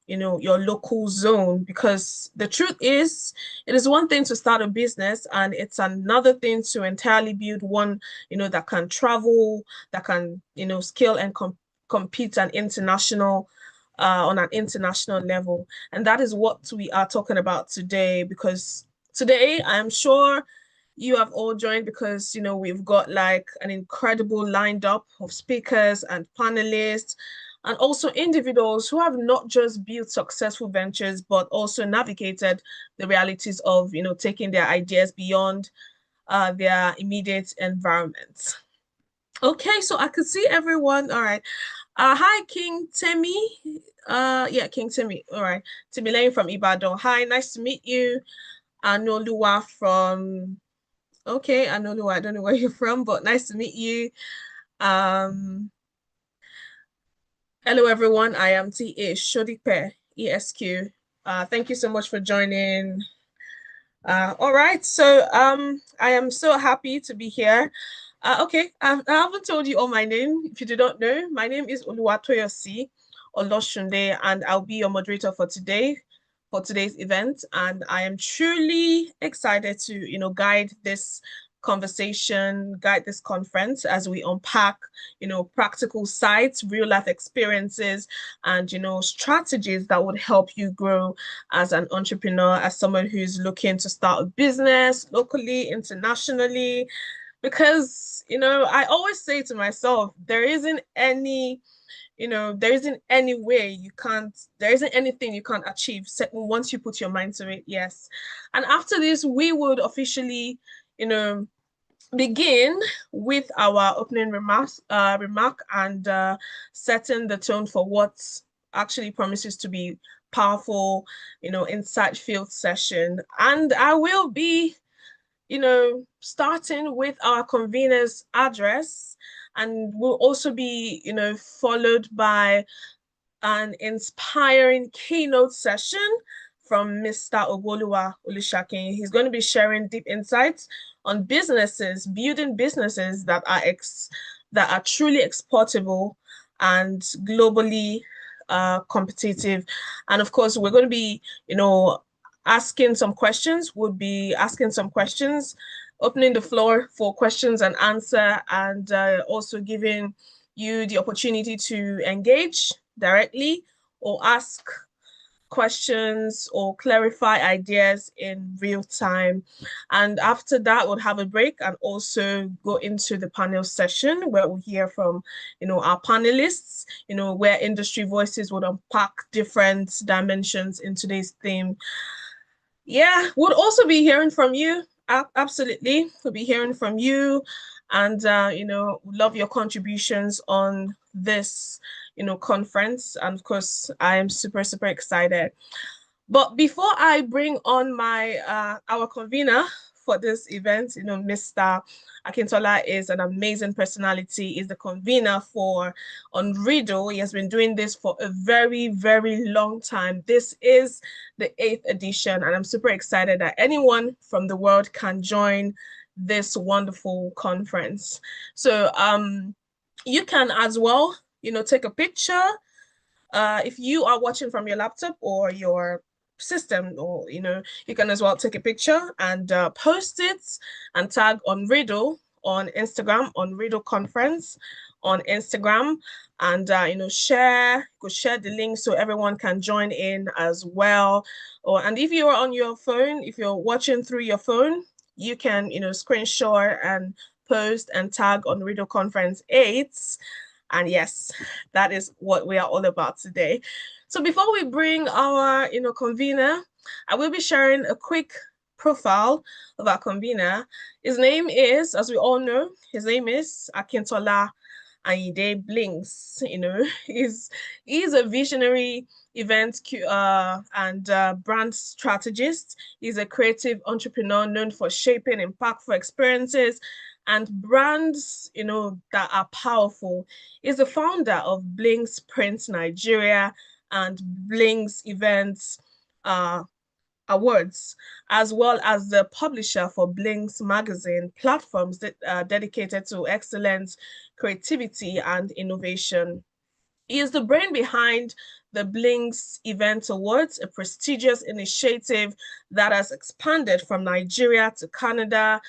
your your local zone, because the truth is it is one thing to start a business and it's another thing to entirely build one that can travel, that can scale and compete on an international level. And that is what we are talking about today, because today I'm sure you have all joined because we've got like an incredible lined up of speakers and panelists, and also individuals who have not just built successful ventures but also navigated the realities of taking their ideas beyond their immediate environment. Okay, so I can see everyone. All right. Hi, King Timmy. Yeah, King Timmy. All right. Timmy Lane from Ibadan. Hi, nice to meet you. Anoluwa from, okay, Anoluwa. I don't know where you're from, but nice to meet you. Um, Hello, everyone. I am T.A. Shodipe, ESQ. Thank you so much for joining. All right, so I am so happy to be here. Okay, I haven't told you all my name. If you do not know, my name is Oluwatoyosi Oloshunde, and I'll be your moderator for today, for today's event. And I am truly excited to, guide this conversation, guide this conference as we unpack, practical sites, real life experiences, and, strategies that would help you grow as an entrepreneur, as someone who's looking to start a business locally, internationally. Because, I always say to myself, there isn't any way you can't, there isn't anything you can't achieve once you put your mind to it. Yes. And after this, we would officially, you know, begin with our opening remark and setting the tone for what actually promises to be powerful, insight-filled session. And I will be, starting with our convener's address, and we'll also be, followed by an inspiring keynote session from Mr. Ogoluwa Olusakin. He's going to be sharing deep insights on building businesses that are truly exportable and globally competitive. And of course, we're going to be, asking some questions. We'll be asking some questions, opening the floor for questions and answer, and also giving you the opportunity to engage directly or ask questions or clarify ideas in real time. And after that, we'll have a break and also go into the panel session where we'll hear from, our panelists, where industry voices would unpack different dimensions in today's theme. Yeah, we'll also be hearing from you. Absolutely. We'll be hearing from you, and love your contributions on this, conference. And of course, I am super, super excited. But before I bring on my our convener for this event, Mr. Akintola is an amazing personality. He's the convener for Unriddle. He has been doing this for a very, very long time. This is the 8th edition, and I'm super excited that anyone from the world can join this wonderful conference. So you can as well, take a picture. If you are watching from your laptop or your system, or you can as well take a picture and post it and tag Unriddle on Instagram, Unriddle Conference on Instagram, and share the link so everyone can join in as well. And if you're on your phone, if you're watching through your phone, you can screenshot and post and tag Unriddle Conference 8. And yes, that is what we are all about today. So before we bring our, convener, I will be sharing a quick profile of our convener. His name is, as we all know, his name is Akintola Ayinde Blinks. He's a visionary event and brand strategist. He's a creative entrepreneur known for shaping impactful experiences and brands, that are powerful. He's the founder of Blinks Print Nigeria and Blinks Events Awards, as well as the publisher for Blinks Magazine, platforms that are dedicated to excellence, creativity, and innovation. He is the brain behind the Blinks Event Awards, a prestigious initiative that has expanded from Nigeria to Canada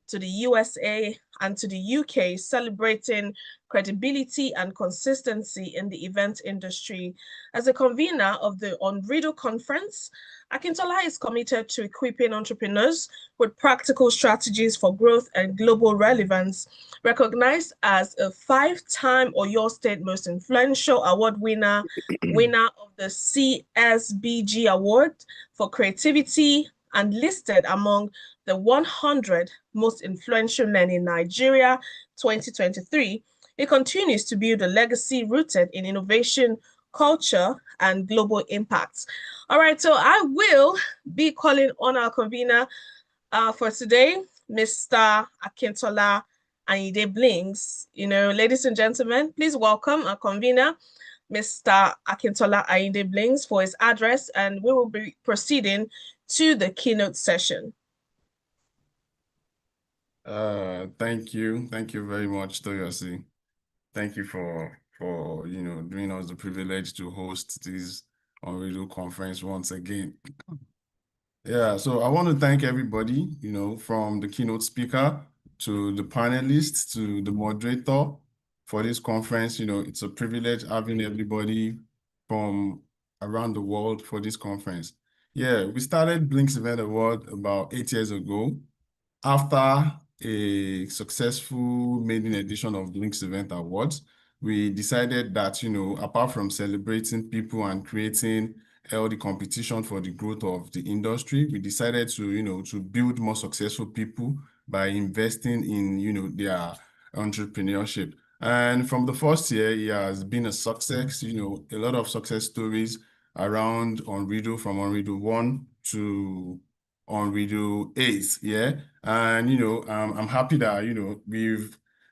to the USA and to the UK, celebrating credibility and consistency in the event industry. As a convener of the Unriddle conference, Akintola is committed to equipping entrepreneurs with practical strategies for growth and global relevance. Recognized as a five-time Oyo State Most Influential Award winner of the CSBG Award for Creativity, and listed among the 100 most influential men in Nigeria 2023, it continues to build a legacy rooted in innovation, culture, and global impact. All right, so I will be calling on our convener for today, Mr. Akintola Ayinde Blinks. Ladies and gentlemen, please welcome our convener, Mr. Akintola Ayinde Blinks, for his address, and we will be proceeding to the keynote session. Thank you. Thank you very much, Toyosi. Thank you for doing us the privilege to host this Unriddle conference once again. Yeah, so I want to thank everybody, from the keynote speaker to the panelists to the moderator for this conference. It's a privilege having everybody from around the world for this conference. Yeah, we started Blinks Event Award about 8 years ago after a successful maiden edition of Blinks Event Awards. We decided that, apart from celebrating people and creating healthy competition for the growth of the industry, we decided to build more successful people by investing in, their entrepreneurship. And from the first year, it has been a success, a lot of success stories around Unriddle, from Unriddle 1 to Unriddle 8, yeah. And, I'm happy that,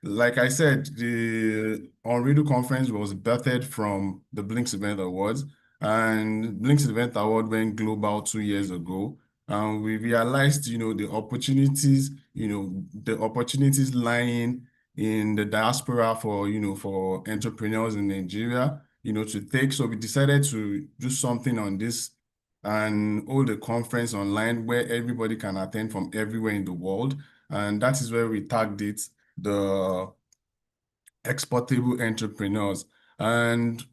like I said, the Unriddle conference was birthed from the Blinks Event Awards, and Blinks Event Award went global 2 years ago. And we realized, the opportunities lying in the diaspora for entrepreneurs in Nigeria, to take. So we decided to do something on this and hold a conference online where everybody can attend from everywhere in the world. And that is where we tagged it the exportable entrepreneurs. And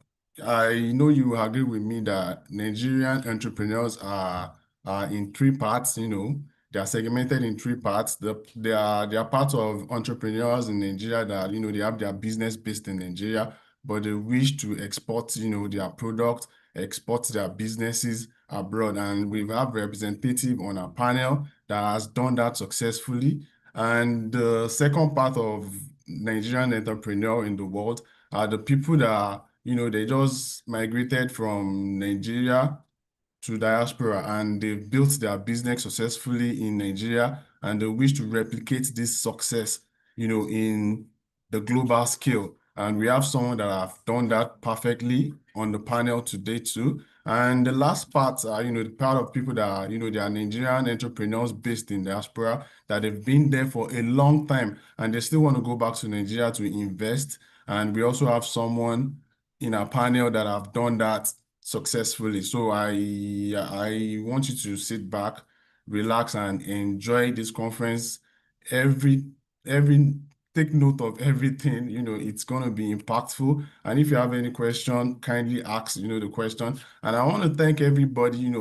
I know you agree with me that Nigerian entrepreneurs are in three parts. They are segmented in three parts. They are part of entrepreneurs in Nigeria that they have their business based in Nigeria, but they wish to export their product, export their businesses abroad. And we have representative on our panel that has done that successfully. And the second part of Nigerian entrepreneur in the world are the people that they just migrated from Nigeria to diaspora, and they've built their business successfully in Nigeria, and they wish to replicate this success in the global scale. And we have someone that have done that perfectly on the panel today too. And the last part are, the part of people that are, they are Nigerian entrepreneurs based in diaspora, that have been there for a long time and they still want to go back to Nigeria to invest. And we also have someone in our panel that have done that successfully. So I want you to sit back, relax, and enjoy this conference. Every take note of everything. It's gonna be impactful. And if you have any question, kindly ask the question. And I want to thank everybody.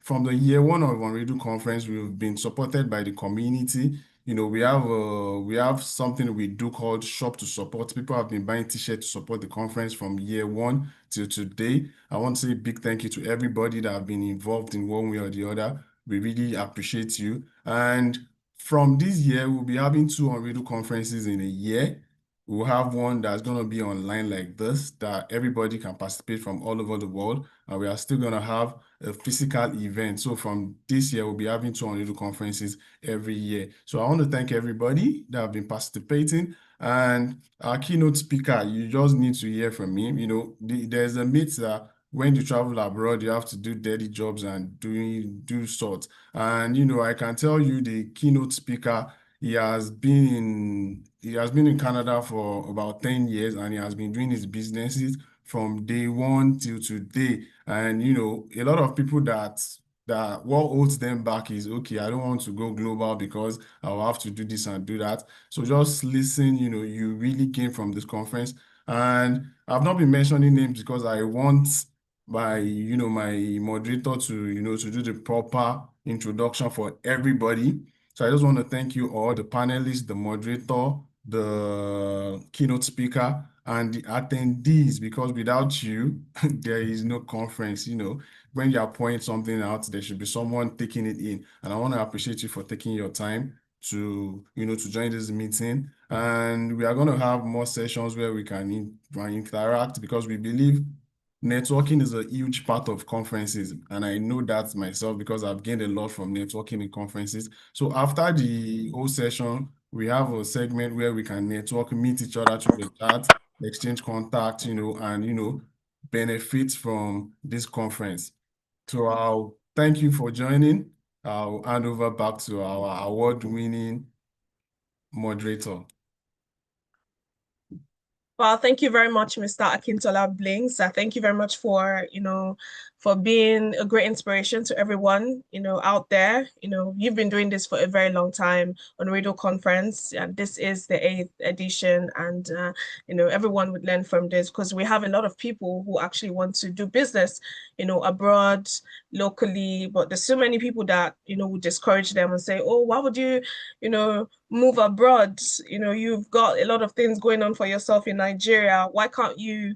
From the year one of Unriddle conference, we've been supported by the community. We have something we do called Shop to Support. People have been buying t-shirts to support the conference from year one till today. I want to say a big thank you to everybody that have been involved in one way or the other. We really appreciate you. And from this year, we'll be having 2 Unriddle conferences in a year. We'll have one that's going to be online like this, that everybody can participate from all over the world. And we are still going to have a physical event. So from this year, we'll be having 2 Unriddle conferences every year. So I want to thank everybody that have been participating. And our keynote speaker, you just need to hear from him. There's a myth that when you travel abroad, you have to do dirty jobs and do sorts. And I can tell you, the keynote speaker, he has been in Canada for about 10 years, and he has been doing his businesses from day one till today. And a lot of people that what holds them back is, okay, I don't want to go global because I'll have to do this and do that. So just listen, you really gain from this conference. And I've not been mentioning names because I want my moderator to do the proper introduction for everybody. So I just want to thank you all, the panelists, the moderator, the keynote speaker, and the attendees, because without you, there is no conference. When you are pointing something out, there should be someone taking it in. And I want to appreciate you for taking your time to join this meeting. And we are going to have more sessions where we can interact, because we believe networking is a huge part of conferences. And I know that myself because I've gained a lot from networking in conferences. So after the whole session, we have a segment where we can network, meet each other through the chat, exchange contact, and, benefit from this conference. So I'll thank you for joining. I'll hand over back to our award-winning moderator. Well, thank you very much, Mr. Akintola Blinks. Thank you very much for, for being a great inspiration to everyone, out there. You've been doing this for a very long time on Radio Conference, and this is the 8th edition. And, everyone would learn from this, because we have a lot of people who actually want to do business, abroad, locally, but there's so many people that, would discourage them and say, oh, why would you, move abroad? You've got a lot of things going on for yourself in Nigeria. Why can't you,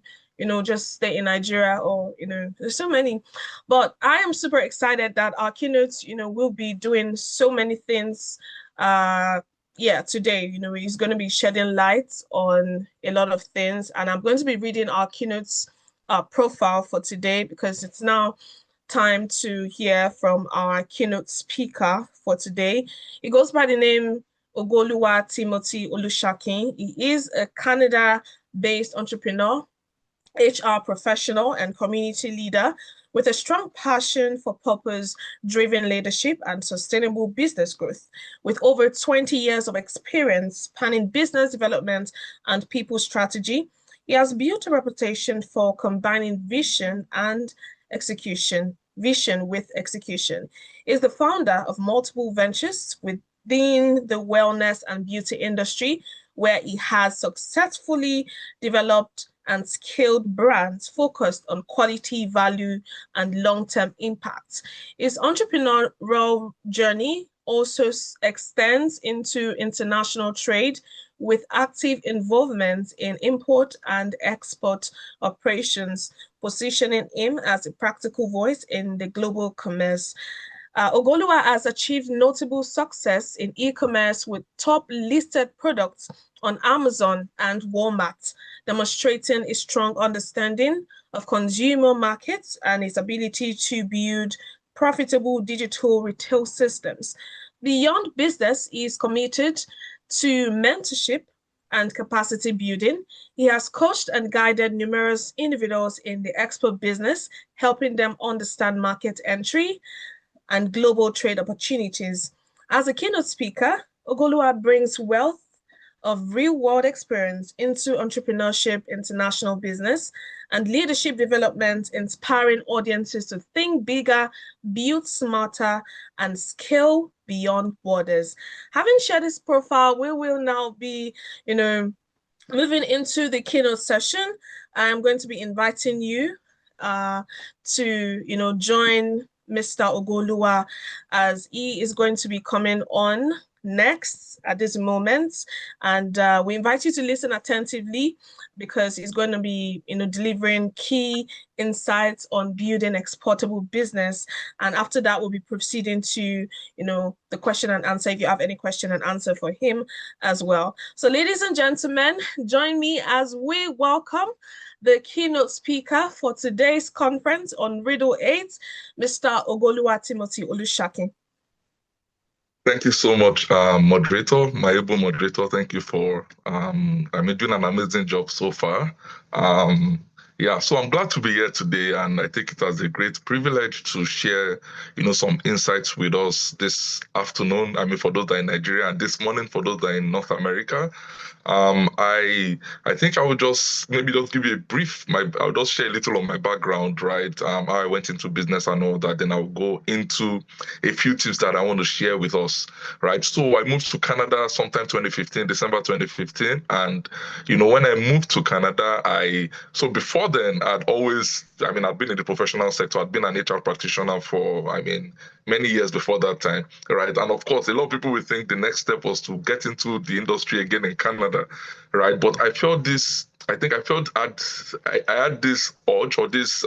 just stay in Nigeria? Or, there's so many. But I am super excited that our keynotes, will be doing so many things. Yeah, today, he's going to be shedding light on a lot of things. And I'm going to be reading our keynotes profile for today, because it's now time to hear from our keynote speaker for today. He goes by the name Ogoluwa Timothy Olushakin. He is a Canada-based entrepreneur, HR professional, and community leader with a strong passion for purpose-driven leadership and sustainable business growth. With over 20 years of experience spanning business development and people strategy, he has built a reputation for combining vision with execution. He is the founder of multiple ventures within the wellness and beauty industry, where he has successfully developed and scaled brands focused on quality, value, and long-term impact. His entrepreneurial journey also extends into international trade, with active involvement in import and export operations, positioning him as a practical voice in the global commerce. Ogoluwa has achieved notable success in e-commerce with top listed products on Amazon and Walmart, demonstrating a strong understanding of consumer markets and his ability to build profitable digital retail systems. Beyond business, he is committed to mentorship and capacity building. He has coached and guided numerous individuals in the export business, helping them understand market entry and global trade opportunities. As a keynote speaker, Ogoluwa brings wealth of real-world experience into entrepreneurship, international business, and leadership development, inspiring audiences to think bigger, build smarter, and scale beyond borders. Having shared this profile, we will now be, moving into the keynote session. I'm going to be inviting you to, join Mr. Ogoluwa, as he is going to be coming on next at this moment. And we invite you to listen attentively, because he's going to be, delivering key insights on building exportable business. And after that, we'll be proceeding to, the question and answer, if you have any question and answer for him as well. So ladies and gentlemen, join me as we welcome the keynote speaker for today's conference on Riddle 8, Mr. Ogoluwa Timothy Olushakin. Thank you so much, moderator, my able moderator. Thank you for doing an amazing job so far. Yeah, so I'm glad to be here today, and I think it was a great privilege to share, some insights with us this afternoon. I mean, for those that are in Nigeria, and this morning for those that are in North America. I think I would just maybe just give you a brief. I'll just share a little of my background, right? How I went into business and all that. Then I'll go into a few tips that I want to share with us, right? So I moved to Canada sometime 2015, December 2015, and when I moved to Canada, so before then, I'd been in the professional sector. I'd been an HR practitioner for, many years before that time, right? And of course, a lot of people would think the next step was to get into the industry again in Canada, right? But I had this urge or this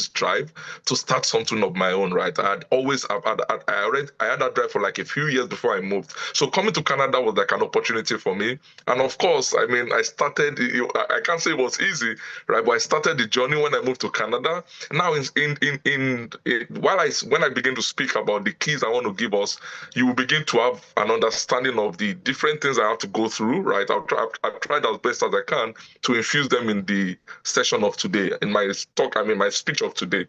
drive to start something of my own, right? I had that drive for like a few years before I moved. So coming to Canada was like an opportunity for me. And of course, I started. I can't say it was easy, right? But I started the journey when I moved to Canada. Now, when I begin to speak about the keys I want to give us, you will begin to have an understanding of the different things I have to go through, right? I've tried as best as I can to infuse them in the session of today, in my my speech of today.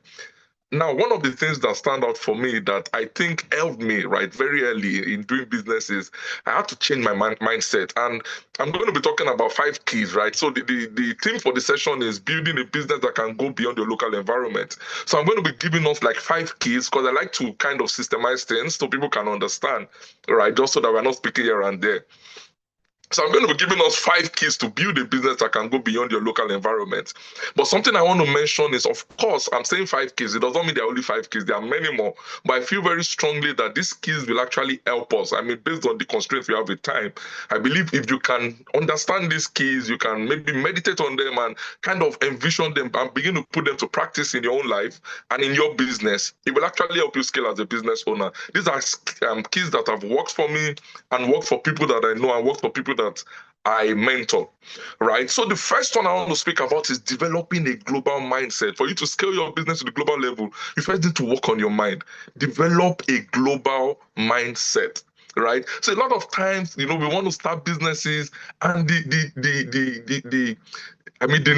Now, one of the things that stand out for me that I think helped me right very early in doing business is I had to change my mindset. And I'm going to be talking about 5 keys, right? So the theme for the session is building a business that can go beyond your local environment. So I'm going to be giving us like 5 keys because I like to kind of systemize things so people can understand, right? Just so that we're not speaking here and there. So I'm going to be giving us 5 keys to build a business that can go beyond your local environment. But something I want to mention is, of course, I'm saying 5 keys. It doesn't mean there are only 5 keys. There are many more. But I feel very strongly that these keys will actually help us. I mean, based on the constraints we have with time, I believe if you can understand these keys, you can maybe meditate on them and kind of envision them and begin to put them to practice in your own life and in your business. It will actually help you scale as a business owner. These are keys that have worked for me and worked for people that I know and worked for people that I mentor, right? So the first one I want to speak about is developing a global mindset. For you to scale your business to the global level, you first need to work on your mind. Develop a global mindset. Right. So a lot of times, we want to start businesses, and the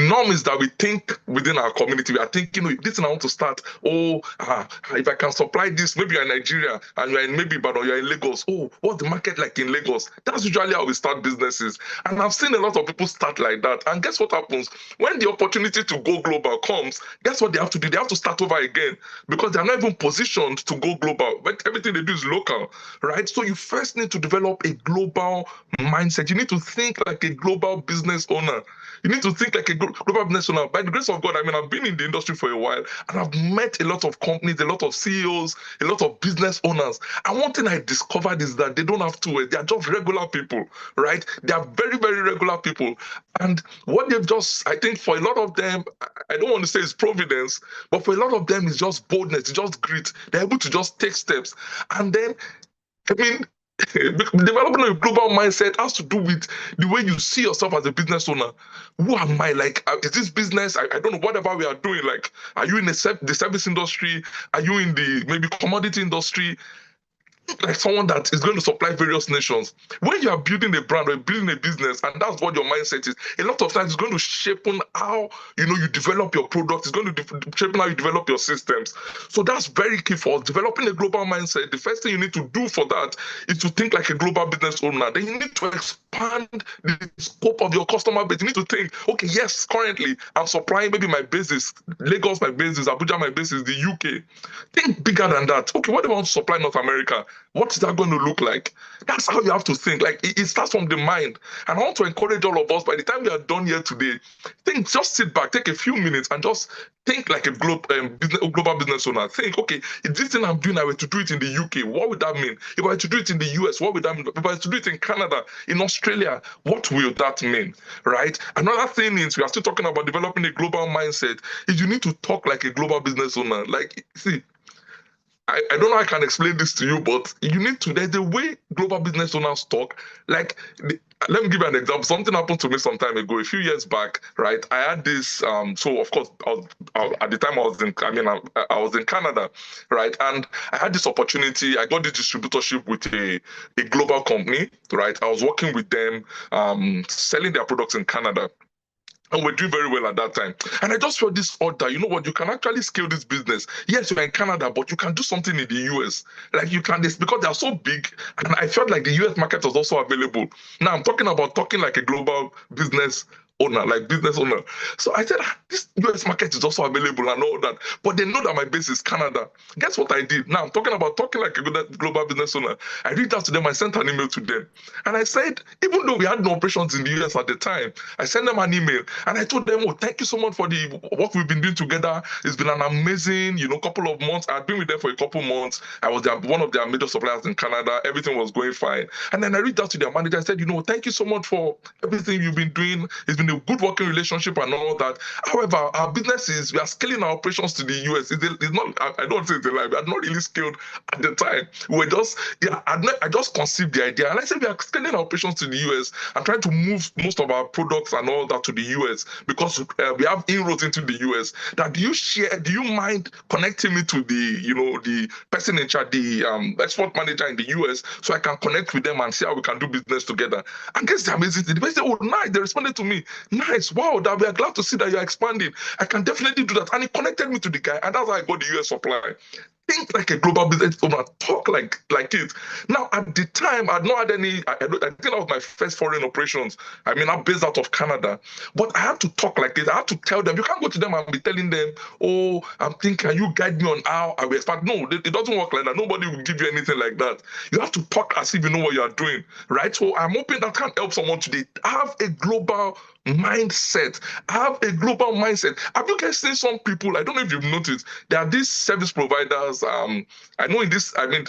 norm is that we think within our community. We are thinking, this thing I want to start. If I can supply this, maybe you're in Nigeria and you're in maybe Ibadan, you're in Lagos. Oh, what's the market like in Lagos? That's usually how we start businesses. And I've seen a lot of people start like that. And guess what happens? When the opportunity to go global comes, guess what they have to do? They have to start over again because they're not even positioned to go global. But everything they do is local, right? So you first need to develop a global mindset. You need to think like a global business owner. You need to think like a global business owner. By the grace of God, I've been in the industry for a while and I've met a lot of companies, a lot of CEOs, a lot of business owners. And one thing I discovered is that they don't have to, they are just regular people, right? They are very, very regular people. And what they've just, I think for a lot of them, I don't want to say it's providence, but for a lot of them, it's just boldness, it's just grit. They're able to just take steps. And then, I mean, developing a global mindset has to do with the way you see yourself as a business owner. Who am I? Like, is this business? I don't know, whatever we are doing. Like, are you in the service industry? Are you in the maybe commodity industry? Like someone that is going to supply various nations. When you are building a brand or building a business, and that's what your mindset is, a lot of times it's going to shape on how you develop your product. It's going to shape on how you develop your systems. So that's very key for us. Developing a global mindset. The first thing you need to do for that is to think like a global business owner. Then you need to expand the scope of your customer base. You need to think, okay, yes, currently I'm supplying maybe my base is Lagos, my base is Abuja, my base is the UK. Think bigger than that. Okay, what do I want to supply North America? What is that going to look like? That's how you have to think. Like it starts from the mind. And I want to encourage all of us, by the time we are done here today, just sit back, take a few minutes and just think like a global business owner. Think, okay, if this thing I'm doing, I were to do it in the UK, what would that mean? If I were to do it in the US, what would that mean? If I were to do it in Canada, in Australia, what will that mean? Right? Another thing is, we are still talking about developing a global mindset, is you need to talk like a global business owner. Like, see, I don't know how I can explain this to you, but there's a way global business owners talk. Like, let me give you an example. Something happened to me some time ago, a few years back, right? I had this, so of course, at the time I was in Canada, right? And I had this opportunity. I got this distributorship with a global company, right? I was working with them, selling their products in Canada. And we're doing very well at that time. And I just felt this order, you know what, you can actually scale this business. Yes, you're in Canada, but you can do something in the US. Like you can, because they're so big. And I felt like the US market was also available. Now I'm talking about talking like a global business owner, like business owner. So I said, this US market is also available and all that. But they know that my base is Canada. Guess what I did? Now I'm talking about talking like a global business owner. I reached out to them, I sent an email to them. And I said, even though we had no operations in the US at the time, I sent them an email and I told them, oh, thank you so much for the work we've been doing together. It's been an amazing, couple of months. I'd been with them for a couple months. I was one of their major suppliers in Canada. Everything was going fine. And then I reached out to their manager. I said, thank you so much for everything you've been doing. It's been a good working relationship and all that. However, our business we are scaling our operations to the US. It's not, I don't say it's a lie. We had not really scaled at the time. We were just, I just conceived the idea. And I said, we are scaling our operations to the US and trying to move most of our products and all that to the US because we have inroads into the US. That do you mind connecting me to the person in charge, the export manager in the US, so I can connect with them and see how we can do business together? And guess the amazing thing, the person said, oh, nice. They responded to me, nice, wow, that we are glad to see that you're expanding. I can definitely do that. And he connected me to the guy, and that's how I got the US supply. Think like a global business owner, talk like it. Now, at the time, I'd not had any, I think that was my first foreign operations. I mean, I'm based out of Canada, but I had to talk like this. I had to tell them. You can't go to them and be telling them, oh, I'm thinking, can you guide me on how I will expand? No, it doesn't work like that. Nobody will give you anything like that. You have to talk as if you know what you are doing, right? So I'm hoping that can help someone today have a global mindset. Have a global mindset. Have you guys seen some people? I don't know if you've noticed. There are these service providers. I know in this. I mean,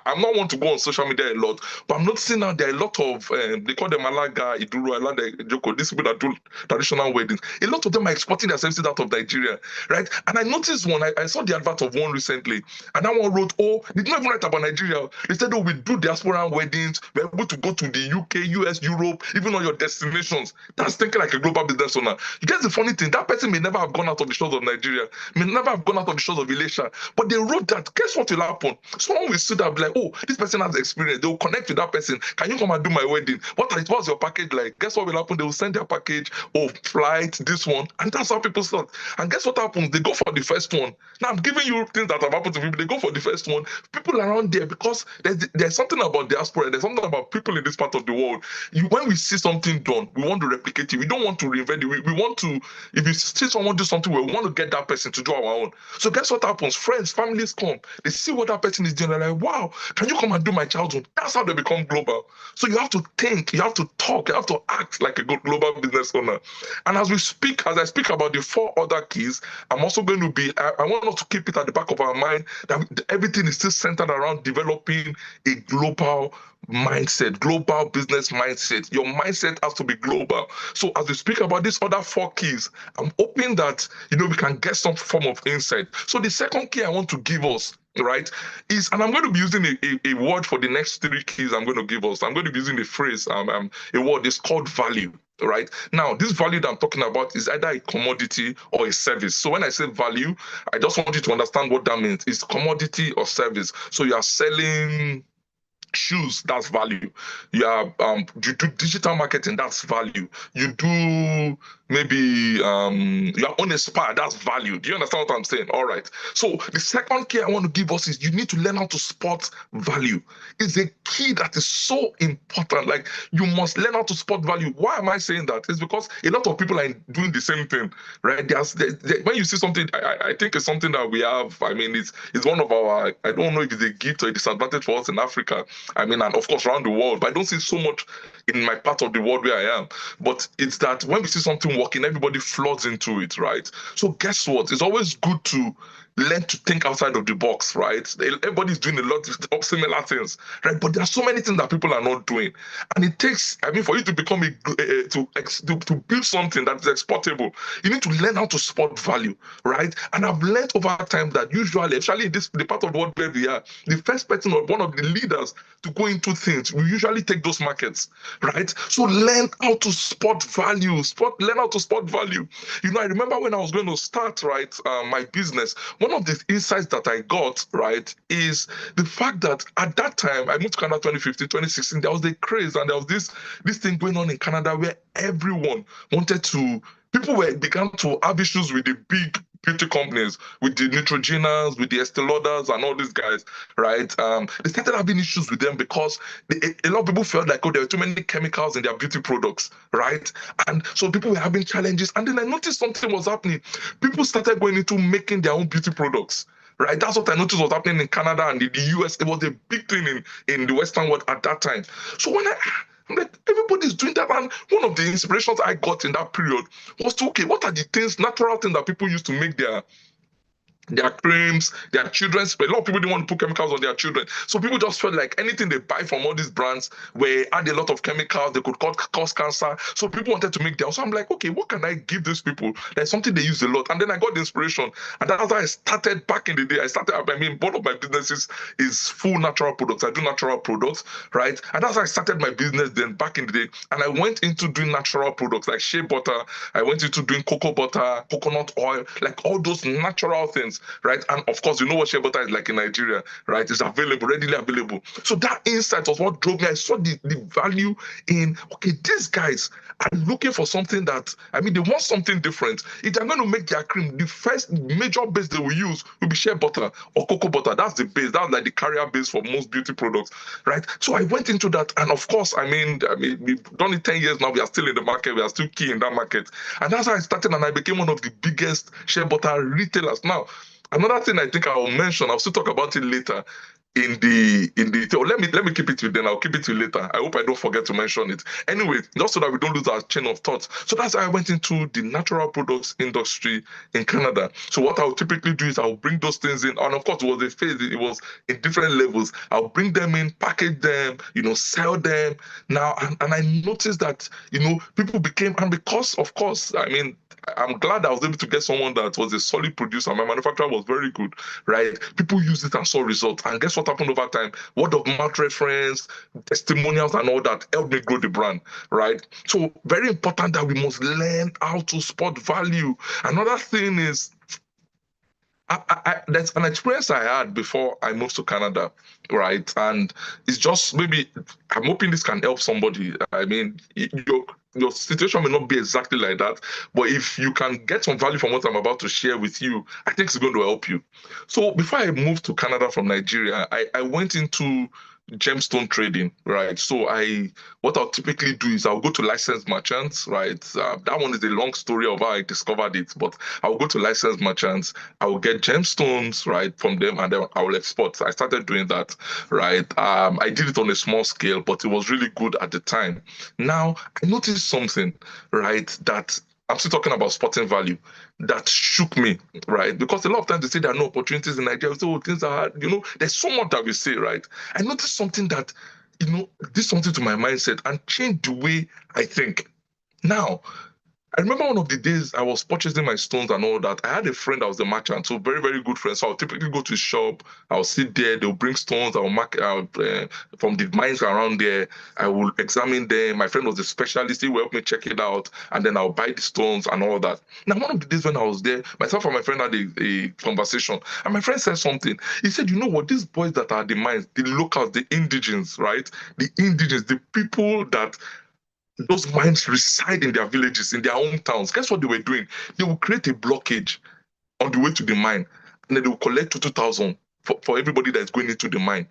I'm not one to go on social media a lot, but I'm noticing now there are a lot of. They call them Alaga, Iduru, Alada, Joko. These people that do traditional weddings. A lot of them are exporting their services out of Nigeria, right? And I noticed one. I saw the advert of one recently, and that one wrote, "Oh, they didn't even write about Nigeria. They said, oh, we do diaspora weddings. We're able to go to the UK, US, Europe, even on your destinations." That's thinking like a global business owner. You guess the funny thing, that person may never have gone out of the shores of Nigeria, may never have gone out of the shores of Elisha, but they wrote that. Guess what will happen? Someone will sit there and be like, oh, this person has experience. They will connect with that person. Can you come and do my wedding? What's your package like? Guess what will happen? They will send their package, oh, flight, this one. And that's how people start. And guess what happens? They go for the first one. Now I'm giving you things that have happened to people. They go for the first one. People around there, because there's something about diaspora, there's something about people in this part of the world. When we see something done, we want to replicate it. We don't want to reinvent it. We want to, if you see someone do something well, we want to get that person to do our own. So guess what happens? Friends, families come. They see what that person is doing. They're like, wow, can you come and do my child's own? That's how they become global. So you have to think, you have to talk, you have to act like a good global business owner. And as I speak about the 4 other keys, I'm also going to be, I want us to keep it at the back of our mind that everything is still centered around developing a global mindset, global business mindset. Your mindset has to be global. So as we speak about these other 4 keys, I'm hoping that we can get some form of insight. So the second key I want to give us, right, is, and I'm going to be using a word for the next 3 keys I'm going to give us. I'm going to be using a phrase, a word is called value. Right now, this value that I'm talking about is either a commodity or a service. So when I say value, I just want you to understand what that means. It's commodity or service. So you are selling shoes, that's value. You do digital marketing, that's value. You do maybe you own a spa, that's value. Do you understand what I'm saying? All right. So the second key I want to give us is you need to learn how to spot value. It's a key that is so important. Like, you must learn how to spot value. Why am I saying that? It's because a lot of people are doing the same thing, right? When you see something, I think it's something that we have. I mean, it's one of our, I don't know if it's a gift or a disadvantage for us in Africa. I mean, and of course around the world, but I don't see so much in my part of the world where I am. But it's that when we see something working, everybody floods into it, right? So guess what? It's always good to learn to think outside of the box, right? Everybody's doing a lot of similar things, right? But there are so many things that people are not doing, and it takes, I mean, for you to become to build something that is exportable, you need to learn how to spot value, right? And I've learned over time that usually, especially in the part of the world where we are, the first person or one of the leaders to go into things, we usually take those markets, right? So learn how to spot value, learn how to spot value. I remember when I was going to start, right, my business, one of the insights that I got, right, is the fact that at that time, I moved to Canada 2015, 2016, there was a craze, and there was this thing going on in Canada where everyone wanted to people began to have issues with the big beauty companies, with the Neutrogenas, with the Estee Lauders, and all these guys, right? They started having issues with them because a lot of people felt like, oh, there were too many chemicals in their beauty products, right? And so people were having challenges. And then I noticed something was happening. People started going into making their own beauty products. Right, that's what I noticed was happening in Canada and in the US. It was a big thing in the Western world at that time. So I'm like, everybody's doing that. And one of the inspirations I got in that period was to, okay, what are the things, natural things that people use to make their creams, their children's spray. A lot of people didn't want to put chemicals on their children. So people just felt like anything they buy from all these brands were add a lot of chemicals, they could cause cancer. So people wanted to make their own. So I'm like, okay, what can I give these people? There's something they use a lot. And then I got the inspiration. And that's how I started back in the day. I mean, one of my businesses is full natural products. I do natural products, right? And that's how I started my business then back in the day. And I went into doing natural products like shea butter. I went into doing cocoa butter, coconut oil, like all those natural things, right? And of course, you know what shea butter is like in Nigeria, right? It's available, readily available. So that insight was what drove me. I saw the value in, okay, these guys are looking for something that, I mean, they want something different. If they're going to make their cream, the first major base they will use will be shea butter or cocoa butter. That's the base. That's like the carrier base for most beauty products, right? So I went into that. And of course, I mean, we've done it 10 years now. We are still in the market. We are still key in that market. And that's how I started. And I became one of the biggest shea butter retailers. Now, another thing I think I will mention, I'll still talk about it later oh, let me keep it to then. I'll keep it to later. I hope I don't forget to mention it. Anyway, just so that we don't lose our chain of thoughts. So that's how I went into the natural products industry in Canada. So what I'll typically do is I'll bring those things in, and of course it was a phase, it was in different levels. I'll bring them in, package them, sell them. Now and I noticed that people became, and because of course, I mean, I'm glad I was able to get someone that was a solid producer. My manufacturer was very good, right? People used it and saw results. And guess what happened over time? Word of mouth reference, testimonials, and all that helped me grow the brand, right? So very important that we must learn how to spot value. Another thing is, that's an experience I had before I moved to Canada, right? And it's just, maybe I'm hoping this can help somebody. I mean, your situation may not be exactly like that, but if you can get some value from what I'm about to share with you, I think it's going to help you. So before I moved to Canada from Nigeria, I went into gemstone trading, right? So what I'll typically do is I'll go to licensed merchants, right? That one is a long story of how I discovered it, but I'll go to licensed merchants, I will get gemstones, right, from them, and then I will export. I started doing that, right? I did it on a small scale, but it was really good at the time. Now I noticed something, right, that I'm still talking about spotting value, that shook me, right? Because a lot of times they say there are no opportunities in Nigeria. So things are hard. There's so much that we say, right? I noticed something that, did something to my mindset and changed the way I think. Now, I remember one of the days I was purchasing my stones and all that. I had a friend that was a merchant, so very, very good friend. So I'll typically go to his shop, I'll sit there, they'll bring stones, I'll mark from the mines around there, I will examine them. My friend was a specialist, he will help me check it out, and then I'll buy the stones and all that. Now, one of the days when I was there, myself and my friend had a conversation, and my friend said something. He said, you know what, these boys that are the mines, the locals, the indigens, right? The indigens, the people that those mines reside in their villages, in their hometowns. Guess what they were doing? They will create a blockage on the way to the mine, and then they will collect 2,000 for everybody that's going into the mine,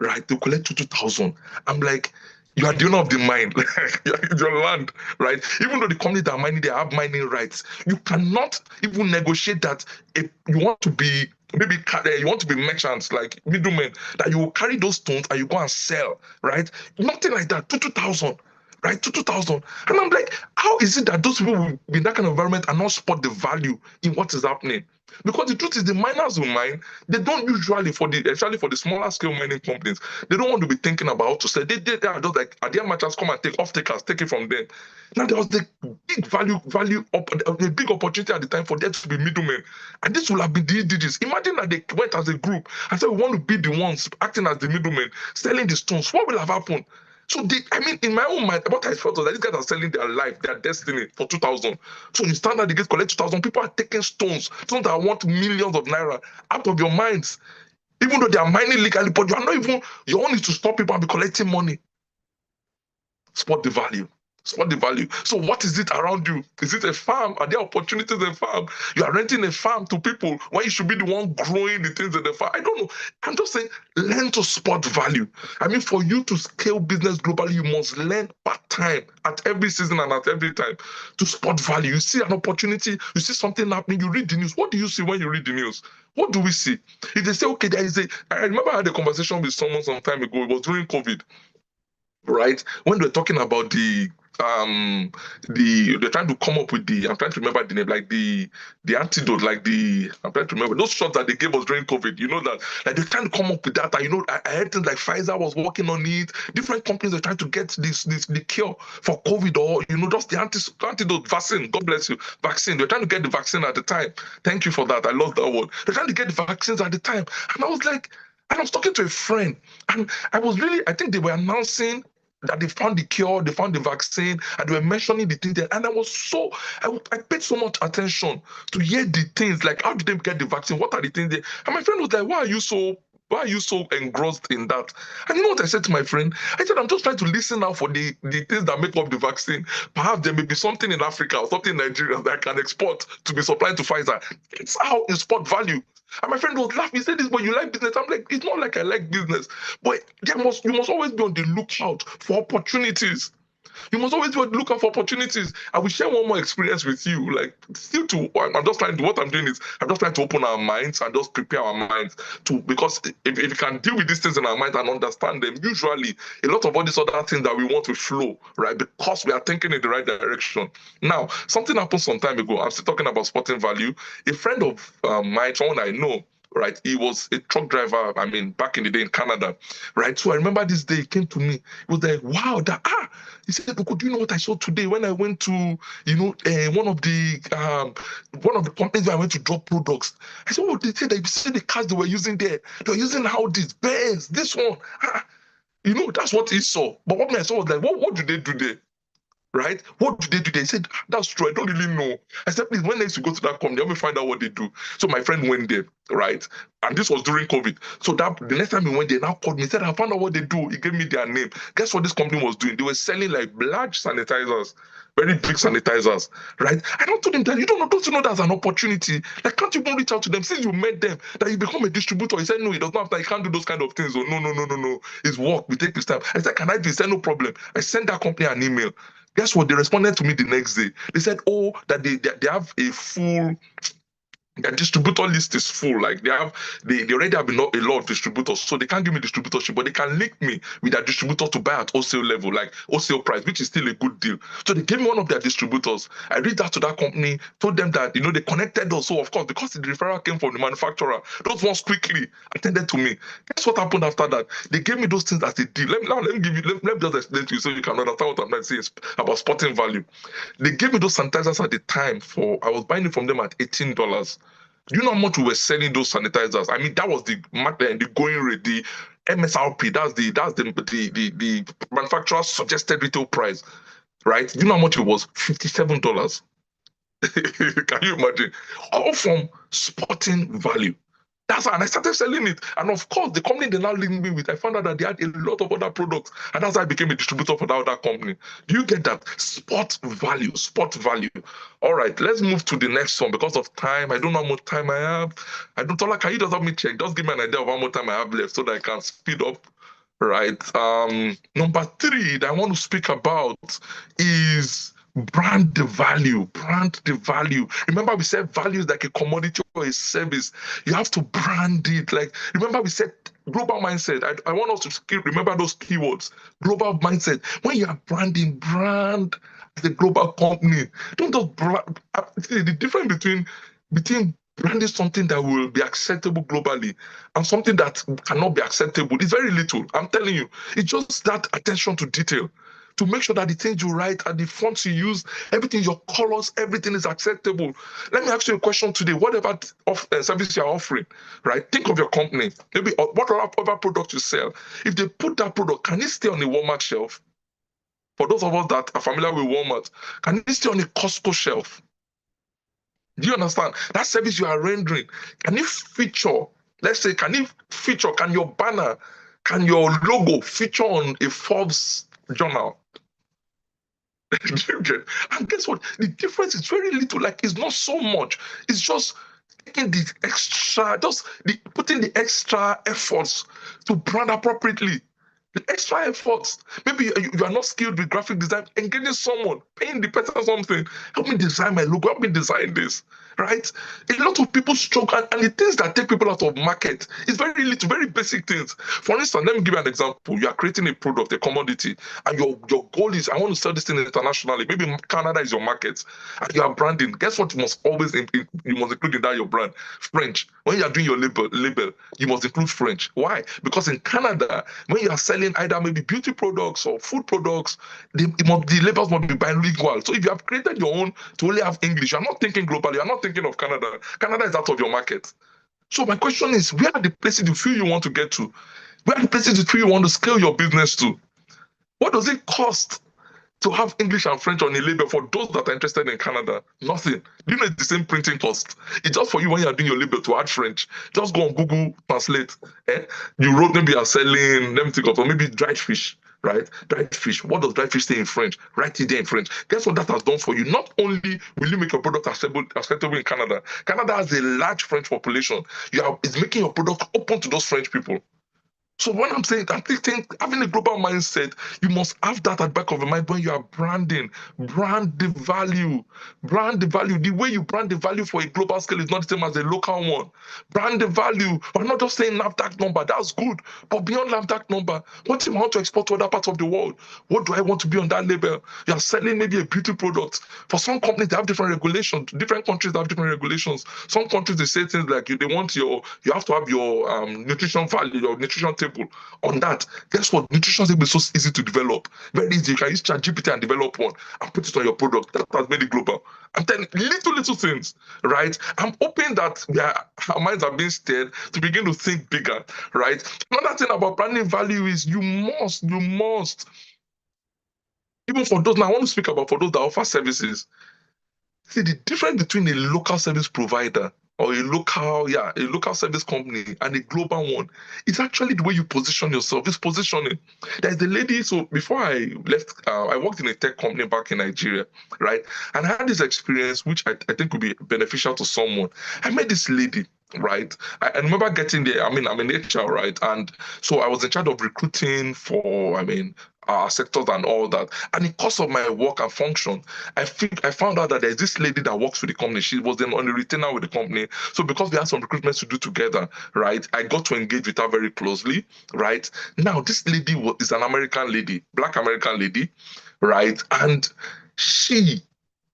right? They'll collect 2,000. I'm like, you are the owner of the mine, it's your land, right? Even though the company that are mining, they have mining rights. You cannot even negotiate that if you want to be, maybe you want to be merchants, like middlemen, that you will carry those stones and you go and sell, right? Nothing like that. 2,000. Right, to 2,000. And I'm like, how is it that those people will be in that kind of environment and not spot the value in what is happening? Because the truth is, the miners who mine, they don't usually, especially for the smaller scale mining companies, they don't want to be thinking about how to sell. They are just like, at their merchants come and take off takers, take it from them. Now there was the big a big opportunity at the time for them to be middlemen. And this will have been the DJs. Imagine that they went as a group and said, we want to be the ones acting as the middlemen, selling the stones. What will have happened? So in my own mind, what I felt was that these guys are selling their life, their destiny for 2,000. So you stand at the gate, collect 2,000. People are taking stones that are worth millions of naira out of your minds. Even though they are mining legally, but you are not even, your own is to stop people and be collecting money. Spot the value. Spot the value. So what is it around you? Is it a farm? Are there opportunities in farm? You are renting a farm to people when you should be the one growing the things in the farm. I don't know. I'm just saying, learn to spot value. I mean, for you to scale business globally, you must learn part time at every season and at every time to spot value. You see an opportunity, you see something happening, you read the news. What do you see when you read the news? What do we see? If they say, okay, there is a, I remember I had a conversation with someone some time ago. It was during COVID, right? When they were talking about they're trying to come up with the, I'm trying to remember the name, like the antidote, like I'm trying to remember those shots that they gave us during COVID. You know that, like they're trying to come up with that. And, I heard things like Pfizer was working on it. Different companies are trying to get this the cure for COVID, or just the antidote vaccine. God bless you, vaccine. They're trying to get the vaccine at the time. Thank you for that. I love that word. They're trying to get the vaccines at the time, and I was like, and I was talking to a friend, and I think they were announcing that they found the cure, they found the vaccine, and they were mentioning the things there. And I paid so much attention to hear the things, like how did they get the vaccine? What are the things there? And my friend was like, why are you so engrossed in that? And you know what I said to my friend? I said, I'm just trying to listen out for the things that make up the vaccine. Perhaps there may be something in Africa or something in Nigeria that I can export to be supplied to Pfizer. It's how you spot value. And my friend was laughing. He said, "This, but you like business." I'm like, "It's not like I like business, but you must always be on the lookout for opportunities. You must always be looking for opportunities." I will share one more experience with you. Like, still I'm just trying to, what I'm doing is, I'm just trying to open our minds and just prepare our minds because if you can deal with these things in our mind and understand them, usually a lot of all these other things that we want to flow, right? Because we are thinking in the right direction. Now, something happened some time ago. I'm still talking about spotting value. A friend of mine, someone I know, right? He was a truck driver, I mean, back in the day in Canada, right? So I remember this day he came to me. He was like, wow, he said, "Boko, do you know what I saw today when I went to, one of the companies where I went to drop products?" I said, "Oh, they said that you see the cars they were using there. They were using Audis, Benz, this one." That's what he saw. But what I saw was like, what do they do there? Right? What do they do? They said, "That's true. I don't really know." I said, "Please, when next you go to that company, let me find out what they do." So my friend went there, right? And this was during COVID. So that the next time he went there, now called me, said, "I found out what they do." He gave me their name. Guess what this company was doing? They were selling like large sanitizers, very big sanitizers, right? I don't told him that, don't you know that's an opportunity? Like, can't you even reach out to them since you met them that you become a distributor? He said, "No, he does not have that. He can't do those kind of things." Oh, no, no, no, no, no. It's work. We take this time. I said, "Can I do?" He said, "No problem." I sent that company an email. Guess what? They responded to me the next day. They said, "Oh, that they have a full, their distributor list is full. Like they already have a lot of distributors, so they can't give me distributorship, but they can link me with their distributor to buy at wholesale level, like wholesale price, which is still a good deal." So they gave me one of their distributors. I reached out to that company, told them that they connected us. So of course, because the referral came from the manufacturer, those ones quickly attended to me. Guess what happened after that? They gave me those things as a deal. Let me give you. Let me just explain to you so you can understand what I'm trying to say about spotting value. They gave me those sanitizers at the time I was buying it from them at $18. Do you know how much we were selling those sanitizers? I mean, that was the market, the going rate, the MSRP. That's the manufacturer's suggested retail price, right? Do you know how much it was? $57. Can you imagine? All from spotting value. That's how, and I started selling it. And of course, the company they now linked me with, I found out that they had a lot of other products. And that's how I became a distributor for that other company. Do you get that? Spot value, spot value. All right, let's move to the next one because of time. I don't know how much time I have. I don't know, can you just help me check? Just give me an idea of how much time I have left so that I can speed up. Right. Number three that I want to speak about is brand the value. Brand the value. Remember, we said value is like a commodity or a service. You have to brand it. Like, remember, we said global mindset. I want us to remember those keywords. Global mindset. When you are branding, brand as a global company. Don't just brand. See, the difference between branding something that will be acceptable globally and something that cannot be acceptable is very little. I'm telling you, it's just that attention to detail to make sure that the things you write and the fonts you use, everything, your colors, everything is acceptable. Let me ask you a question today. Whatever service you're offering, right? Think of your company. Maybe what other product you sell. If they put that product, can it stay on the Walmart shelf? For those of us that are familiar with Walmart, can it stay on a Costco shelf? Do you understand? That service you are rendering, can it feature, let's say, can your banner, can your logo feature on a Forbes journal? And guess what? The difference is very little. Like it's not so much. It's just taking the extra, putting the extra efforts to brand appropriately. The extra efforts. Maybe you are not skilled with graphic design. Engaging someone, paying the person something. Help me design my logo. Help me design this. Right? A lot of people struggle, and the things that take people out of market is very little, very basic things. For instance, let me give you an example. You are creating a product, a commodity, and your goal is, I want to sell this thing internationally. Maybe Canada is your market, and you are branding. Guess what? You must always you must include in that your brand French. When you are doing your label, you must include French. Why? Because in Canada, when you are selling either maybe beauty products or food products, the labels must be bilingual. So if you have created your own to only have English, you're not thinking globally. You're not thinking of Canada. Canada is out of your market. So my question is, where are the places you feel you want to get to? Where are the places you feel you want to scale your business to? What does it cost to have English and French on a label for those that are interested in Canada? Nothing. Do you know it's the same printing cost? It's just for you when you're doing your label to add French. Just go on Google Translate. Eh? You wrote maybe you're selling, let me think of maybe dried fish. Right? Dried fish. What does dried fish say in French? Write it there in French. Guess what that has done for you? Not only will you make your product acceptable in Canada, Canada has a large French population. It's making your product open to those French people. So when I'm saying, I think having a global mindset, you must have that at the back of your mind when you are branding. Brand the value. Brand the value. The way you brand the value for a global scale is not the same as a local one. Brand the value. We're not just saying NAFDAC number. That's good. But beyond NAFDAC number, what if I want to export to other parts of the world? What do I want to be on that label? You're selling maybe a beauty product. For some companies, they have different regulations. Different countries have different regulations. Some countries, they say things like they want you have to have your nutrition value, your nutrition table on that. Guess what? Nutrition table is so easy to develop. Very easy. You can use ChatGPT and develop one and put it on your product. That has made it global. I'm telling you, little things, right? I'm hoping that our minds are being stirred to begin to think bigger, right? Another thing about branding value is you must, even for those, now I want to speak about for those that offer services. See, the difference between a local service provider or a local service company and a global one, it's actually the way you position yourself. It's positioning. There's the lady. So before I left, I worked in a tech company back in Nigeria, right? And I had this experience, which I think would be beneficial to someone. I met this lady. Right. I remember getting there. I mean, I'm in HR, right? And so I was in charge of recruiting for, our sectors and all that. And in course of my work and function, I found out that there's this lady that works with the company. She was then on a retainer with the company. So because we had some recruitments to do together, right, I got to engage with her very closely, right? Now, this lady is an American lady, Black American lady, right? And she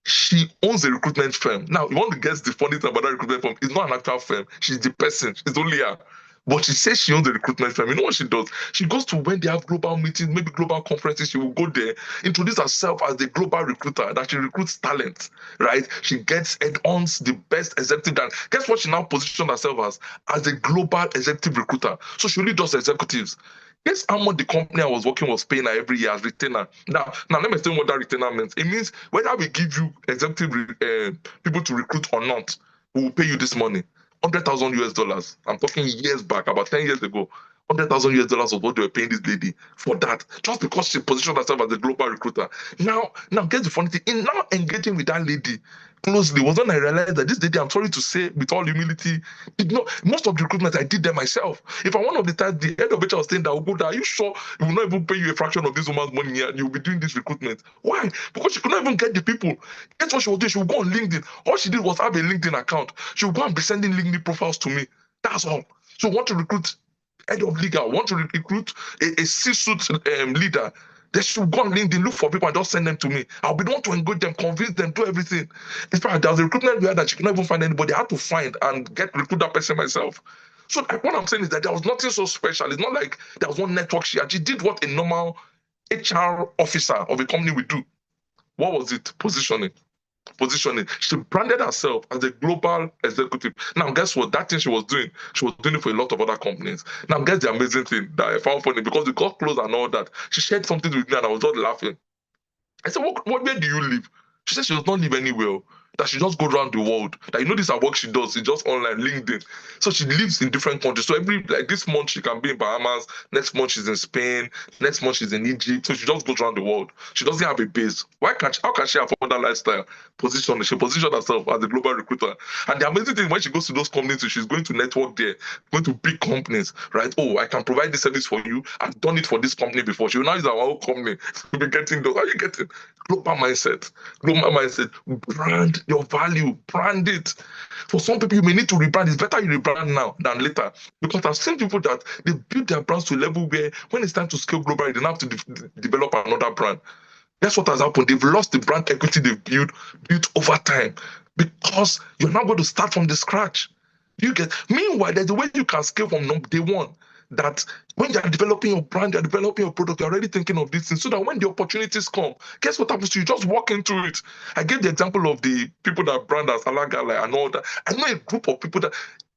she owns a recruitment firm. Now, you want to guess the funny thing about that recruitment firm? It's not an actual firm. She's the person. It's only her. But she says she owns a recruitment firm. You know what she does? She goes to when they have global meetings, maybe global conferences. She will go there, introduce herself as the global recruiter, that she recruits talent, right? She gets and owns the best executive. That guess what? She now positioned herself as a global executive recruiter. So she only does executives. Guess how much the company I was working was paying her every year as retainer. Now let me explain what that retainer means. It means whether we give you executive people to recruit or not, we will pay you this money. 100,000 US dollars. I'm talking years back, about 10 years ago. 100,000 US dollars was what they were paying this lady for that, just because she positioned herself as a global recruiter. Now, get the funny thing. In now engaging with that lady closely was when I realized that this lady, I'm sorry to say, with all humility, did not. Most of the recruitment I did them myself. If I one of the times the head of HR was saying that, "Oh, are you sure we will not even pay you a fraction of this woman's money here and you'll be doing this recruitment?" Why? Because she could not even get the people. Guess what she was doing? She would go on LinkedIn. All she did was have a LinkedIn account. She would go and be sending LinkedIn profiles to me. That's all. So want to recruit head of legal, want to recruit a C-suite leader. They should go on LinkedIn, look for people and just send them to me. I'll be the one to engage them, convince them, do everything. In fact, there was a recruitment where that she could not even find anybody. I had to find and recruit that person myself. So what I'm saying is that there was nothing so special. It's not like there was one network she had. She did what a normal HR officer of a company would do. What was it? Positioning. She branded herself as a global executive. Now, guess what? That thing she was doing it for a lot of other companies. Now, guess the amazing thing that I found funny because we got close and all that. She shared something with me and I was just laughing. I said, where do you live? She said she does not live anywhere. that she just go around the world. That this her work she does, it's just online, LinkedIn. So she lives in different countries. So every like this month she can be in Bahamas, next month she's in Spain, next month she's in Egypt. So she just goes around the world. She doesn't have a base. How can she afford that lifestyle? She positioned herself as a global recruiter. And the amazing thing when she goes to those companies, she's going to network there, going to big companies, right? Oh, I can provide this service for you. I've done it for this company before. She will now use our own company to be getting those. How are you getting global mindset? Global mindset. Brand your value, brand it. For some people, you may need to rebrand. It's better you rebrand now than later. Because I've seen people that they build their brands to a level where when it's time to scale globally, they don't have to develop another brand. Guess what has happened? They've lost the brand equity they've built over time because you're not going to start from the scratch. You get. Meanwhile, there's a way you can scale from day one. That when you're developing your brand, you're developing your product, you're already thinking of these things so that when the opportunities come, guess what happens to you? Just walk into it. I gave the example of the people that brand as Alagala and all that. I know a group of people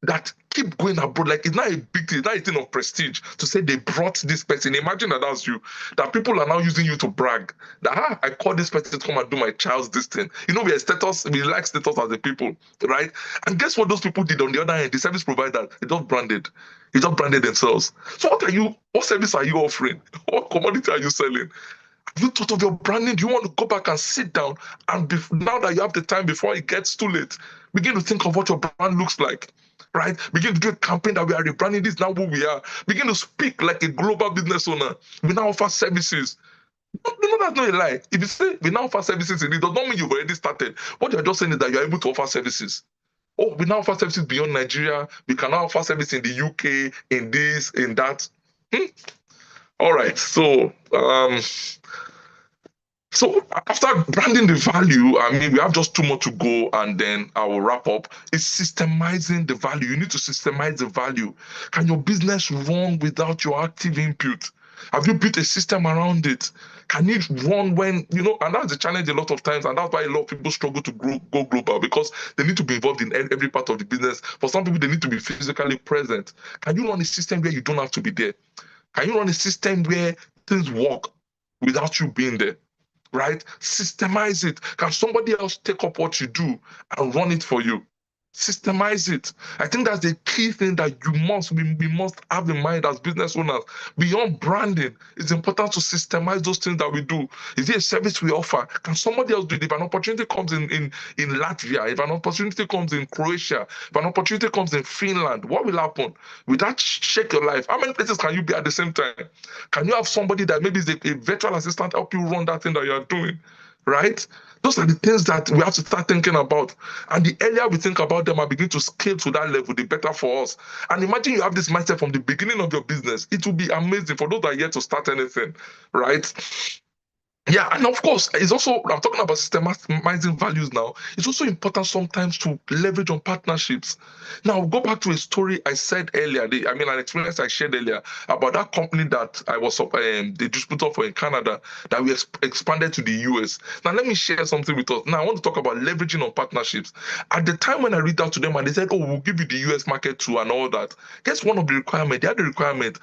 that keep going abroad. Like it's not a big thing, it's not a thing of prestige to say they brought this person. Imagine that that's you. That people are now using you to brag. That I call this person to come and do my child's this thing. We are status, we like status as a people, right? And guess what those people did on the other end? The service provider, they just branded. They just branded themselves. So what service are you offering? What commodity are you selling? Have you thought of your branding? Do you want to go back and sit down and now that you have the time before it gets too late, begin to think of what your brand looks like, right? Begin to do a campaign that we are rebranding. This is now who we are. Begin to speak like a global business owner. We now offer services. That's not a lie. If you say we now offer services, it does not mean you've already started. What you're just saying is that you're able to offer services. Oh, we now offer services beyond Nigeria. We can now offer service in the UK, in this, in that. All right. So after branding the value, I mean, we have just 2 more to go, and then I will wrap up. It's systemizing the value. You need to systemize the value. Can your business run without your active input? Have you built a system around it? Can it run and that's the challenge a lot of times, and that's why a lot of people struggle to go global because they need to be involved in every part of the business. For some people, they need to be physically present. Can you run a system where you don't have to be there? Can you run a system where things work without you being there? Right? Systemize it. Can somebody else take up what you do and run it for you? Systemize it. I think that's the key thing that we must have in mind as business owners. Beyond branding, it's important to systemize those things that we do. Is there a service we offer? Can somebody else do it? If an opportunity comes in Latvia, if an opportunity comes in Croatia, if an opportunity comes in Finland, what will happen? Will that shake your life? How many places can you be at the same time? Can you have somebody that maybe is a virtual assistant help you run that thing that you are doing? Right? Those are the things that we have to start thinking about. And the earlier we think about them and begin to scale to that level, the better for us. And imagine you have this mindset from the beginning of your business. It will be amazing for those that are yet to start anything, right? Yeah, and of course, it's also, I'm talking about systemizing values now. It's also important sometimes to leverage on partnerships. Now, go back to a story I said earlier, an experience I shared earlier about that company that I was the distributor for in Canada that we expanded to the US. Now, let me share something with us. Now, I want to talk about leveraging on partnerships. At the time when I reached out to them and they said, oh, we'll give you the US market too and all that, guess one of the requirements? They had the requirement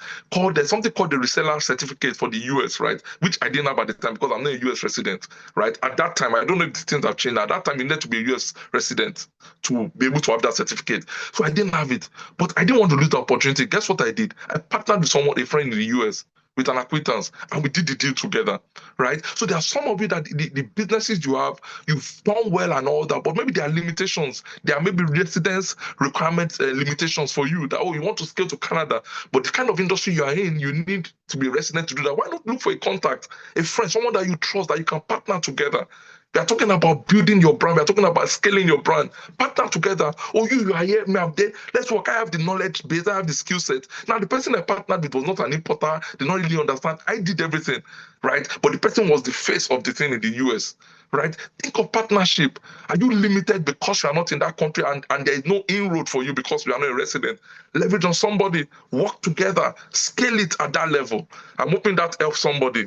there's something called the reseller certificate for the US, right? Which I didn't have at the time because I'm not a US resident, right? At that time, I don't know if the things have changed. At that time, you need to be a US resident to be able to have that certificate. So I didn't have it, but I didn't want to lose the opportunity. Guess what I did? I partnered with a friend in the US, with an acquaintance, and we did the deal together, right? So there are some of you that the businesses you've done well and all that, but maybe there are limitations. There are maybe residence requirements limitations for you that, you want to scale to Canada, but the kind of industry you are in, you need to be a resident to do that. Why not look for a contact, a friend, someone that you trust, that you can partner together? We are talking about building your brand. We are talking about scaling your brand. Partner together. Oh, you are here, me, I'm there. Let's work. I have the knowledge base. I have the skill set. Now, the person I partnered with was not an importer. Did not really understand. I did everything, right? But the person was the face of the thing in the US, right? Think of partnership. Are you limited because you are not in that country and there is no inroad for you because you are not a resident? Leverage on somebody. Work together. Scale it at that level. I'm hoping that helps somebody.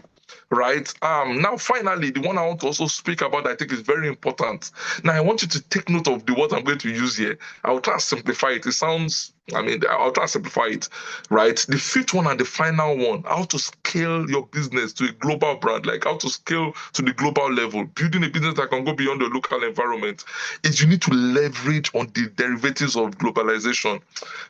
Right. Now, finally, the one I want to also speak about, I think is very important. Now, I want you to take note of the words I'm going to use here. I will try to simplify it. It sounds I mean, I'll try to simplify it, right? The fifth one and the final one, how to scale your business to a global brand, like how to scale to the global level, building a business that can go beyond the local environment, is you need to leverage on the derivatives of globalization.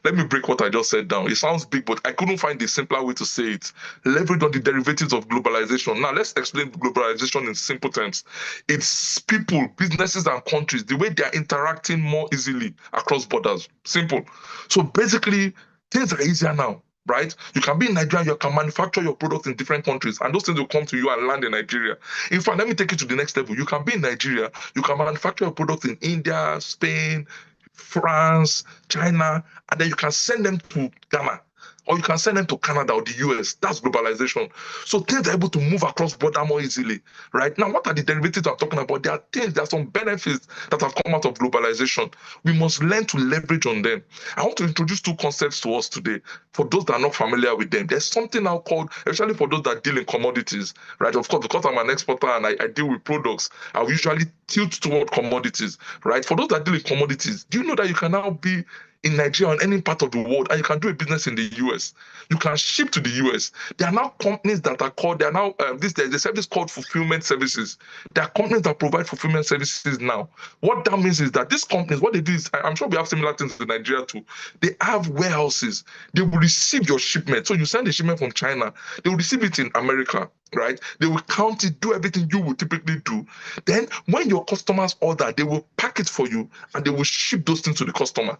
Let me break what I just said down. It sounds big, but I couldn't find a simpler way to say it. Leverage on the derivatives of globalization. Now, let's explain globalization in simple terms. It's people, businesses, and countries, the way they are interacting more easily across borders. Simple. So basically, things are easier now, right? You can be in Nigeria, you can manufacture your products in different countries, and those things will come to you and land in Nigeria. In fact, let me take you to the next level. You can be in Nigeria, you can manufacture your products in India, Spain, France, China, and then you can send them to Ghana. Or you can send them to Canada or the US. That's globalization. So things are able to move across border more easily, right? Now, what are the derivatives I'm talking about? There are some benefits that have come out of globalization. We must learn to leverage on them. I want to introduce two concepts to us today. For those that are not familiar with them, there's something now called, especially for those that deal in commodities, right? Of course, because I'm an exporter and I deal with products, I will usually tilt toward commodities, right? For those that deal in commodities, do you know that you can now be in Nigeria or any part of the world, and you can do a business in the US. You can ship to the US. There are now companies that are called, they are now, there's a service called fulfillment services. There are companies that provide fulfillment services now. What that means is that these companies, what they do is, I'm sure we have similar things in Nigeria too. They have warehouses. They will receive your shipment. So you send a shipment from China, they will receive it in America, right? They will count it, do everything you would typically do. Then when your customers order, they will pack it for you and they will ship those things to the customer.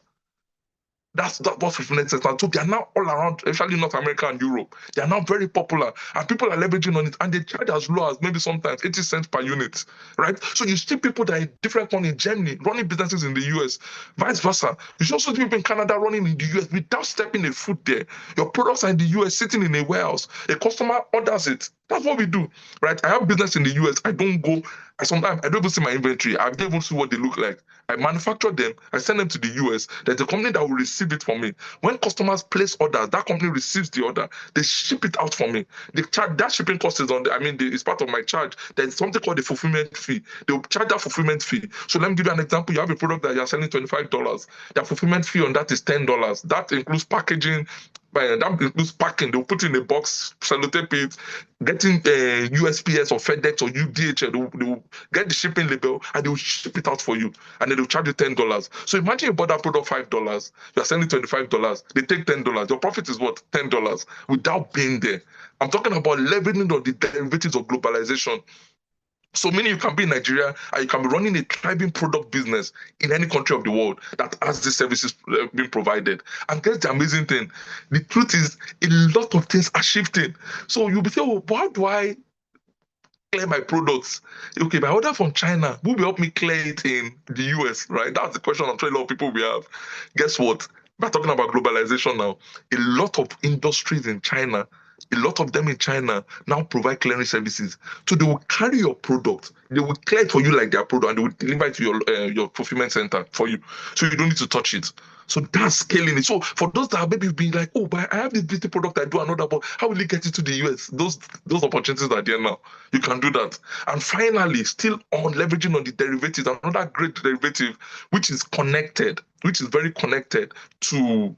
That's what fulfillment centers. So they are now all around, especially North America and Europe. They are now very popular, and people are leveraging on it. And they charge as low as maybe sometimes 80 cents per unit, right? So you see people that are in different countries in Germany running businesses in the US, vice versa. You see also people in Canada running in the US without stepping a foot there. Your products are in the US sitting in a warehouse. A customer orders it. That's what we do, right? I have business in the US. I don't go. Sometimes I don't even see my inventory. I don't even see what they look like. I manufacture them. I send them to the US. There's a company that will receive it for me. When customers place orders, that company receives the order. They ship it out for me. They charge that shipping cost is on. It's part of my charge. There's something called the fulfillment fee. They will charge that fulfillment fee. So let me give you an example. You have a product that you're selling $25. Their fulfillment fee on that is $10. That includes packaging. That includes packing. They'll put it in a box, sellotape it, getting USPS or FedEx or UDHL. They will get the shipping label and they will ship it out for you. And then they'll charge you $10. So imagine you bought that product $5. You're selling $25. They take $10. Your profit is what? $10 without being there. I'm talking about leveraging on the derivatives of globalization. So meaning you can be in Nigeria and you can be running a thriving product business in any country of the world that has these services being provided. And guess the amazing thing, the truth is a lot of things are shifting. So you'll be saying, oh, how do I clear my products? Okay, if I order from China, who will help me clear it in the US, right? That's the question I'm sure a lot of people will have. Guess what? We're talking about globalization now. A lot of industries in China, a lot of them in China now provide clearing services. So they will carry your product, they will clear it for you like their product, and they will deliver it to your fulfillment center for you. So you don't need to touch it. So that's scaling it. So for those that are maybe being like, oh, but I have this beauty product, I do another, but how will it get it to the US? Those opportunities are there now. You can do that. And finally, still on leveraging on the derivatives, another great derivative, which is connected, which is very connected to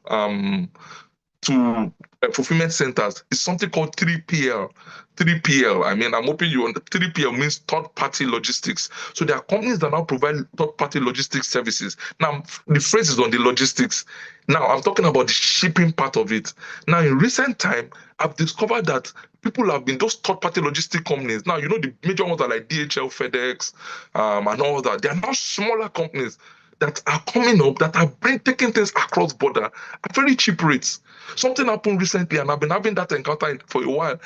fulfillment centers, is something called 3PL. 3PL, I mean, I'm hoping you on 3PL means third party logistics. So there are companies that now provide third party logistics services. Now, the phrase is on the logistics. Now, I'm talking about the shipping part of it. Now, in recent time, I've discovered that people have been those third party logistic companies. Now, you know, the major ones are like DHL, FedEx, and all that. They are now smaller companies that are coming up that are taking things across border at very cheap rates. Something happened recently, and I've been having that encounter for a while.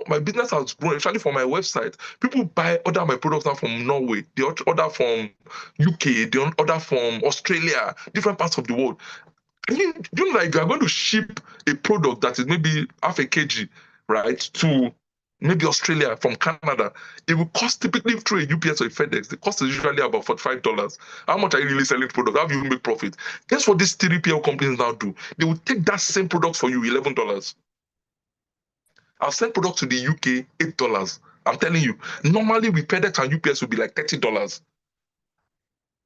My business has grown, especially for my website. People order my products now from Norway, they order from UK, they order from Australia, different parts of the world. I mean, do you know, like you are going to ship a product that is maybe half a kg, right, to maybe Australia from Canada, it will cost typically through a UPS or a FedEx. The cost is usually about $45. How much are you really selling product? How do you make profit? Guess what these 3PL companies now do? They will take that same product for you, $11. I'll send product to the UK, $8. I'm telling you. Normally with FedEx and UPS will be like $30.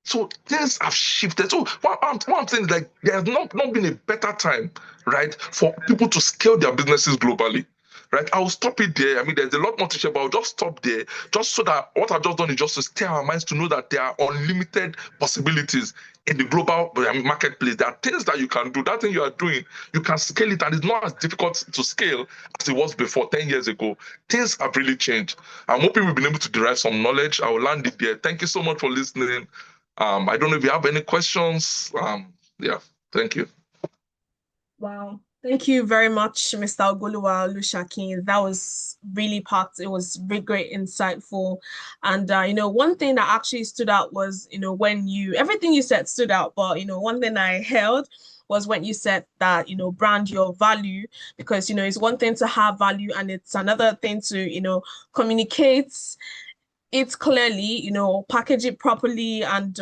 So things have shifted. So what I'm saying is like there has not been a better time, right, for people to scale their businesses globally. Right, I'll stop it there. I mean, there's a lot more to share, but I'll just stop there, just so that what I've just done is just to steer our minds to know that there are unlimited possibilities in the global marketplace. There are things that you can do. That thing you are doing, you can scale it, and it's not as difficult to scale as it was before 10 years ago. Things have really changed. I'm hoping we've been able to derive some knowledge. I will land it there. Thank you so much for listening. I don't know if you have any questions. Yeah, thank you. Wow. Thank you very much, Mr. Ogoluwa Olusakin. That was really packed. It was really great, insightful. And one thing that actually stood out was, when everything you said stood out, but one thing I held was when you said that, brand your value, because it's one thing to have value and it's another thing to, communicate it clearly, package it properly and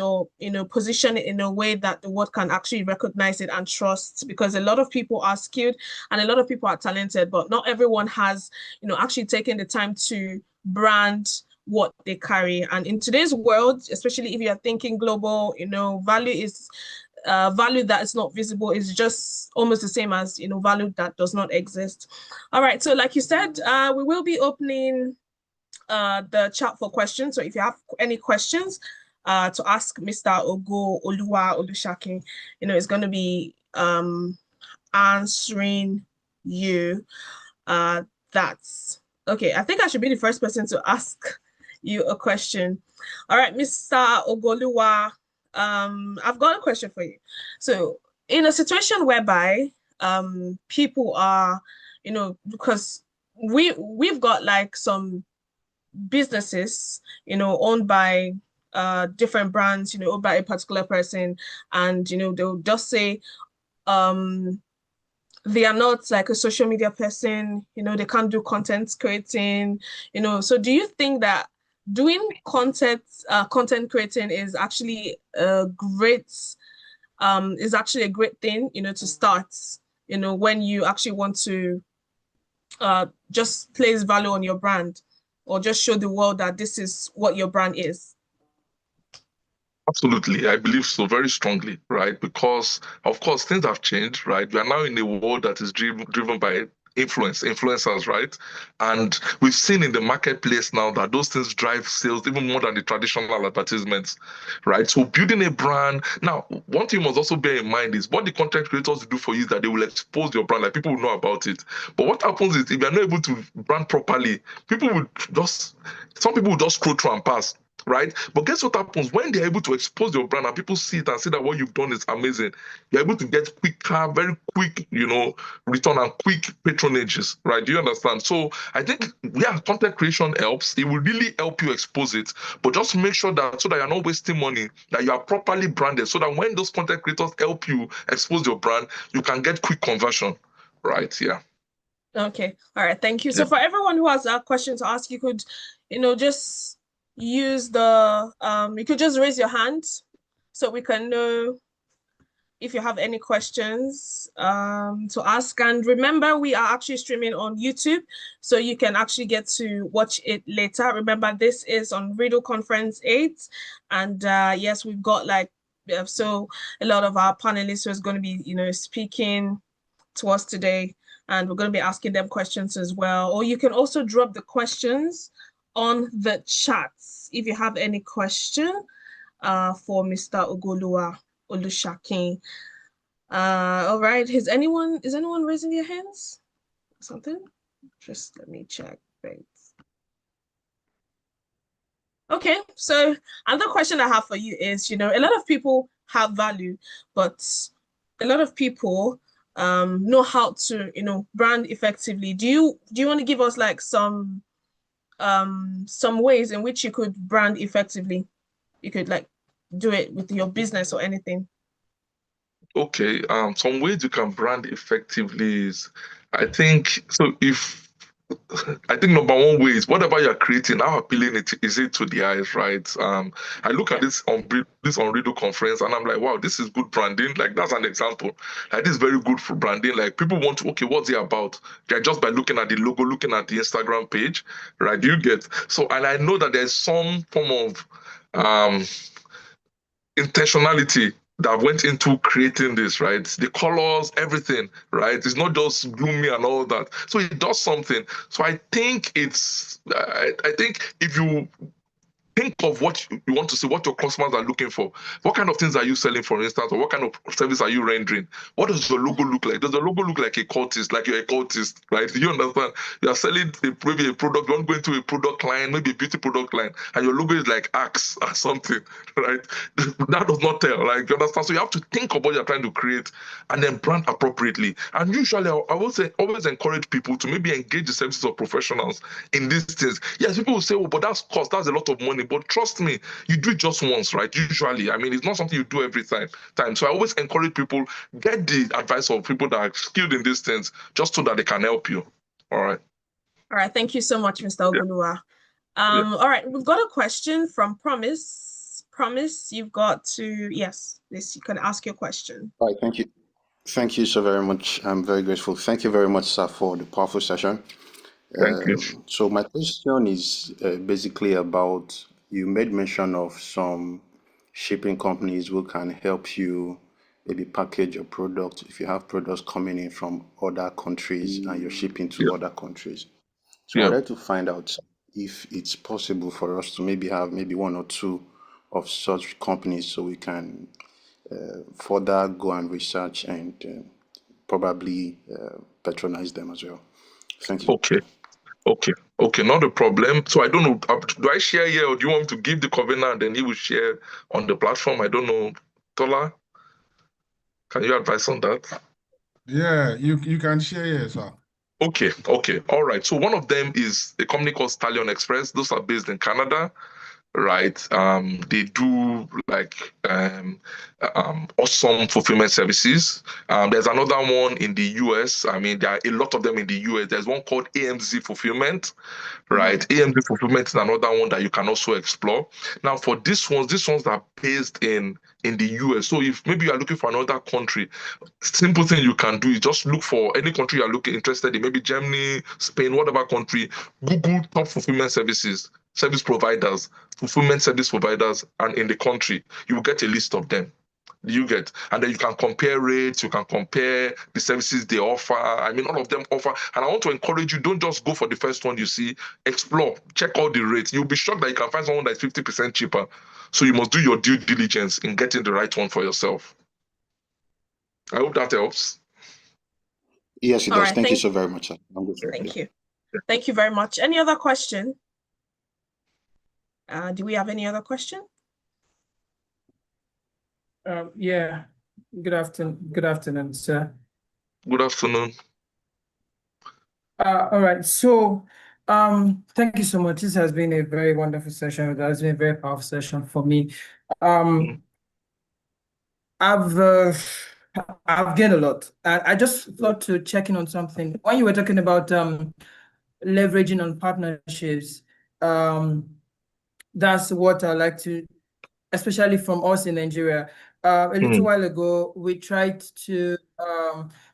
position it in a way that the world can actually recognize it and trust. Because a lot of people are skilled and a lot of people are talented, but not everyone has, actually taken the time to brand what they carry. And in today's world, especially if you're thinking global, value that is not visible is just almost the same as value that does not exist. All right, so like you said, we will be opening the chat for questions. So if you have any questions to ask Mr. Oluwa Olusakin, it's going to be answering you. That's okay. I think I should be the first person to ask you a question. All right, Mr. Ogoluwa, I've got a question for you. So in a situation whereby people are, because we've got like some businesses, owned by different brands, owned by a particular person, and they'll just say they are not like a social media person, they can't do content creating, So do you think that doing content creating is actually a great thing, to start, when you actually want to just place value on your brand or just show the world that this is what your brand is? Absolutely, I believe so very strongly, right? Because of course things have changed, right? We are now in a world that is driven by influencers, right? And we've seen in the marketplace now that those things drive sales even more than the traditional advertisements, right? So building a brand. Now, one thing you must also bear in mind is what the content creators do for you is that they will expose your brand, like people will know about it. But what happens is if you're not able to brand properly, some people will just scroll through and pass, right? But guess what happens when they're able to expose your brand and people see it and see that what you've done is amazing? You're able to get quicker, very quick, return and quick patronages, right? Do you understand? So I think, yeah, content creation helps. It will really help you expose it, but just make sure that so that you're not wasting money, that you are properly branded, so that when those content creators help you expose your brand, you can get quick conversion, right? Yeah. Okay. All right. Thank you. Yeah. So for everyone who has a question to ask, you could, just use you could just raise your hand so we can know if you have any questions to ask. And remember, we are actually streaming on YouTube, so you can actually get to watch it later. Remember, this is on Unriddle Conference 8. And yes, we've got so a lot of our panelists who's going to be, speaking to us today, and we're going to be asking them questions as well. Or you can also drop the questions on the chats if you have any question for Mr. Ogoluwa Olusakin. All right. Is anyone raising their hands? Something? Just let me check. Right. Okay. So another question I have for you is, a lot of people have value, but a lot of people know how to, brand effectively. Do you want to give us like some ways in which you could brand effectively? You could like do it with your business or anything. Okay. Some ways you can brand effectively is, I think, so if I think number one way is whatever you're creating, how appealing it is it to the eyes, right? I look at Yeah. this Unriddle conference and I'm like, wow, this is good branding. Like that's an example. Like this is very good for branding. Like people want to, okay, what's it about? They're just by looking at the logo, looking at the Instagram page, right? Do you get? So, and I know that there's some form of um intentionality that went into creating this, right? The colors, everything, right? It's not just gloomy and all that. So it does something. So I think I think if you think of what you want to see, what your customers are looking for. What kind of things are you selling, for instance, or what kind of service are you rendering? What does your logo look like? Does the logo look like a cultist, like you're a cultist, right? You understand? You are selling maybe a product, you want to go into a product line, maybe a beauty product line, and your logo is like Axe or something, right? That does not tell, like, you understand? So you have to think of what you're trying to create and then brand appropriately. And usually, I will say, always encourage people to maybe engage the services of professionals in these things. Yes, people will say, oh, but that's cost, that's a lot of money. But trust me, you do it just once, right? Usually, I mean, it's not something you do every time. So I always encourage people, get the advice of people that are skilled in these things, just so that they can help you. All right. All right. Thank you so much, Mr. Yeah. Ogulua. Yeah. All right. We've got a question from Promise. Promise, you've got to, yes, this, you can ask your question. All right, thank you. Thank you so very much. I'm very grateful. Thank you very much, sir, for the powerful session. Thank you. So my question is basically about, you made mention of some shipping companies who can help you maybe package your product if you have products coming in from other countries and you're shipping to Yeah. other countries. So I Yeah. wanted to find out if it's possible for us to maybe have maybe one or two of such companies so we can further go and research and probably patronize them as well. Thank you. Okay. Okay, not a problem. So I don't know. Do I share here, or do you want me to give the convener and then he will share on the platform? I don't know. Tola, can you advise on that? Yeah, you can share, yes, sir. Okay, all right. So one of them is a company called Stallion Express. Those are based in Canada, right? They do like awesome fulfillment services. There's another one in the US. I mean, there are a lot of them in the US. There's one called AMZ Fulfillment, right? AMZ Fulfillment is another one that you can also explore. Now, for these ones are based in the US. So if maybe you are looking for another country, simple thing you can do is just look for any country you're looking interested in, maybe Germany, Spain, whatever country. Google top fulfillment services, service providers, fulfillment service providers, and in the country, you will get a list of them. You get, and then you can compare rates, you can compare the services they offer. I mean, all of them offer. And I want to encourage you, don't just go for the first one you see, explore, check all the rates. You'll be shocked that you can find someone that's 50% cheaper. So you must do your due diligence in getting the right one for yourself. I hope that helps. Yes, it All does. right. Thank you so very much, sir. I'm good. Thank you. Thank you very much. Any other question? Do we have any other question? Yeah. Good afternoon, sir. Good afternoon. All right. So, thank you so much. This has been a very wonderful session. It has been a very powerful session for me. I've gained a lot. I just thought to check in on something. When you were talking about leveraging on partnerships, that's what I like to, especially from us in Nigeria. A little while ago, we tried to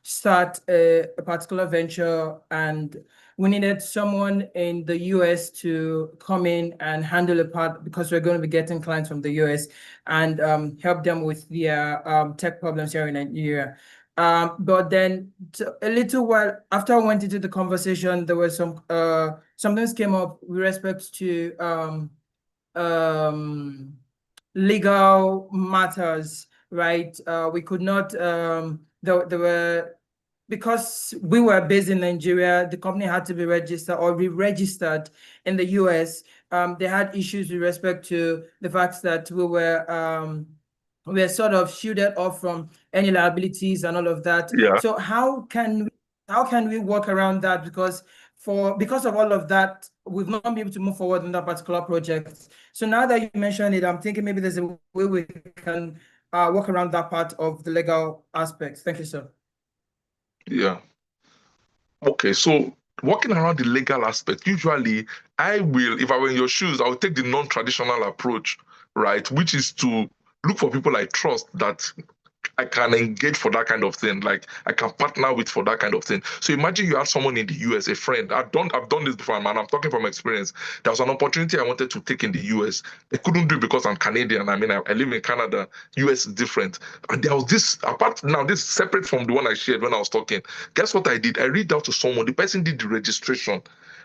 start a particular venture, and we needed someone in the US to come in and handle a part, because we're going to be getting clients from the US and help them with their tech problems here in Nigeria. But then a little while after I went into the conversation, there was some things came up with respect to legal matters, right? We could not, there were, because we were based in Nigeria, the company had to be registered or re-registered in the US. They had issues with respect to the fact that we were sort of shielded off from any liabilities and all of that. Yeah. So how can we work around that? Because of all of that, we've not been able to move forward in that particular project. So now that you mentioned it, I'm thinking maybe there's a way we can work around that part of the legal aspects. Thank you, sir. Yeah. Okay, so working around the legal aspect, usually I will, if I were in your shoes, I would take the non-traditional approach, right? Which is to look for people I trust that I can engage for that kind of thing. Like I can partner with for that kind of thing. So imagine you have someone in the US, a friend. I've done this before, man. I'm talking from experience. There was an opportunity I wanted to take in the US. I couldn't do it because I'm Canadian. I mean, I live in Canada. US is different. And there was this apart now, this is separate from the one I shared when I was talking. Guess what I did? I reached out to someone. The person did the registration.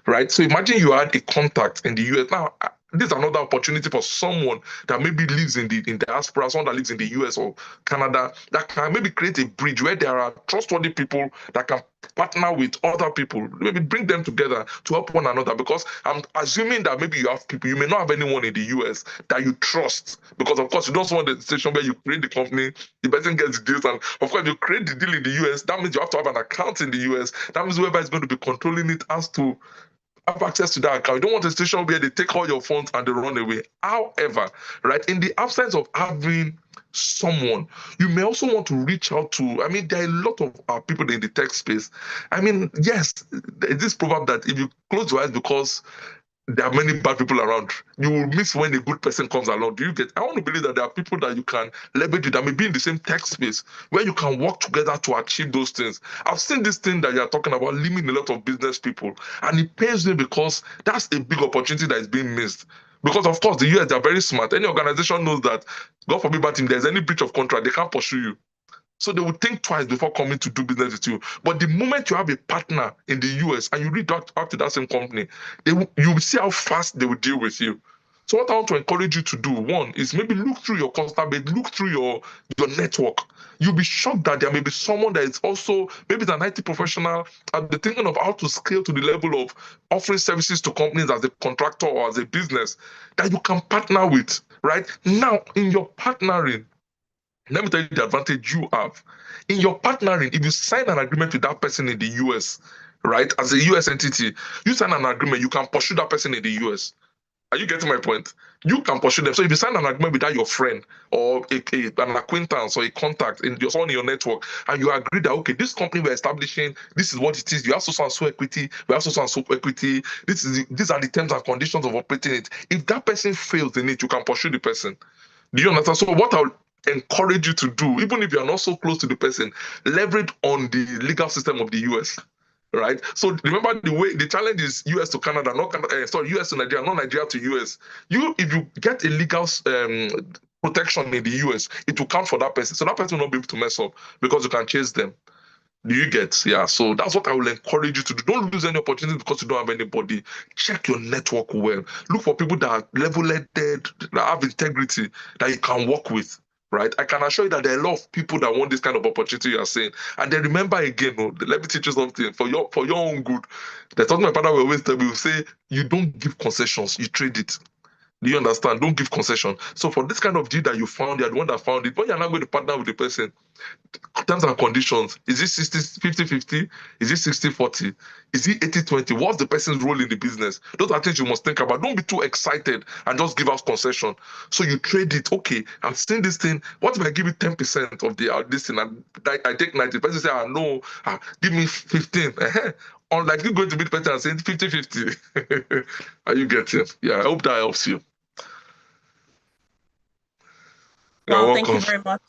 Right. So imagine you had a contact in the US. Now, this is another opportunity for someone that maybe lives in diaspora, someone that lives in the US or Canada, that can maybe create a bridge where there are trustworthy people that can partner with other people, maybe bring them together to help one another. Because I'm assuming that maybe you have people, you may not have anyone in the US that you trust. Because of course, you don't want the situation where you create the company, the person gets the deals, and of course, you create the deal in the US, that means you have to have an account in the US. That means whoever is going to be controlling it has to have access to that account. You don't want a situation where they take all your funds and they run away. However, right, in the absence of having someone, you may also want to reach out to, I mean, there are a lot of people in the tech space. I mean, yes, there's this proverb that if you close your eyes because there are many bad people around. You will miss when a good person comes along. Do you get? I want to believe that there are people that you can leverage with that may be in the same tech space where you can work together to achieve those things. I've seen this thing that you are talking about limit a lot of business people, and it pains me because that's a big opportunity that is being missed. Because of course the US they are very smart. Any organization knows that, God forbid, but if there's any breach of contract, they can't pursue you. So they will think twice before coming to do business with you. But the moment you have a partner in the US and you reach out to that same company, you will see how fast they will deal with you. So what I want to encourage you to do, one, is maybe look through your customer base, look through your network. You'll be shocked that there may be someone that is also, maybe it's an IT professional, and they're thinking of how to scale to the level of offering services to companies as a contractor or as a business that you can partner with, right? Now, in your partnering, let me tell you the advantage you have. In your partnering, if you sign an agreement with that person in the US, right, as a US entity, you sign an agreement, you can pursue that person in the US. Are you getting my point? You can pursue them. So if you sign an agreement with that your friend or an acquaintance or a contact in your someone in your network, and you agree that okay, this company we're establishing, this is what it is. You have so and so equity, we have so and so equity. These are the terms and conditions of operating it. If that person fails in it, you can pursue the person. Do you understand? So what I'll encourage you to do, even if you're not so close to the person, leverage on the legal system of the US. Right. So remember the challenge is US to Canada, not Canada, sorry, US to Nigeria, not Nigeria to US. If you get a legal protection in the US, it will count for that person. So that person will not be able to mess up because you can chase them. Do you get? Yeah. So that's what I will encourage you to do. Don't lose any opportunity because you don't have anybody. Check your network well. Look for people that are level-headed, that have integrity, that you can work with. Right? I can assure you that there are a lot of people that want this kind of opportunity you are saying. And then remember again, let me teach you something for your own good. There's something my father will always tell me. He will say, you don't give concessions, you trade it. Do you understand? Don't give concession. So for this kind of deal that you found, you're the one that found it. When you're not going to partner with the person, terms and conditions, is it 50-50? Is it 60-40? Is it 80-20? What's the person's role in the business? Those are things you must think about. Don't be too excited and just give us concession. So you trade it. Okay, I'm seeing this thing. What if I give you 10% of the this thing and I take 90? The person say, no, give me 15. Unlike you going to meet the person and saying 50-50. Are you getting? Yeah, I hope that helps you. You're Well, thank you welcome. very much.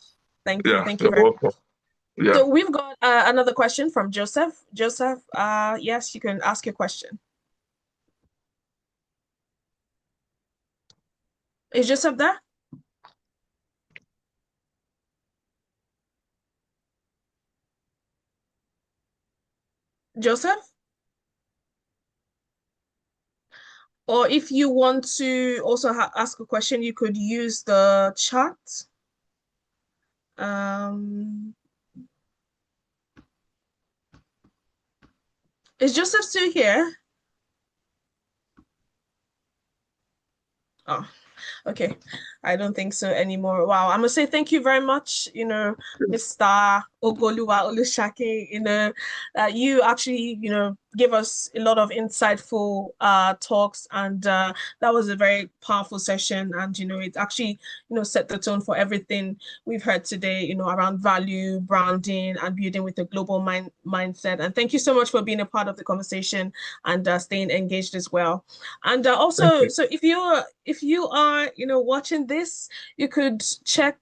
Thank you. Yeah, Thank you you're very much. welcome. Yeah. So we've got another question from Joseph. Joseph, yes, you can ask your question. Is Joseph there? Joseph? Or if you want to also ask a question, you could use the chat. Is Joseph still here? Oh, okay. I don't think so anymore. Wow. I'm gonna say thank you very much, Mr. Ogoluwa Olushake, you actually, give us a lot of insightful talks, and that was a very powerful session, and it actually, set the tone for everything we've heard today, around value, branding, and building with a global mindset. And thank you so much for being a part of the conversation and staying engaged as well. And also, so if you are, watching this, you could check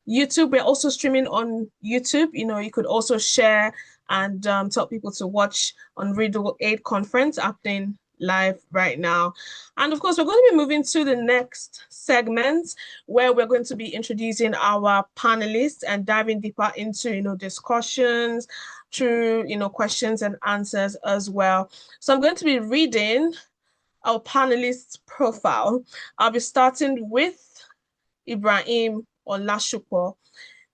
YouTube. We're also streaming on YouTube. You could also share and tell people to watch Unriddle 8 conference happening live right now. And of course, we're going to be moving to the next segment where we're going to be introducing our panelists and diving deeper into, discussions through, questions and answers as well. So I'm going to be reading our panelist profile. I'll be starting with Ibrahim Olashupo.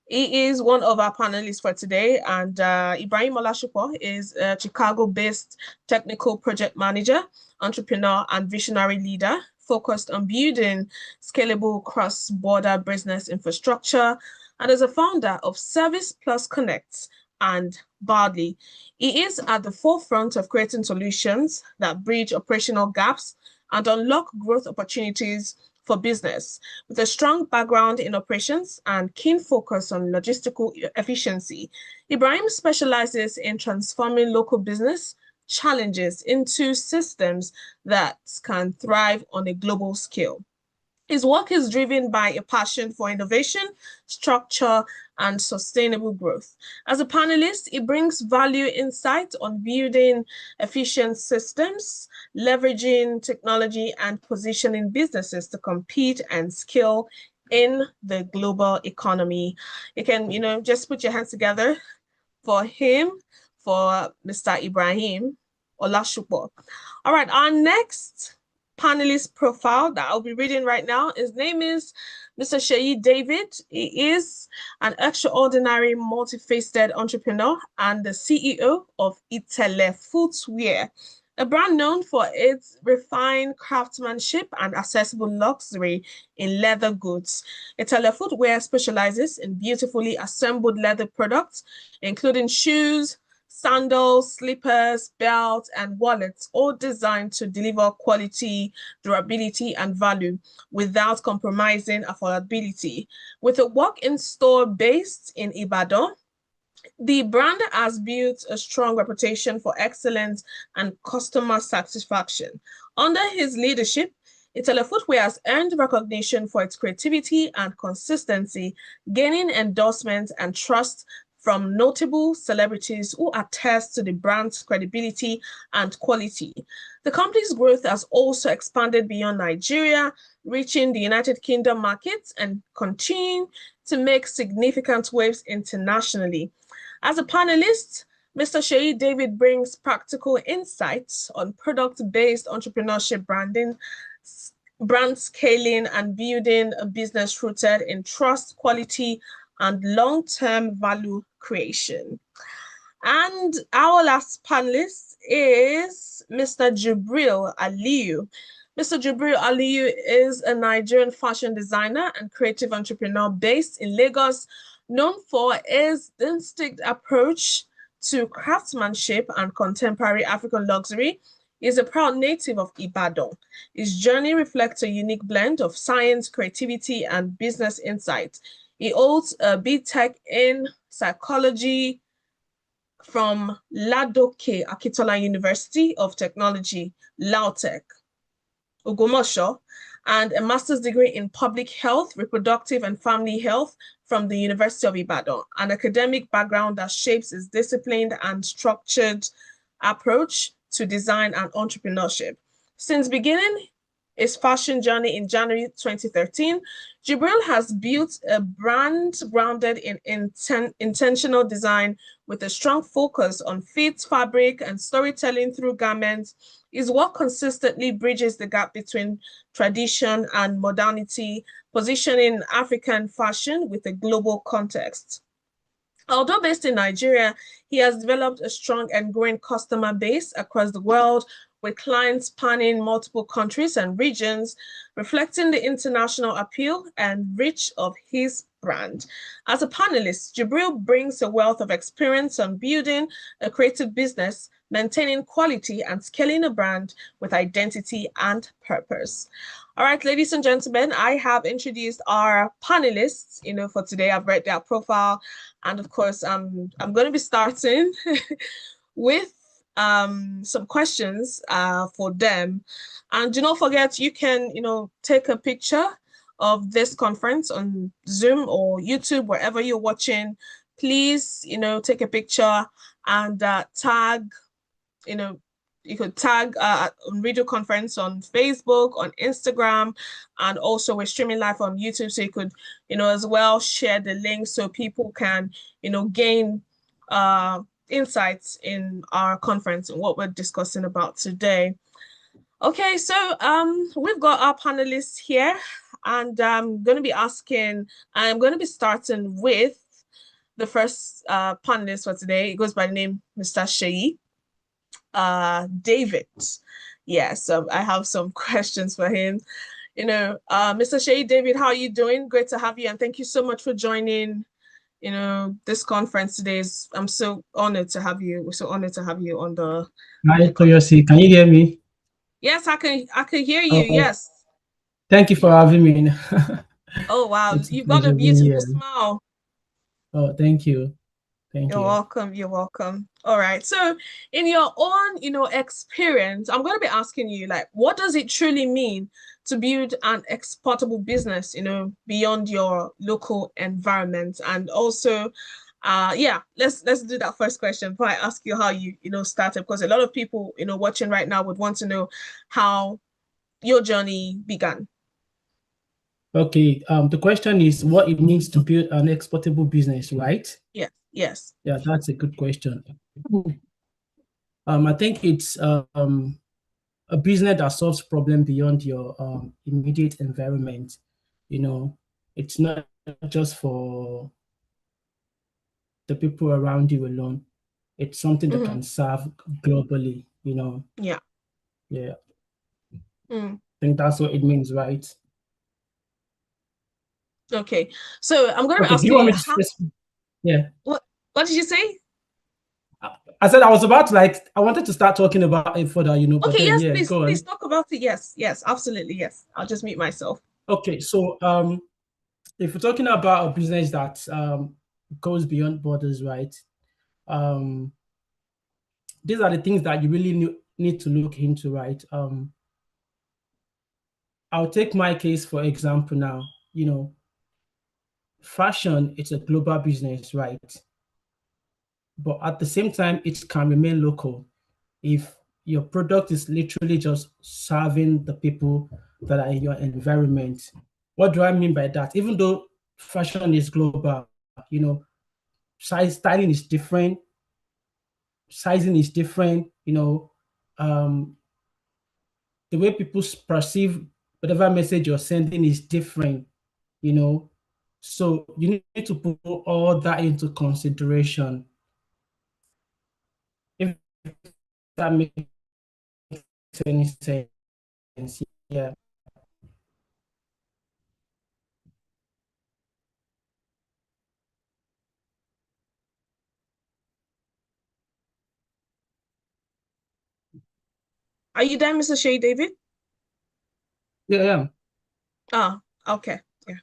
He is one of our panelists for today, and Ibrahim Olashupo is a Chicago-based technical project manager, entrepreneur, and visionary leader focused on building scalable cross-border business infrastructure, and is a founder of Service Plus Connect and Bardley. He is at the forefront of creating solutions that bridge operational gaps and unlock growth opportunities for business. With a strong background in operations and keen focus on logistical efficiency, Ibrahim specializes in transforming local business challenges into systems that can thrive on a global scale. His work is driven by a passion for innovation, structure, and sustainable growth. As a panelist, he brings value insight on building efficient systems, leveraging technology, and positioning businesses to compete and scale in the global economy. You can, just put your hands together for him, for Mr. Ibrahim Olashupo. All right, our next panelist profile that I'll be reading right now. His name is Mr. Sheyi David. He is an extraordinary, multifaceted entrepreneur and the CEO of Itele Footwear, a brand known for its refined craftsmanship and accessible luxury in leather goods. Itele Footwear specializes in beautifully assembled leather products, including shoes, sandals, slippers, belts, and wallets, all designed to deliver quality, durability, and value without compromising affordability. With a walk-in store based in Ibadan, the brand has built a strong reputation for excellence and customer satisfaction. Under his leadership, Itele Footwear has earned recognition for its creativity and consistency, gaining endorsement and trust from notable celebrities who attest to the brand's credibility and quality. The company's growth has also expanded beyond Nigeria, reaching the United Kingdom markets and continuing to make significant waves internationally. As a panelist, Mr. Sheyi David brings practical insights on product-based entrepreneurship branding, brand scaling, and building a business rooted in trust, quality, and long-term value creation. And our last panelist is Mr. Jibril Aliyu. Mr. Jibril Aliyu is a Nigerian fashion designer and creative entrepreneur based in Lagos, known for his distinct approach to craftsmanship and contemporary African luxury. He is a proud native of Ibadan. His journey reflects a unique blend of science, creativity, and business insight. He holds a BTech in psychology from Ladoke Akitola University of Technology, LAUTECH, Ogomosho, and a master's degree in public health, reproductive and family health from the University of Ibadan, an academic background that shapes his disciplined and structured approach to design and entrepreneurship. Since beginning his fashion journey in January 2013, Jibril has built a brand grounded in intentional design with a strong focus on fit, fabric, and storytelling through garments. His work consistently bridges the gap between tradition and modernity, positioning African fashion with a global context. Although based in Nigeria, he has developed a strong and growing customer base across the world, with clients spanning multiple countries and regions, reflecting the international appeal and reach of his brand. As a panelist, Jibril brings a wealth of experience on building a creative business, maintaining quality, and scaling a brand with identity and purpose. All right, ladies and gentlemen, I have introduced our panelists, for today. I've read their profile, and of course, I'm going to be starting with some questions for them. And do not forget, you can, take a picture of this conference on Zoom or YouTube, wherever you're watching, please, take a picture and tag, you could tag Unriddle Conference on Facebook, on Instagram, and also we're streaming live on YouTube. So you could, as well share the link so people can, gain insights in our conference and what we're discussing about today. Okay, so we've got our panelists here, and I'm going to be starting with the first panelist for today. It goes by the name Mr. Sheyi David. Yeah, so I have some questions for him. Mr. Sheyi David, how are you doing? Great to have you, and thank you so much for joining this conference today. I'm so honored to have you. We're so honored to have you on the Hi, Koyosi. Can you hear me? Yes, I can hear you. Yes. Thank you for having me. Oh wow, It's a you've got a pleasure being beautiful here. smile. Oh, thank you. Thank You're you. welcome. You're welcome. All right. So, in your own, experience, I'm going to be asking you, like, what does it truly mean to build an exportable business, beyond your local environment? And also, yeah, let's do that first question before I ask you how you, started, because a lot of people, watching right now would want to know how your journey began. Okay. The question is what it means to build an exportable business, right? Yes. Yes. Yeah, that's a good question. I think it's a business that solves problem beyond your immediate environment. It's not just for the people around you alone. It's something that can serve globally. Yeah. Yeah. Mm. I think that's what it means, right? Okay. So I'm going to Okay. ask Do you you, want me to? Yeah. what did you say? I said I was about to I wanted to start talking about it further, but Okay, then yes, yeah, please, go please on. talk about it. Yes, absolutely, yes. I'll just mute myself. Okay, so if we're talking about a business that goes beyond borders, right? These are the things that you really need to look into, right? I'll take my case for example now. Fashion, it's a global business, right? But at the same time, it can remain local if your product is literally just serving the people that are in your environment. What do I mean by that? Even though fashion is global, styling is different, sizing is different, the way people perceive whatever message you're sending is different, so you need to put all that into consideration. If that makes any sense, yeah. Are you there, Mr. Shea David? Yeah. Oh, okay. Yeah.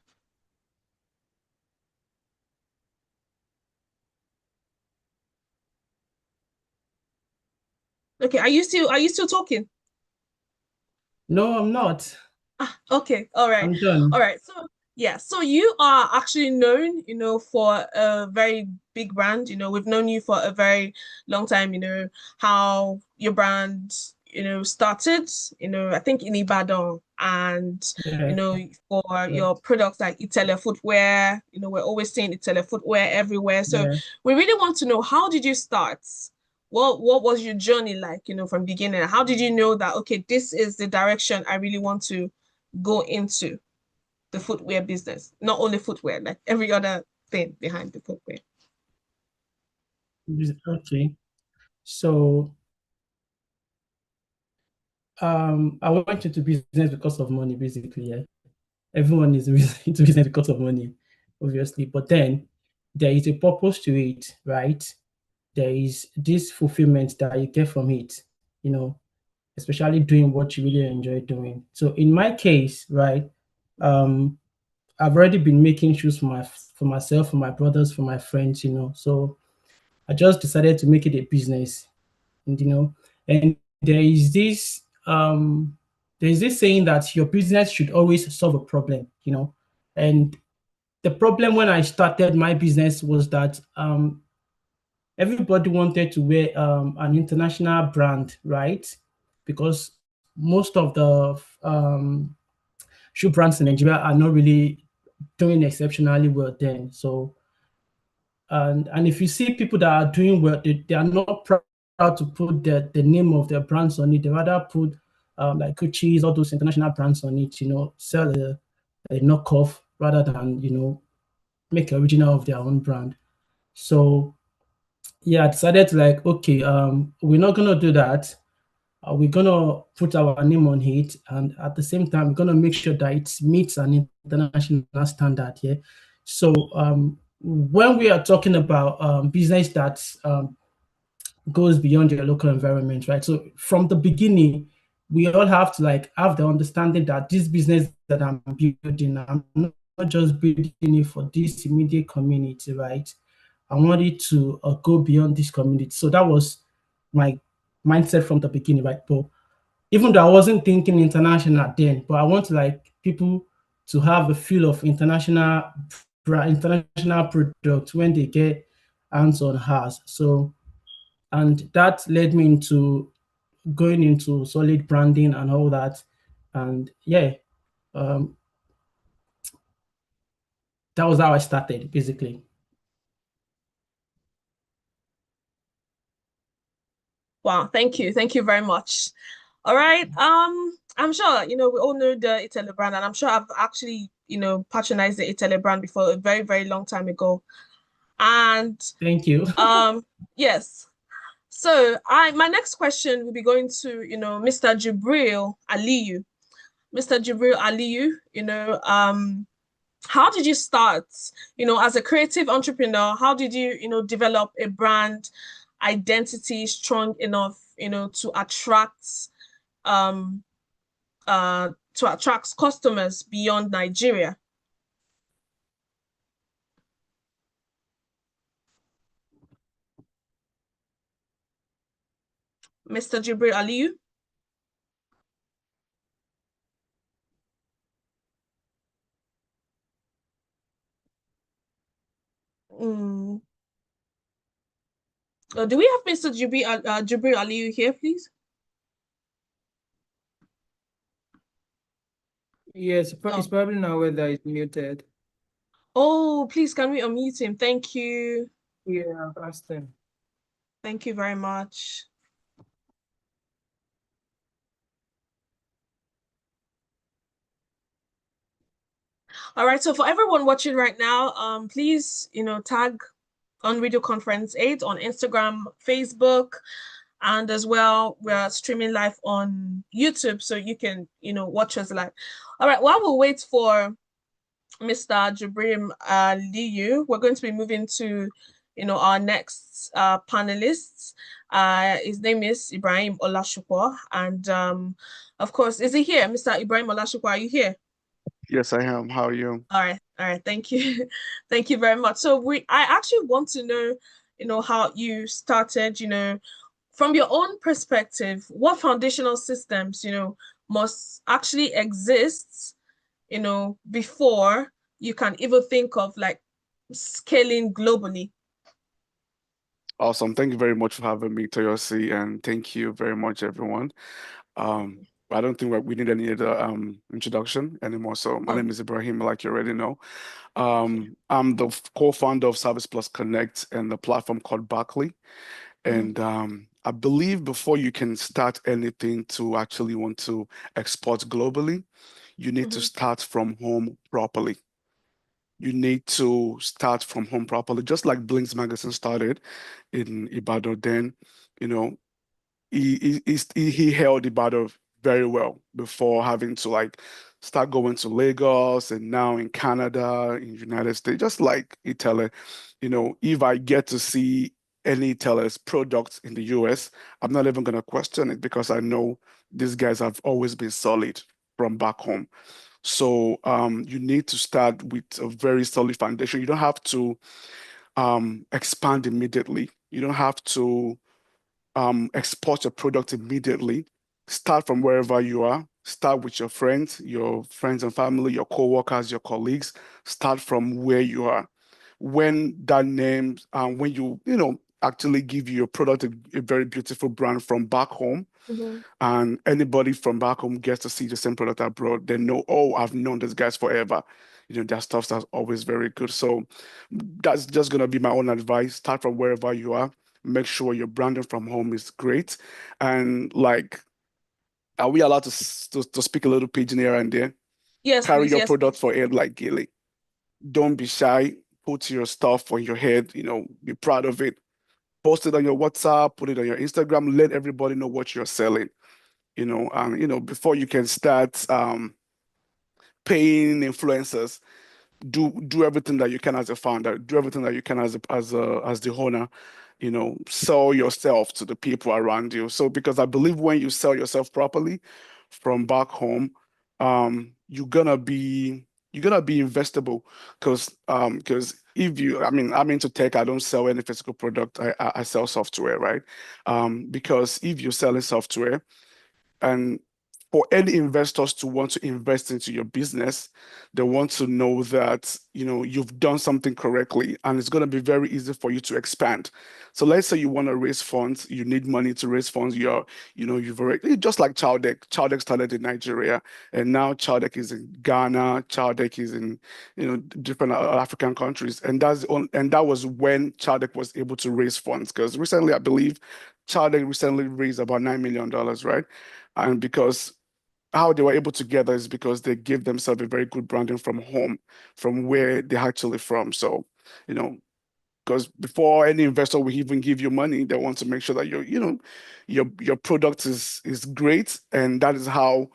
Okay. Are you still talking? No, I'm not. Okay. All right. I'm done. All right. So yeah, so you are actually known, for a very big brand. We've known you for a very long time, how your brand, started, I think in Ibadan, and Yeah. for your products like Itele footwear, we're always seeing Itele footwear everywhere. So Yeah. we really want to know, how did you start? What was your journey like, from beginning? How did you know that, okay, this is the direction I really want to go into the footwear business? Not only footwear, like every other thing behind the footwear. Okay. So I went into business because of money, basically. Yeah. Everyone is into business because of money, obviously. But then there is a purpose to it, right? There is this fulfillment that you get from it, especially doing what you really enjoy doing. So in my case, right, I've already been making shoes for myself, for my brothers, for my friends, So I just decided to make it a business, and and there is there's this saying that your business should always solve a problem, and the problem when I started my business was that everybody wanted to wear an international brand, right? Because most of the shoe brands in Nigeria are not really doing exceptionally well then. So, and if you see people that are doing well, they are not proud to put the name of their brands on it. They rather put like Gucci's, all those international brands on it, sell a knockoff rather than, make original of their own brand. So yeah, I decided to like, okay, we're not gonna do that. We're gonna put our name on it, and at the same time, we're gonna make sure that it meets an international standard. Yeah. So when we are talking about business that goes beyond your local environment, right? So from the beginning, we all have to like have the understanding that this business that I'm building, I'm not just building it for this immediate community, right? I wanted to go beyond this community. So that was my mindset from the beginning, right? But even though I wasn't thinking international then, but I want like people to have a feel of international product when they get hands on house. So, and that led me into going into solid branding and all that. And yeah, um, that was how I started basically. Wow, thank you. Thank you very much. All right. I'm sure, we all know the Italy brand, and I'm sure I've actually, patronized the Italy brand before a very, very long time ago. And Thank you. yes. So my next question will be going to, Mr. Jibril Aliyu. Mr. Jibril Aliyu, how did you start, as a creative entrepreneur? How did you, develop a brand identity strong enough, um to attract customers beyond Nigeria? Mr. Jibril Aliyu? Mm. Do we have Mr. Jibril Aliyu here, please? Yes, Oh. it's probably now whether it's muted. Oh, please, can we unmute him? Thank you. Yeah, I've asked him. Thank you very much. All right, so for everyone watching right now, please, tag Unriddle Conference 8 on Instagram, Facebook, and as well, we're streaming live on YouTube, so you can, watch us live. All right, while we wait for Mr. Jibrim Liu, we're going to be moving to, our next panelists. His name is Ibrahim Olashukwu, and of course, is he here? Mr. Ibrahim Olashukwu, are you here? Yes, I am. How are you? All right, thank you. Thank you very much. So I actually want to know, how you started, from your own perspective, what foundational systems, must actually exist, before you can even think of like scaling globally. Awesome. Thank you very much for having me, Toyosi, and thank you very much, everyone. I don't think we need any other introduction anymore. So my name is Ibrahim, like you already know. I'm the co-founder of Service Plus Connect and the platform called Barkley. And I believe before you can start anything to actually want to export globally, you need to start from home properly. You need to start from home properly, just like Blink's magazine started in Ibadan. Then, you know, he held Ibadan very well before having to like start going to Lagos and now in Canada, in United States, just like Italy. If I get to see any Itel's products in the US, I'm not even gonna question it because I know these guys have always been solid from back home. So you need to start with a very solid foundation. You don't have to expand immediately. You don't have to export your product immediately. Start from wherever you are. Start with your friends and family, your co-workers, your colleagues. Start from where you are. When that name, when you actually give your product a very beautiful brand from back home, and anybody from back home gets to see the same product abroad, they know, oh, I've known these guys forever. Their stuff that's always very good. So that's just gonna be my own advice. Start from wherever you are. Make sure your branding from home is great. And like, are we allowed to speak a little pidgin here and there? Yes, Carry please. your Yes, product please. for air like Gilly. Don't be shy. Put your stuff on your head, be proud of it. Post it on your WhatsApp, put it on your Instagram, let everybody know what you're selling. And before you can start paying influencers, do everything that you can as a founder, do everything that you can as the owner, sell yourself to the people around you. So because I believe when you sell yourself properly from back home, you're gonna be investable because if you, I mean, I'm into tech. I don't sell any physical product. I sell software, right? Because if you're selling software, and for any investors to want to invest into your business, they want to know that you've done something correctly, and it's going to be very easy for you to expand. So let's say you want to raise funds, you need money to raise funds. You've already, just like Chowdeck. Chowdeck started in Nigeria, and now Chowdeck is in Ghana. Chowdeck is in different African countries, and that was when Chowdeck was able to raise funds. Because recently, I believe Chowdeck recently raised about $9 million, right? And because how they were able to get that is because they give themselves a very good branding from home, from where they're actually from. So, you know, because before any investor will even give you money, they want to make sure that your product is great, and that is how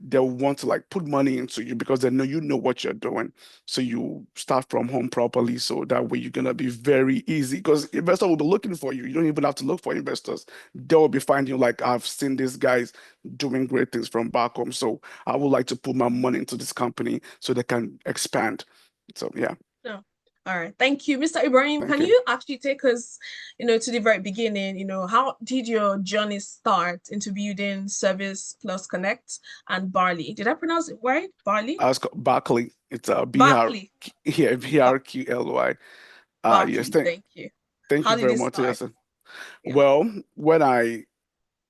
they'll want to like put money into you because they know you know what you're doing. So you start from home properly, so that way you're gonna be very easy because investor will be looking for you. You don't even have to look for investors. They'll be finding you like I've seen these guys doing great things from back home. So I would like to put my money into this company so they can expand. So yeah. No. All right. Thank you, Mr. Ibrahim. Thank Can you. you actually take us, to the very beginning? How did your journey start into building Service Plus Connect and Barley? Did I pronounce it right? Barley? I was called Barkley. It's BR, Barkley. yeah, Bar BRQLY. Yes, Barkley. Thank you. thank How you did very it much. start? Yes. Yeah. Well, when I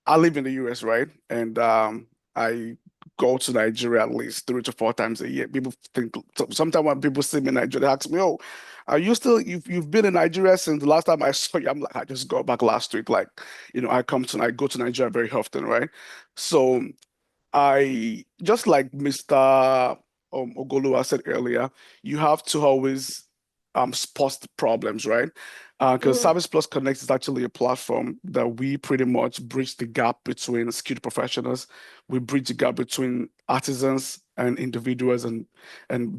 live in the US, right? And I go to Nigeria at least 3 to 4 times a year. People think sometimes when people see me in Nigeria, they ask me, "Oh, are you still you've been in Nigeria since the last time I saw you?" I'm like, I just got back last week. Like, I go to Nigeria very often, right? So I just like Mr. Ogoluwa said earlier, you have to always spot the problems, right? Because Mm-hmm. Service Plus Connect is actually a platform that we pretty much bridge the gap between skilled professionals. We bridge the gap between artisans and individuals and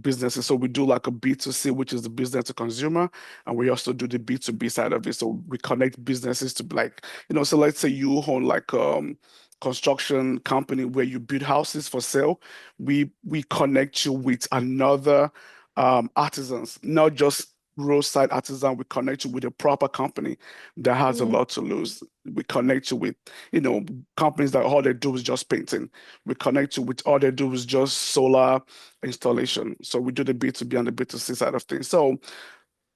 businesses. So we do like a B2C, which is the business to consumer, and we also do the B2B side of it. So we connect businesses to like, so let's say you own like construction company where you build houses for sale. We connect you with another artisans, not just roadside artisan. We connect you with a proper company that has a Mm-hmm. lot to lose. We connect you with, companies that all they do is just painting. We connect you with all they do is just solar installation. So we do the B2B and the B2C side of things. So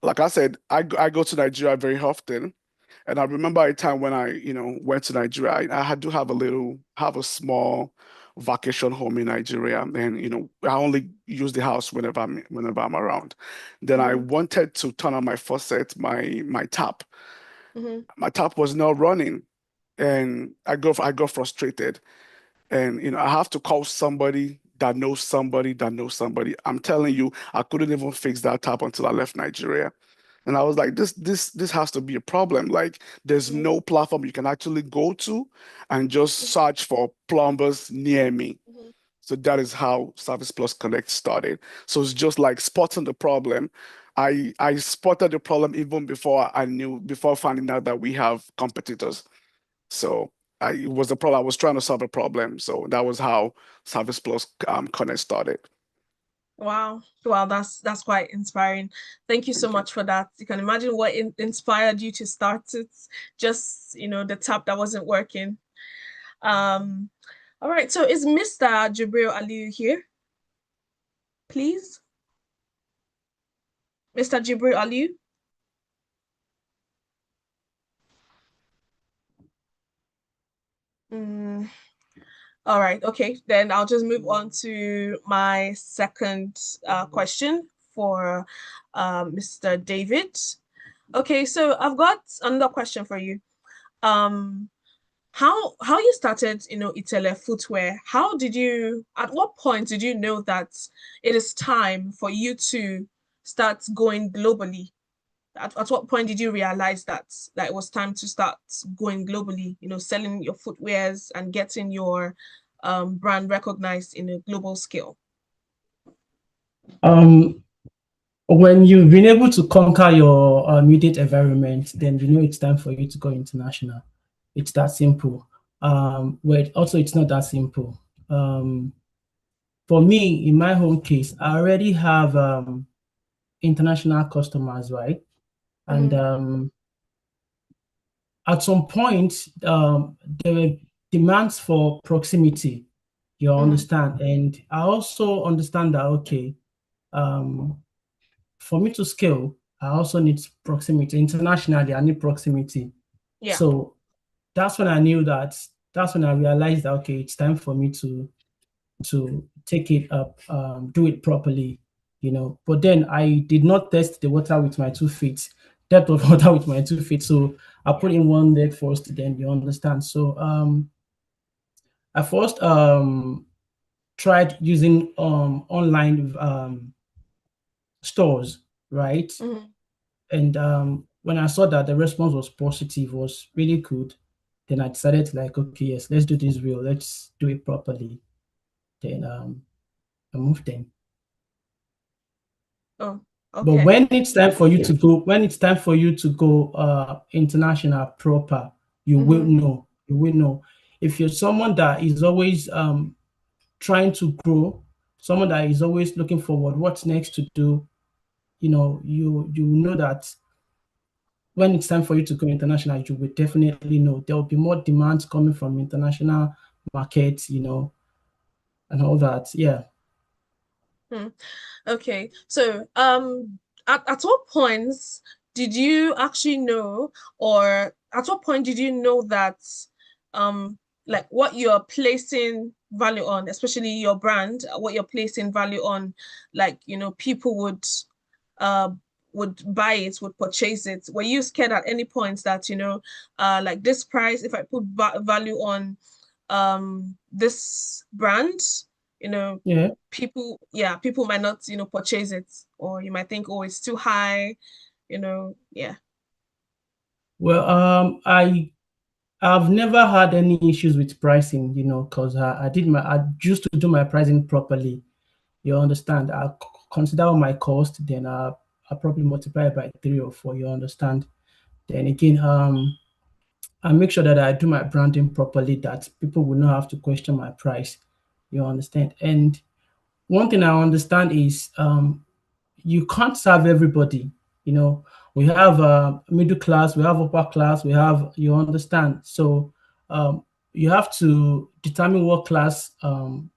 like I said, I go to Nigeria very often. And I remember a time when I, went to Nigeria. I had to have a small vacation home in Nigeria, and I only use the house whenever I'm around. Then I Mm-hmm. wanted to turn on my faucet, my tap. Mm-hmm. My tap was not running, and I got frustrated, and I have to call somebody that knows somebody that knows somebody. I'm telling you, I couldn't even fix that tap until I left Nigeria. And I was like, this has to be a problem. Like, there's Mm-hmm. no platform you can actually go to and just search for plumbers near me. Mm-hmm. So that is how Service Plus Connect started. So it's just like spotting the problem. I spotted the problem even before finding out that we have competitors. So it was a problem. I was trying to solve a problem. So that was how Service Plus Connect started. Wow. Wow, that's quite inspiring. Thank you so Thank you. much for that. You can imagine what inspired you to start it. Just, the tap that wasn't working. Um, All right, so is Mr. Jibril Aliyu here? Please? Mr. Jibril Aliyu? All right, okay. Then I'll just move on to my second question for Mr. David. Okay, so I've got another question for you. Um, how you started, Itele Footwear? At what point did you know that it is time for you to start going globally? At what point did you realize that it was time to start going globally, selling your footwears and getting your brand recognized in a global scale? When you've been able to conquer your immediate environment, then you know it's time for you to go international. It's that simple. Well, also it's not that simple. For me, in my home case, I already have international customers, right? And at some point, there were demands for proximity. You understand, and I also understand that okay, for me to scale, I also need proximity. Internationally, I need proximity. Yeah. So that's when I knew that. That's when I realized that okay, it's time for me to take it up, do it properly, But then I did not test the water with my 2 feet, depth of water with my 2 feet. So I put in one leg first, then you understand. So I first tried using online stores, right? And when I saw that the response was positive, was really good, then I decided like, okay, yes, let's do this real, let's do it properly. Then I moved in. Oh, okay. But when it's time for you to go, international proper, you will know. You will know. If you're someone that is always trying to grow, someone that is always looking forward, what's next to do, you know that when it's time for you to go international, you will definitely know there will be more demands coming from international markets, and all that. Yeah. Okay. So, at what points did you actually know, or at what point did you know that, like what you're placing value on, especially your brand, what you're placing value on, like, people uh, would buy it, would purchase it? Were you scared at any point that, like this price, if I put value on, this brand, Yeah. people might not purchase it, or you might think, oh, it's too high, yeah. Well, I've never had any issues with pricing, because I used to do my pricing properly. You understand? I consider all my cost, then I probably multiply it by 3 or 4. You understand? Then again, I make sure that I do my branding properly, that people will not have to question my price. You understand? And one thing I understand is you can't serve everybody. We have middle class, we have upper class, you understand. So you have to determine what class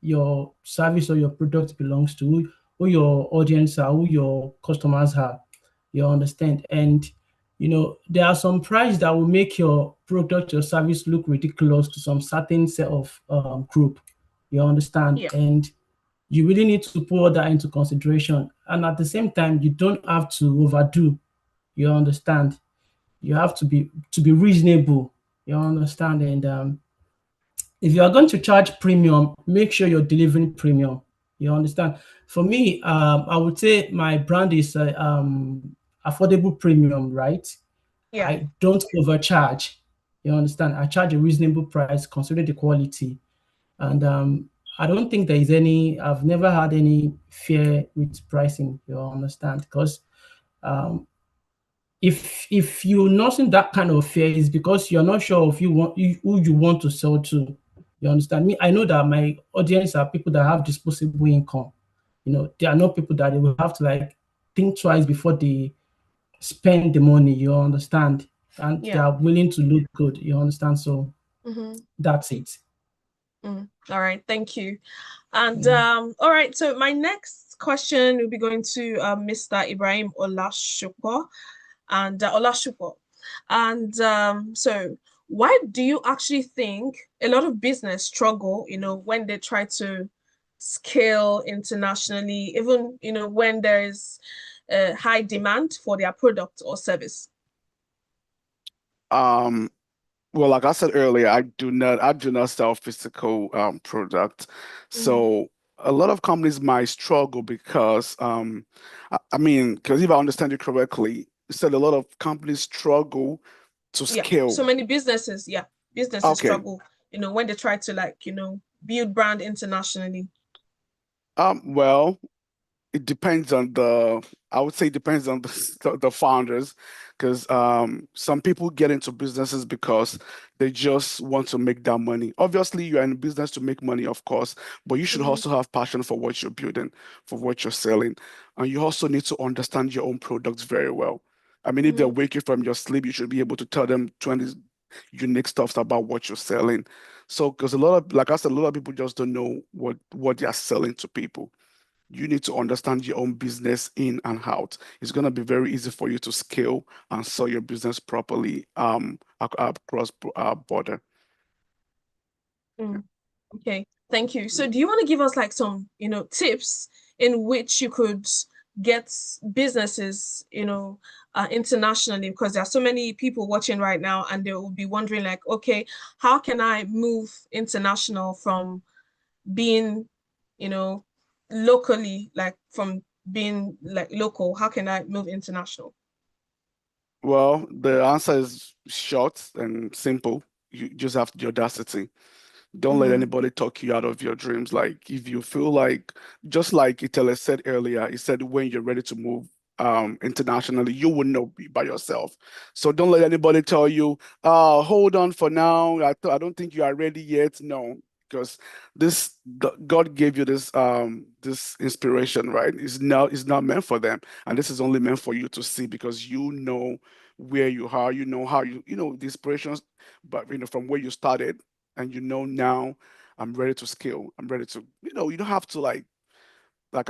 your service or your product belongs to, who your audience are, who your customers are. You understand? And there are some price that will make your product or service look ridiculous to some certain set of group. You understand? Yeah. And you really need to put all that into consideration. And at the same time, you don't have to overdo. You understand? You have to be reasonable. You understand? And if you are going to charge premium, make sure you're delivering premium. You understand? For me, I would say my brand is affordable premium, right? Yeah. I don't overcharge. You understand? I charge a reasonable price considering the quality. And I don't think I've never had any fear with pricing, you understand? Because if you're not in that kind of fear, it's because you're not sure if who you want to sell to. You understand me? I know that my audience are people that have disposable income. They are not people that they will have to like think twice before they spend the money, you understand? And they Yeah. are willing to look good, you understand? So that's it. All right, thank you. And all right, so my next question will be going to Mr. Ibrahim Olashupo and Olashupo. And so why do you actually think a lot of business struggle, when they try to scale internationally, even, when there is a high demand for their product or service? Um, well, like I said earlier, I do not sell physical product. Mm, So a lot of companies might struggle because I mean, because if I understand you correctly, you said a lot of companies struggle to yeah, scale. so many businesses Okay. struggle, when they try to build brand internationally. Well, it depends on I would say it depends on the founders, because some people get into businesses because they just want to make that money. Obviously, you're in business to make money, of course, but you should Mm-hmm, also have passion for what you're building, for what you're selling, and you also need to understand your own products very well. I mean, if they're mm-hmm, waking from your sleep, you should be able to tell them 20 unique stuffs about what you're selling. So, because a lot of, like I said, a lot of people just don't know what they are selling to people. You need to understand your own business in and out. It's going to be very easy for you to scale and sell your business properly across border. mm. Okay, thank you. So do you want to give us like some, tips in which you could get businesses, internationally? Because there are so many people watching right now and they will be wondering like, okay, how can I move international from being, you know, locally, like from being like local? How can I move international? Well, the answer is short and simple. You just have the audacity. Don't let Mm-hmm, anybody talk you out of your dreams. Like if you feel like, just like Itele said earlier, he said when you're ready to move internationally, you will know by yourself. So don't let anybody tell you, hold on for now. I don't think you are ready yet. No, because God gave you this inspiration, right? It's not meant for them. And this is only meant for you to see because you know where you are, you know how you know the inspirations, but from where you started, and now I'm ready to scale. I'm ready to, you don't have to like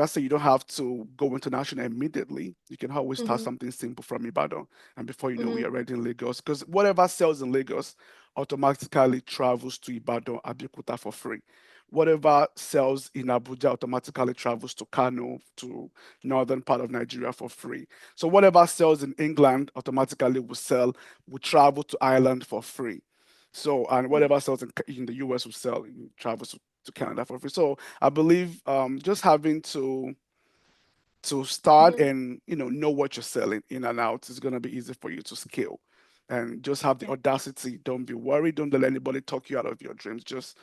I said, you don't have to go international immediately. You can always start mm-hmm, something simple from Ibadan, and before you know, we mm-hmm. are already in Lagos. Because whatever sells in Lagos automatically travels to Ibadan, Abeokuta for free. Whatever sells in Abuja automatically travels to Kano, to northern part of Nigeria for free. So whatever sells in England automatically will travel to Ireland for free. So, and whatever sells in the US will sell, travels to Canada for free. So I believe just having to start Mm-hmm. and know what you're selling in and out is gonna be easy for you to scale. And just have the Okay. audacity. Don't be worried. Don't let anybody talk you out of your dreams. Just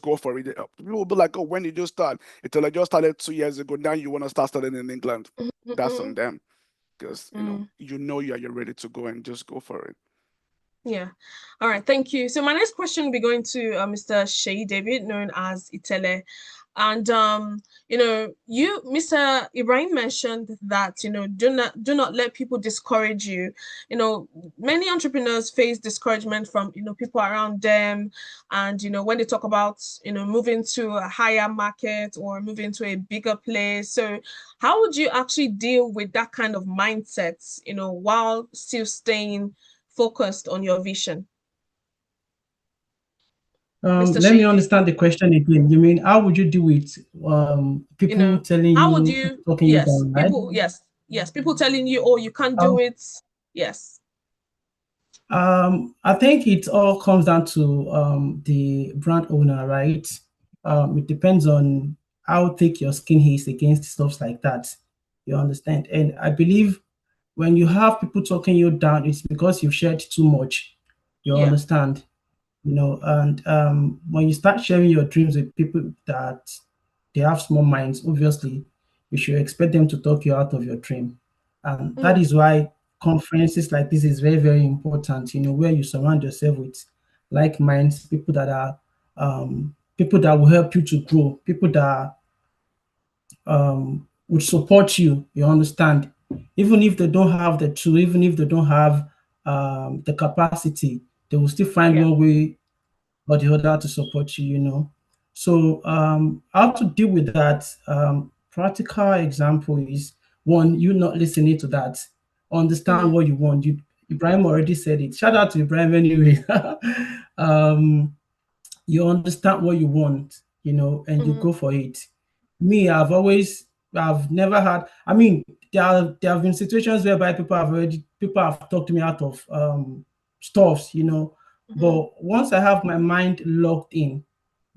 go for it. People will be like, "Oh, when did you start?" It's like, "I just started 2 years ago. Now you want to start studying in England." That's on Mm-hmm. them because Mm. you're ready to go and just go for it. Yeah. All right. Thank you. So my next question will be going to Mr. Shay David, known as Itele. And Mr. Ibrahim mentioned that, do not let people discourage you. Many entrepreneurs face discouragement from, people around them. And, when they talk about, moving to a higher market or moving to a bigger place. So how would you actually deal with that kind of mindset, while still staying focused on your vision? Mr. Let me Shade, understand the question again. You mean how would you do it? People telling how would you, you, talking you yes, down, right? yes, people telling you, oh, you can't do Um, it. Yes. I think it all comes down to the brand owner, right? It depends on how thick your skin is against stuff like that. You understand? And I believe when you have people talking you down, it's because you've shared too much. You Yeah. understand? And when you start sharing your dreams with people that they have small minds, obviously you should expect them to talk you out of your dream. And that Mm, is why conferences like this is very, very important, where you surround yourself with like minds, people that will help you to grow, people that would support you, you understand? Even if they don't have the tool, even if they don't have the capacity, they will still find yeah. one way or the other to support you. So how to deal with that? Practical example is one, you not listening to that, understand what you want. Ibrahim already said it. Shout out to Ibrahim anyway. um, you understand what you want, and you go for it. Me, I've never had. I mean, there have been situations whereby people have talked me out of stuffs, But once I have my mind locked in,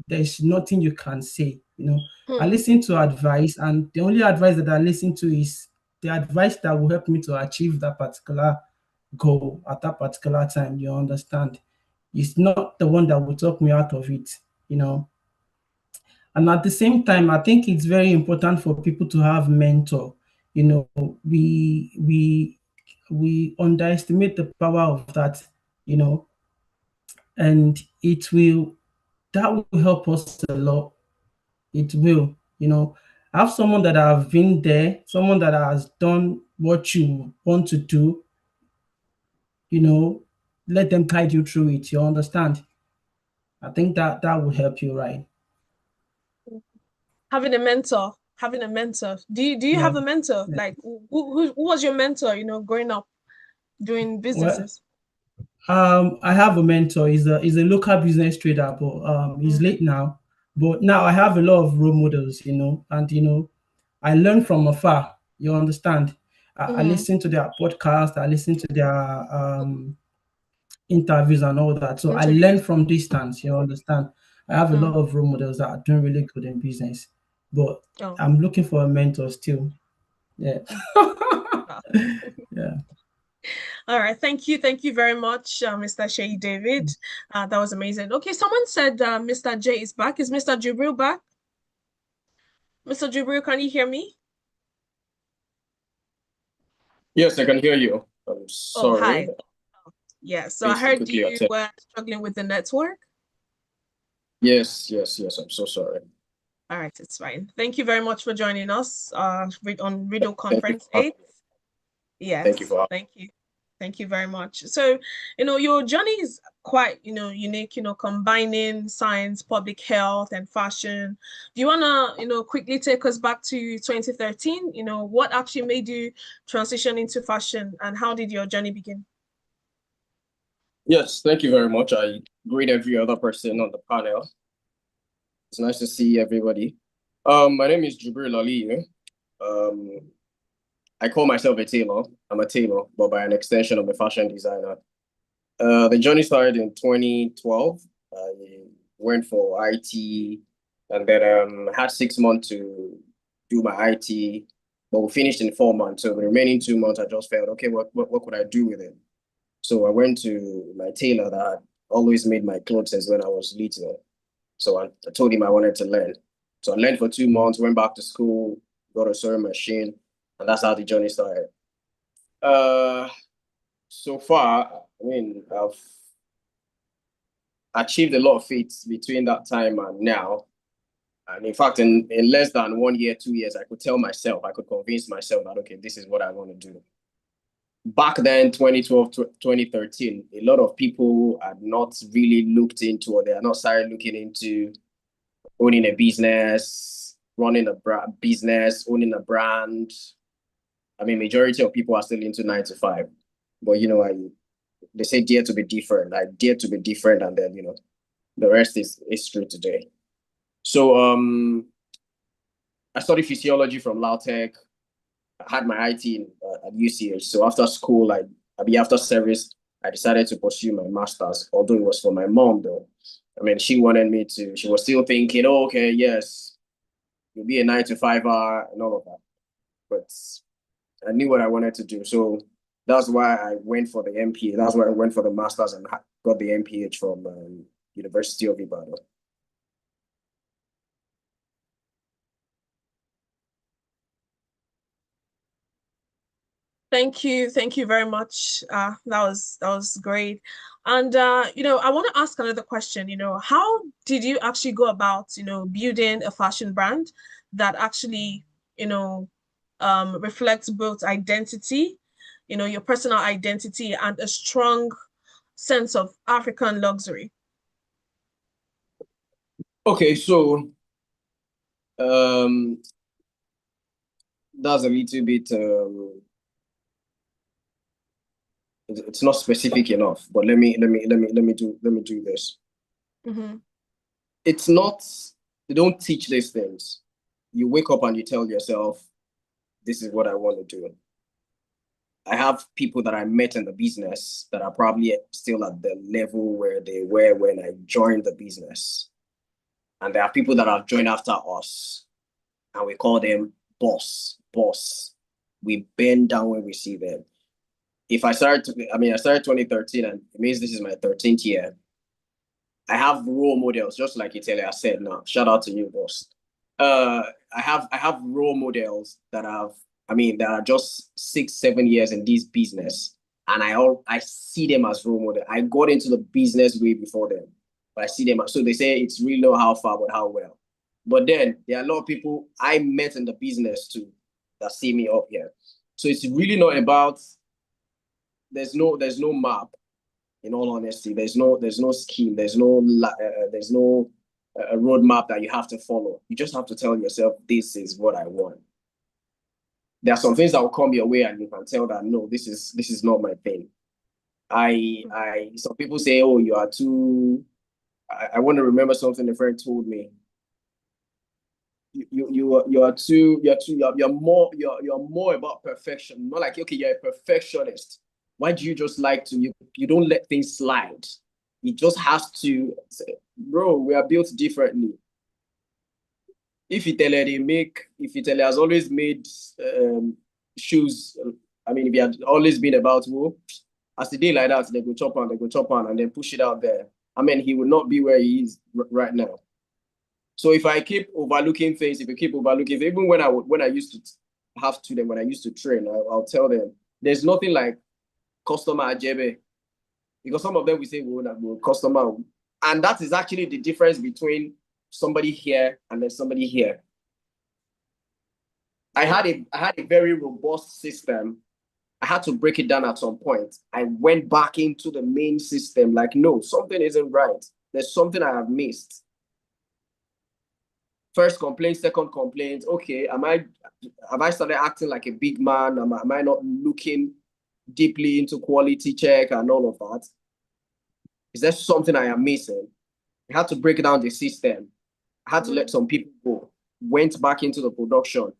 there's nothing you can say. I listen to advice, and the only advice that I listen to is the advice that will help me to achieve that particular goal at that particular time. You understand? It's not the one that will talk me out of it, you know. And at the same time, I think it's very important for people to have mentor. You know, we underestimate the power of that, you know, and that will help us a lot. It will, have someone that have been there, someone that has done what you want to do, you know, let them guide you through it. You understand? I think that would help you, right? Having a mentor, having a mentor. Do you Yeah. have a mentor? Yeah. Like who was your mentor, growing up doing Well, businesses? I have a mentor. He's a local business trader, but he's late now. But now I have a lot of role models, and I learn from afar. You understand? I listen to their podcast. I listen to their interviews and all that. So I learn Interviews. from distance. You understand? I have a lot of role models that are doing really good in business, but Oh. I'm looking for a mentor still. Yeah. Wow. Yeah. All right. Thank you very much, Mr. Shay David. That was amazing. Okay, someone said Mr. J is back. Is Mr. Jubril back? Mr. Jubril, can you hear me? Yes, I can hear you. I'm Oh, sorry. hi. Yeah, so I Please to heard quickly you attend. were struggling with the network. Yes. I'm so sorry. All right, it's fine. Thank you very much for joining us on Riddle Thank you Conference for 8. thank you Yes, for thank you. Thank you very much. So, your journey is quite, unique, combining science, public health, and fashion. Do you want to, quickly take us back to 2013? What actually made you transition into fashion and how did your journey begin? Yes, thank you very much. I greet every other person on the panel. It's nice to see everybody. My name is Jubril Ali. Um, I call myself a tailor. I'm a tailor, but by an extension, I'm a fashion designer. The journey started in 2012. I went for IT and then had 6 months to do my IT, but we finished in 4 months. So the remaining 2 months, I just felt, okay, what could I do with it? So I went to my tailor that had always made my clothes since when I was little. So I told him I wanted to learn. So I learned for 2 months, went back to school, got a sewing machine, and that's how the journey started. Uh, so far, I mean, I've achieved a lot of feats between that time and now. And in fact, in less than 1 year, 2 years, I could tell myself, I could convince myself that, okay, this is what I want to do. Back then, 2012 to 2013, a lot of people had not really looked into, or they are not started looking into owning a business, running a business, owning a brand. I mean, majority of people are still into 9 to 5. But, they say dare to be different. I dare to be different. And then, the rest is true today. So I studied physiology from Lautech. I had my IT at UCH. So after school, after service, I decided to pursue my master's, although it was for my mom, though. I mean, she wanted me to, she was still thinking, oh, okay, yes, you'll be a 9 to 5 and all of that. But I knew what I wanted to do. So that's why I went for the MPA. That's why I went for the master's and got the MPH from University of Ibadan. Thank you. Thank you very much. That was great. And I want to ask another question. How did you actually go about, building a fashion brand that actually, reflects both identity, your personal identity and a strong sense of African luxury? Okay, so that's a little bit it's not specific enough, but let me do this. Mm-hmm. It's not, they don't teach these things. You wake up and you tell yourself, this is what I want to do. I have people that I met in the business that are probably still at the level where they were when I joined the business. And there are people that have joined after us, and we call them boss. We bend down when we see them. If I started 2013, and it means this is my 13th year. I have role models, just like Italia said now. Shout out to you, boss. I have role models that that are just 6-7 years in this business, and I see them as role model. I got into the business way before them, but I see them. So they say it's really not how far, but how well. But then there are a lot of people I met in the business too that see me up here. So it's really not about. There's no map. In all honesty, there's no scheme. There's no roadmap that you have to follow. You just have to tell yourself, this is what I want. There are some things that will come your way, and you can tell that no, this is not my thing. Some people say, oh, you are too. I want to remember something a friend told me. You're more about perfection. Not like, okay, you're a perfectionist. Why do you just like to you don't let things slide? It just has to say, bro, we are built differently. If Italy has always made shoes, if he had always been about as the day like that, they go chop on, and then push it out there. He would not be where he is right now. So if I keep overlooking things, even when I used to have to them, when I used to train, I'll tell them there's nothing like customer ajebe, because some of them we say well, customer, and that is actually the difference between somebody here and then somebody here. I had a very robust system. I had to break it down at some point. I went back into the main system, like, no, something isn't right. There's something I have missed. First complaint, second complaint. Okay, have I started acting like a big man? Am I not looking deeply into quality check and all of that? Is there something I am missing? I had to break down the system. I had to let some people go. Went back into the production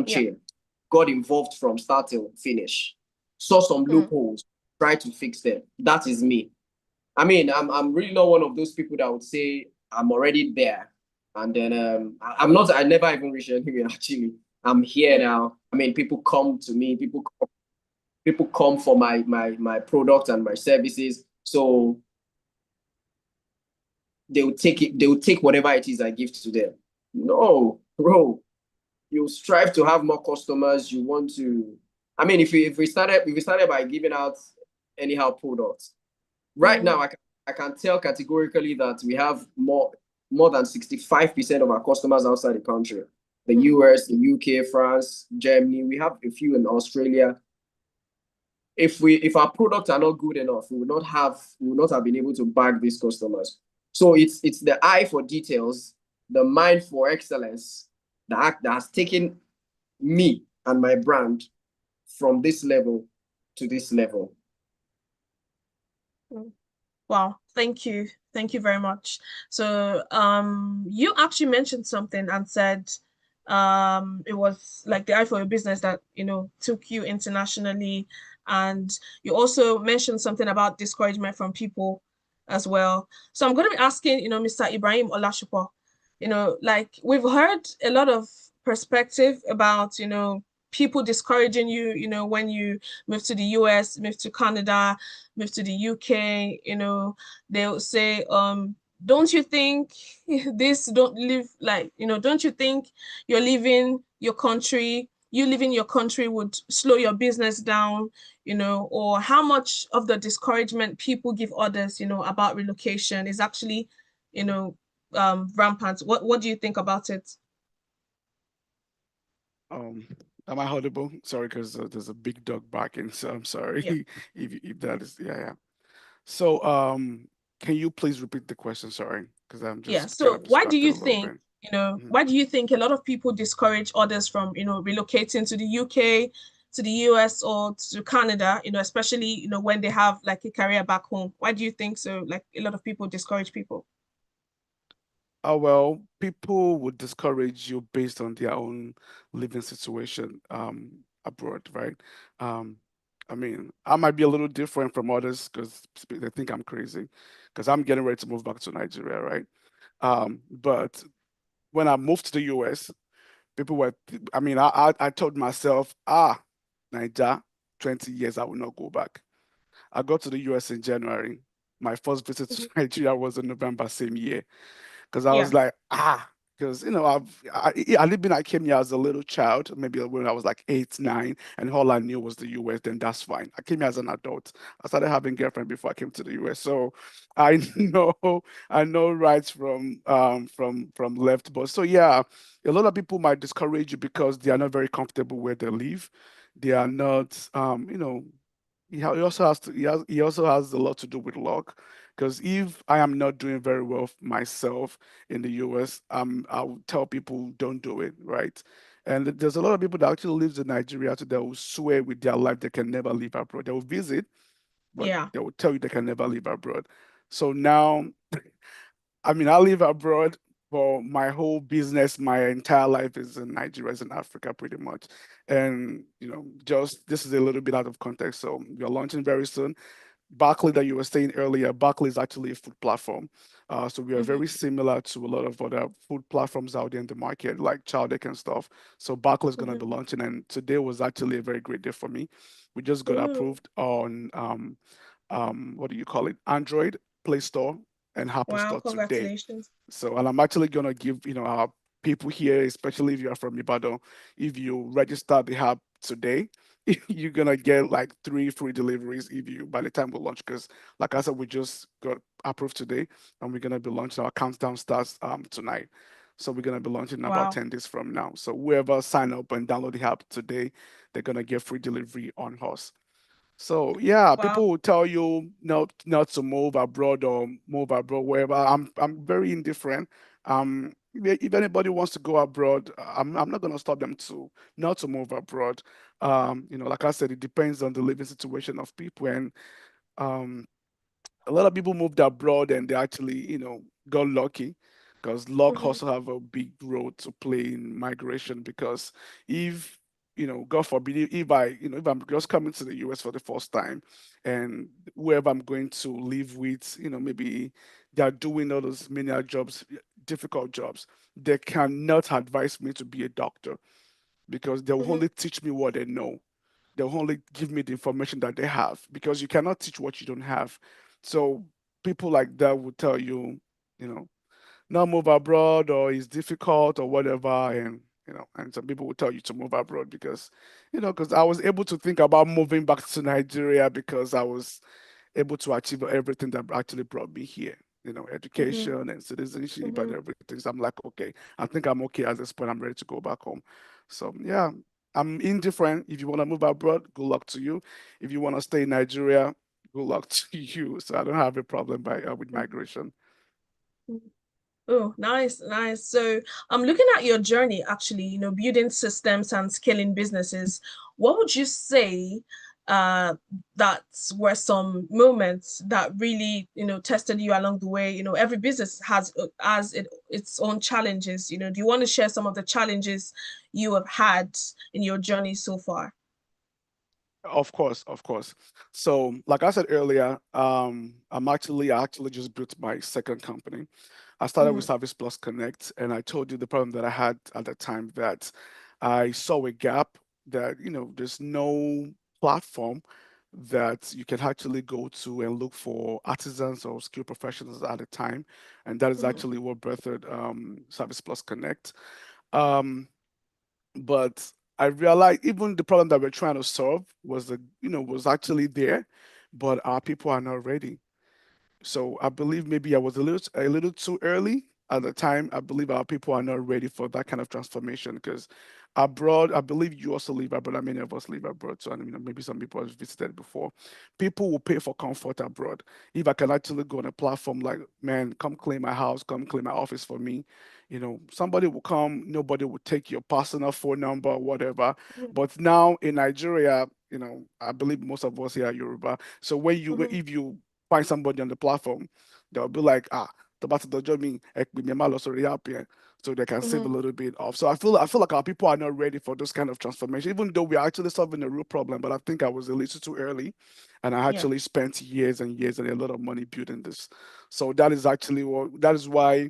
chain, got involved from start to finish, saw some loopholes, tried to fix them. That is me. I'm really not one of those people that would say I'm already there. And then I'm not, I never even reached anywhere actually. I'm here now. People come to me, people come for my product and my services. So they will take whatever it is I give to them. No, bro. You strive to have more customers. You want to, if we started by giving out anyhow products, right now I can tell categorically that we have more than 65% of our customers outside the country. The US, the UK, France, Germany. We have a few in Australia. If our products are not good enough, we would not have been able to bag these customers. So it's the eye for details, the mind for excellence that has taken me and my brand from this level to this level. Wow, thank you. Thank you very much. So you actually mentioned something and said it was like the eye for your business that, took you internationally. And you also mentioned something about discouragement from people as well. So I'm going to be asking, Mr. Ibrahim Olashupo, like we've heard a lot of perspective about, people discouraging you, when you move to the US, move to Canada, move to the UK, they'll say, don't you think don't you think you're leaving your country, you leaving your country would slow your business down, or how much of the discouragement people give others, about relocation is actually, rampant. What do you think about it? Am I audible? Sorry, because there's a big dog barking, so I'm sorry Yeah. if that is, yeah. So, can you please repeat the question? Sorry. because I'm Yeah. just So getting why do distracted you a little think, bit. Mhm. why do you think a lot of people discourage others from, relocating to the UK, to the US, or to Canada, especially, when they have like a career back home? Why do you think so? Like a lot of people discourage people. Oh, well, people would discourage you based on their own living situation abroad, right? Um, I mean, I might be a little different from others because they think I'm crazy because I'm getting ready to move back to Nigeria, right? But when I moved to the US, people were, I mean, I told myself, Niger, 20 years, I will not go back. I got to the US in January. My first visit to Mhm. Nigeria was in November same year because I was Yeah. like, because I came here as a little child, maybe when I was like 8, 9, and all I knew was the US. Then that's fine. I came here as an adult. I started having girlfriend before I came to the US, so I know I know right from left. But so yeah, a lot of people might discourage you because they are not very comfortable where they live. They are not, he also has to. He also has a lot to do with luck. Because if I am not doing very well myself in the US, I will tell people don't do it, right? And there's a lot of people that actually lives in Nigeria, so they will swear with their life they can never leave abroad. They will visit, but Yeah. they will tell you they can never leave abroad. So now, I mean, I live abroad, but my whole business, my entire life is in Nigeria, is in Africa, pretty much. And just this is a little bit out of context. So we're launching very soon. Barkley that you were saying earlier, Barkley is actually a food platform. So we are Hmm. very similar to a lot of other food platforms out there in the market, like Chowdeck and stuff. So Barkley is going to Hmm. be launching, and today was actually a very great day for me. We just got Ooh. approved on what do you call it? Android Play Store and Apple Wow. Store today. Congratulations. So, and I'm actually gonna give our people here, especially if you are from Ibadan, if you register the app today, you're gonna get like 3 free deliveries if you by the time we launch. Because, like I said, we just got approved today, and we're gonna be launching. Our countdown starts tonight. So we're gonna be launching in about Wow. 10 days from now. So whoever sign up and download the app today, they're gonna get free delivery on us. So yeah, Wow. people will tell you not to move abroad or move abroad wherever. I'm very indifferent. If anybody wants to go abroad, I'm not gonna stop them to not to move abroad. Like I said, it depends on the living situation of people, and um a lot of people moved abroad and they actually, got lucky because luck Hmm. also have a big role to play in migration. Because if, God forbid, if I'm just coming to the US for the first time and whoever I'm going to live with, maybe they're doing all those menial jobs, difficult jobs, they cannot advise me to be a doctor because they will Hmm. only teach me what they know. They'll only give me the information that they have because you cannot teach what you don't have. So people like that will tell you, you know, not move abroad or it's difficult or whatever. And some people will tell you to move abroad because, because I was able to think about moving back to Nigeria because I was able to achieve everything that actually brought me here. Hmm. Education and citizenship and Hmm. everything. So I'm like, okay, I think I'm okay at this point. I'm ready to go back home. So yeah, I'm indifferent. If you want to move abroad, good luck to you. If you want to stay in Nigeria, good luck to you. So I don't have a problem with migration. Oh, nice, nice. So I'm looking at your journey, actually, building systems and scaling businesses. What would you say that were some moments that really, tested you along the way? Every business has its own challenges. Do you want to share some of the challenges you have had in your journey so far? Of course, of course. So, like I said earlier, I actually just built my second company. I started with Hmm. Service Plus Connect, and I told you the problem that I had at the time that I saw a gap that, there's no platform that you can actually go to and look for artisans or skill professionals at a time. And that is Hmm. actually what birthed Service Plus Connect. Um, but I realized even the problem that we're trying to solve was actually there, but our people are not ready. So I believe maybe I was a little too early at the time, I believe our people are not ready for that kind of transformation because abroad, I believe you also live abroad. Many of us live abroad, so maybe some people have visited before. People will pay for comfort abroad. If I can actually go on a platform like, man, come clean my house, come clean my office for me, somebody will come. Nobody will take your personal phone number or whatever. But now in Nigeria, I believe most of us here are Yoruba. So if you find somebody on the platform, they'll be like, the battle dojo mean so they can save a little bit off. So I feel like our people are not ready for this kind of transformation, even though we are actually solving a real problem. But I think I was a little too early, and I actually spent years and years and a lot of money building this. So that is why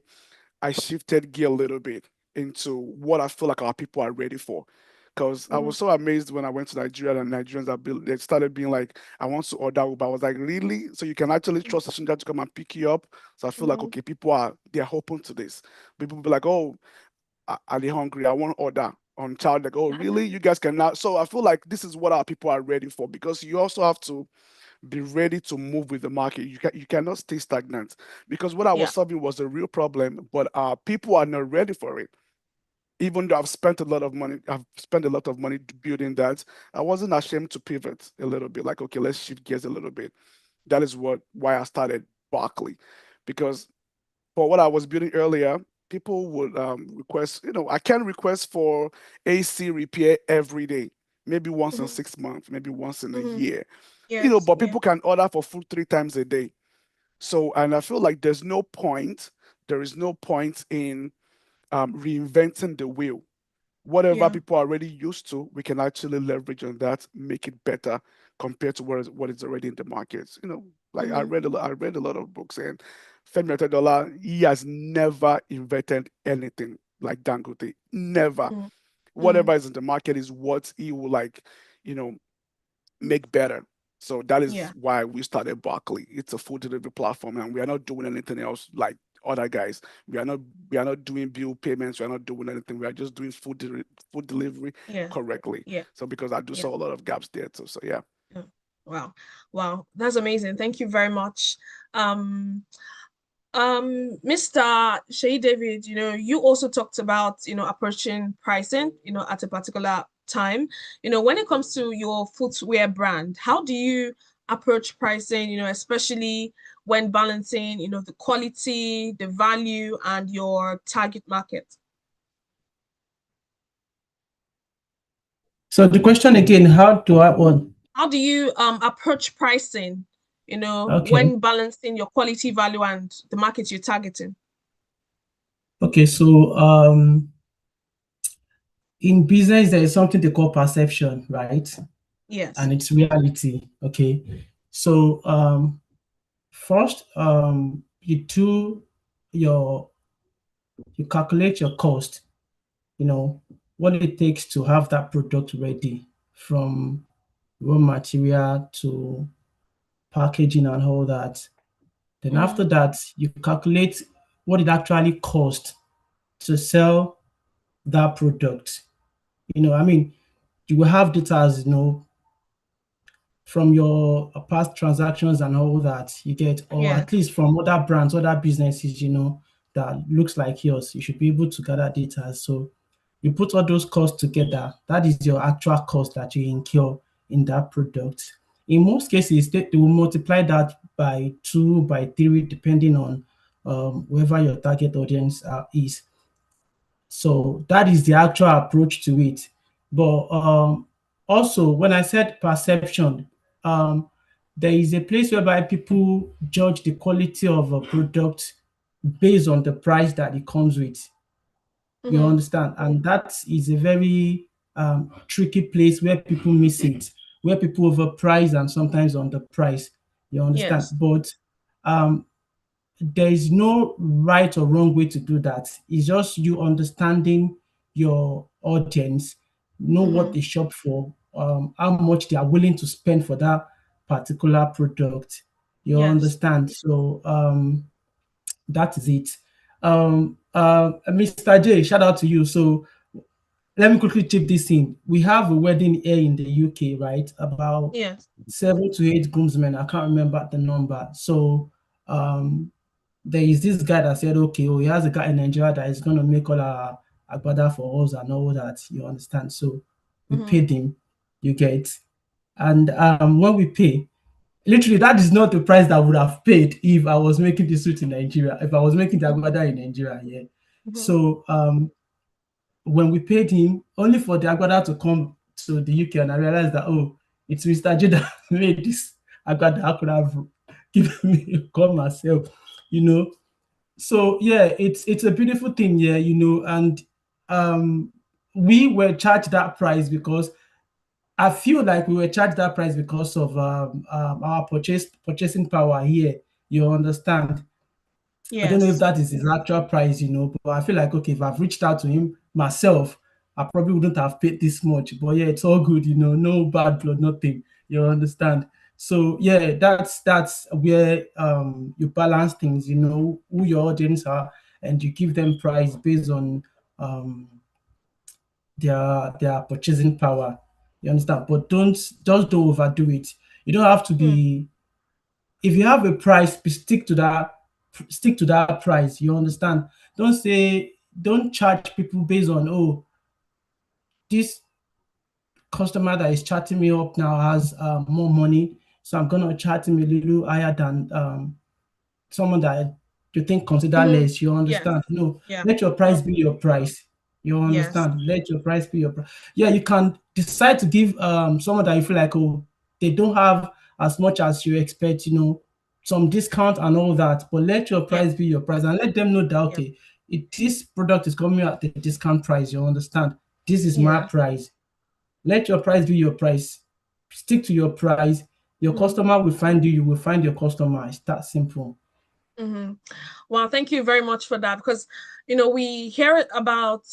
I shifted gear a little bit into what I feel like our people are ready for. Because I was so amazed when I went to Nigeria and Nigerians they started being like, I want to order Uber. I was like, really? So you can actually trust a stranger to come and pick you up? So I feel like, okay, they're open to this. People will be like, oh, are they hungry? I want to order on child. Like, oh, really? You guys can now. So I feel like this is what our people are ready for because you also have to be ready to move with the market. You cannot stay stagnant because what I was solving was a real problem, but our people are not ready for it. Even though I've spent a lot of money building that, I wasn't ashamed to pivot a little bit. Like, okay, let's shift gears a little bit. That is why I started Barkley, because for what I was building earlier, people would request. I can request for AC repair every day, maybe once in 6 months, maybe once in a year. But people can order for food 3 times a day. So, and I feel like there is no point in reinventing the wheel. Whatever people are already used to, we can actually leverage on that, make it better compared to what is already in the markets. Like I read a lot of books, and Femi Otedola, he has never invented anything like Dangote. Never. Whatever is in the market is what he will make better. So that is why we started Barkley. It's a food delivery platform, and we are not doing anything else like other guys. We are not doing bill payments. We are not doing anything. We are just doing food delivery correctly. So because I do saw a lot of gaps there too. So yeah. Wow, that's amazing. Thank you very much. Mr. Shay David, you also talked about, approaching pricing, at a particular time. When it comes to your footwear brand, how do you approach pricing, especially when balancing, the quality, the value, and your target market? So the question again, how do you approach pricing, when balancing your quality, value, and the market you're targeting? Okay, so in business, there is something they call perception, right? Yes. And it's reality. Okay. So first, you calculate your cost, what it takes to have that product ready, from raw material to packaging and all that. Then after that, you calculate what it actually cost to sell that product. You will have data, as from your past transactions and all that you get, or at least from other brands, other businesses, that looks like yours. You should be able to gather data. So you put all those costs together. That is your actual cost that you incur in that product. In most cases, they will multiply that by 2, by 3, depending on whoever your target audience is. So that is the actual approach to it. But also, when I said perception, there is a place whereby people judge the quality of a product based on the price that it comes with. You understand? And that is a very tricky place where people miss it, where people overprice and sometimes underprice. You understand? Yes. But there is no right or wrong way to do that. It's just you understanding your audience, know what they shop for, how much they are willing to spend for that particular product. You understand? So that is it. Mr. J, shout out to you. So let me quickly chip this in. We have a wedding here in the UK, right? About 7 to 8 groomsmen. I can't remember the number. So there is this guy that said, okay, oh, he has a guy in Nigeria that is going to make all our agbada for us and all that, you understand? So we paid him, you get. And when we pay, literally, that is not the price that I would have paid if I was making the suit in Nigeria, if I was making the agbada in Nigeria, yeah. So when we paid him, only for the agbada to come to the UK, and I realized that, oh, it's Mr. J that made this agbada. I could have given me a call myself, you know. So yeah, it's a beautiful thing, yeah, you know, and we were charged that price because I feel like we were charged that price because of our purchasing power here. You understand? I don't know if Yes. that is his actual price, you know, but I feel like, okay, if I've reached out to him myself, I probably wouldn't have paid this much. But yeah, it's all good, you know, no bad blood, nothing. You understand? So yeah, that's where you balance things, you know, who your audience are, and you give them price based on um their purchasing power. You understand? But don't overdo it. You don't have to be, if you have a price, stick to that price. You understand? Don't charge people based on, oh, this customer that is chatting me up now has more money, so I'm gonna chat him a little higher than someone that you think consider less. You Yes. understand? No, Yeah. let your price be your price. You Yes. understand? Let your price be your price. Yeah, you can decide to give someone that you feel like, oh, they don't have as much as you expect, you know, some discount and all that, but let your Yeah. price be your price and let them know that, Yeah. okay, if this product is coming at the discount price, you understand? This is my Yeah. price. Let your price be your price. Stick to your price. Your customer will find you. You will find your customer. It's that simple. Well, thank you very much for that because, we hear it about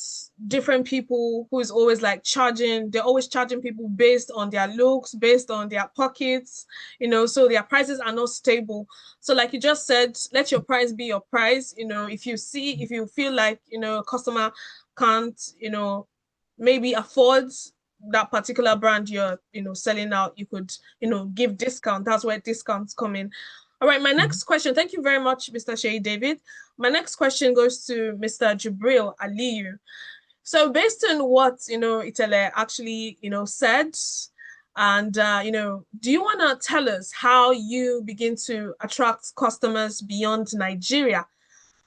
different people who is always like they're always charging people based on their looks, based on their pockets, so their prices are not stable. So, like you just said, let your price be your price. If you feel like, a customer can't, maybe afford that particular brand you're, selling out, you could, give discount. That's where discounts come in. All right, my next question. Thank you very much, Mr. Shay David. My next question goes to Mr. Jibril Aliyu. So based on what, Itele actually, said, and, do you want to tell us how you begin to attract customers beyond Nigeria?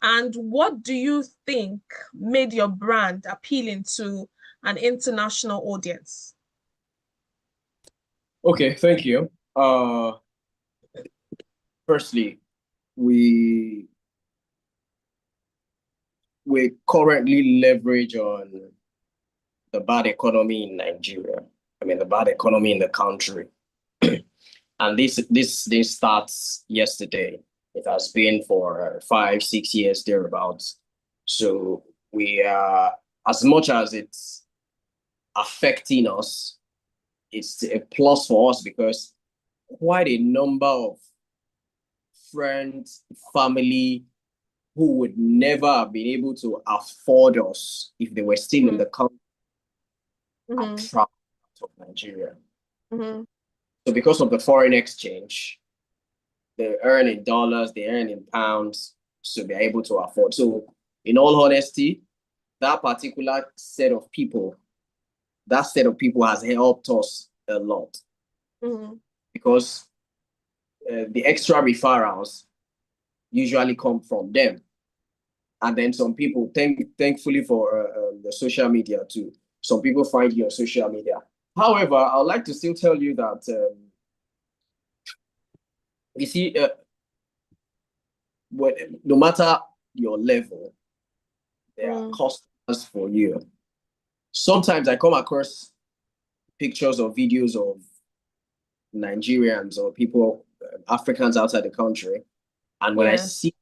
And what do you think made your brand appealing to an international audience? Okay, thank you. Firstly, we currently leverage on the bad economy in Nigeria. I mean, the bad economy in the country. And this starts yesterday. It has been for 5-6 years thereabouts. So we are, as much as it's affecting us, it's a plus for us because quite a number of friends, family who would never have been able to afford us if they were still in the country are trapped out of Nigeria. So because of the foreign exchange, they earn in dollars, they earn in pounds, so they're able to afford. So in all honesty, that particular set of people has helped us a lot because the extra referrals usually come from them. And then some people, thankfully for the social media too, some people find you on social media. However, I'd like to still tell you that, you see, no matter your level, there are customers for you. Sometimes I come across pictures or videos of Nigerians or people, Africans outside the country, and when I see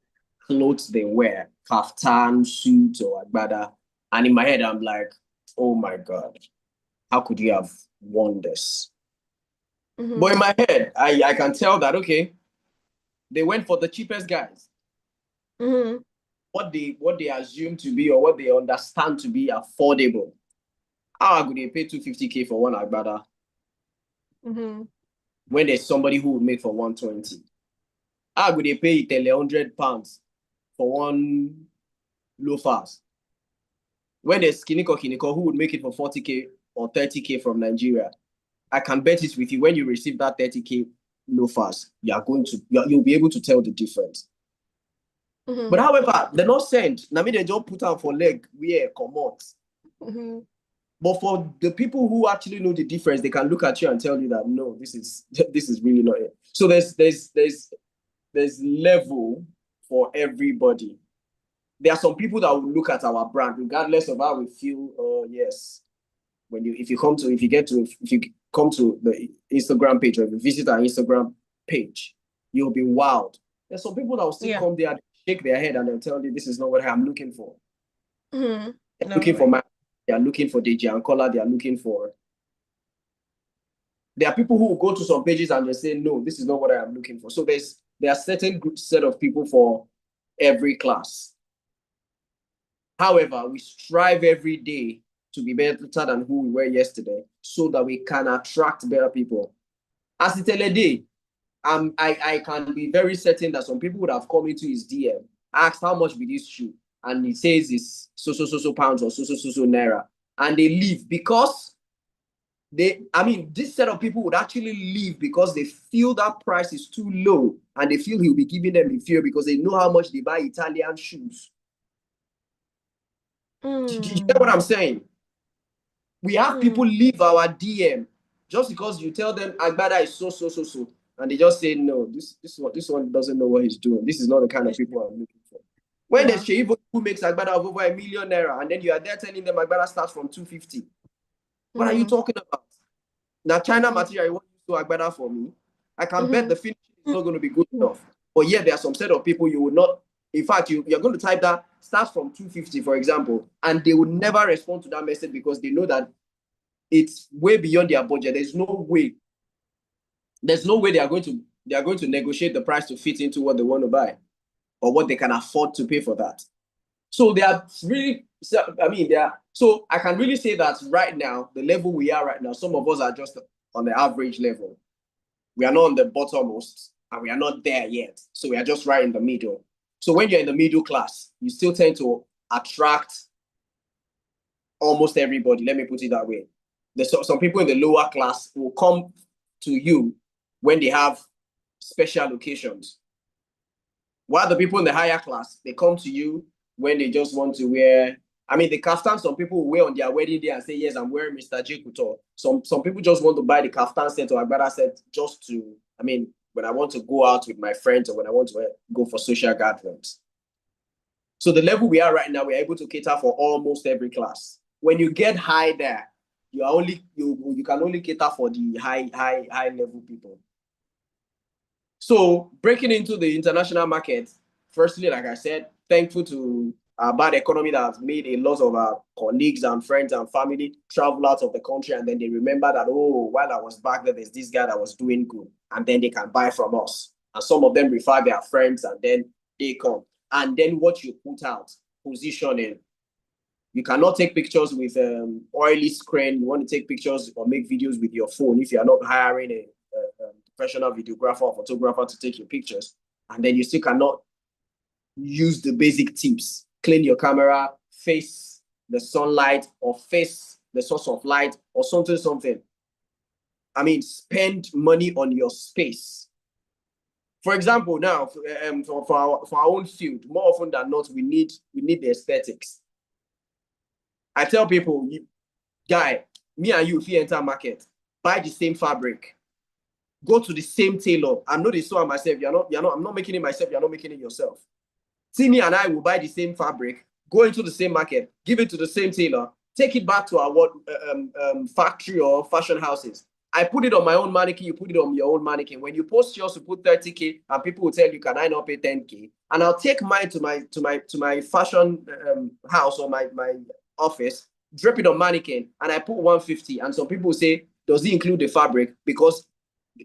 clothes they wear, kaftan, suit, or agbada, and in my head I'm like, oh my God, how could you have worn this? But in my head, I can tell that, okay, they went for the cheapest guys. What they assume to be or what they understand to be affordable. How could they pay 250K for one agbada when there's somebody who would make for 120? How could they pay Itele £100 for one loafers. When there's Kiniko who would make it for 40K or 30K from Nigeria, I can bet it with you, when you receive that 30K loafers, you'll be able to tell the difference. But however, they're not sent. I mean, they don't put out for leg, come out. But for the people who actually know the difference, they can look at you and tell you that no, this is really not it. So there's level for everybody. There are some people that will look at our brand, regardless of how we feel. Oh yes, if you come to the Instagram page, or if you visit our Instagram page, you'll be wowed. There's some people that will still come there and shake their head and they'll tell you this is not what I'm looking for. They're looking for they are looking for Deji and Kola, they are looking for. There are people who will go to some pages and they say, no, this is not what I am looking for. So there are certain set of people for every class. However, we strive every day to be better than who we were yesterday so that we can attract better people. As it day, I can be very certain that some people would have come into his DM, asked how much will this shoe, and he says it's so pounds or so naira, and they leave because this set of people would actually leave because they feel that price is too low and they feel he'll be giving them inferior because they know how much they buy Italian shoes. Do you get what I'm saying? We have people leave our DM just because you tell them Agbada is so, and they just say no. This one doesn't know what he's doing. This is not the kind of people I'm looking for. When there's Sheivo who makes Agbada of over ₦1 million, and then you are there telling them Agbada starts from 250. What are you talking about? Now China material, you want to do Agbada for me? I can bet the finish is not going to be good enough. But yeah, there are some set of people you will not. In fact, you're going to type that starts from 250, for example, and they will never respond to that message because they know that it's way beyond their budget. There's no way they are going to negotiate the price to fit into what they want to buy or what they can afford to pay for that. So they are really, so I can really say that right now, the level we are right now, some of us are just on the average level. We are not on the bottommost and we are not there yet. So we are just right in the middle. So when you're in the middle class, you still tend to attract almost everybody. Let me put it that way. Some people in the lower class will come to you when they have special occasions. While the people in the higher class, they come to you when they just want to wear. The kaftan, some people will wear on their wedding day and say, yes, I'm wearing Mr. J Couture. Some people just want to buy the kaftan set or Agbada set just to, when I want to go out with my friends or when I want to go for social gatherings. So the level we are right now, we're able to cater for almost every class. When you get high there, you can only cater for the high level people. So breaking into the international market, firstly, like I said, thankful to our bad economy that has made a lot of our colleagues and friends and family travel out of the country, and then they remember that, oh, while I was back there, there's this guy that was doing good, and then they can buy from us. And some of them refer their friends, and then they come. And then what you put out, positioning. You cannot take pictures with oily screen. You want to take pictures or make videos with your phone if you are not hiring a professional videographer or photographer to take your pictures. And then you still cannot use the basic tips. Clean your camera, face the sunlight or face the source of light or something. Spend money on your space. For example, now for our own field, more often than not, we need the aesthetics. I tell people, guy, me and you, if you enter market, buy the same fabric, go to the same tailor. I'm not the sewer myself. I'm not making it myself. You're not making it yourself. See, me and I will buy the same fabric, go into the same market, give it to the same tailor, take it back to our factory or fashion houses. I put it on my own mannequin, you put it on your own mannequin. When you post yours, you put 30K, and people will tell you, can I not pay 10K? And I'll take mine to my fashion house or my office, drop it on mannequin, and I put 150. And some people say, does it include the fabric? Because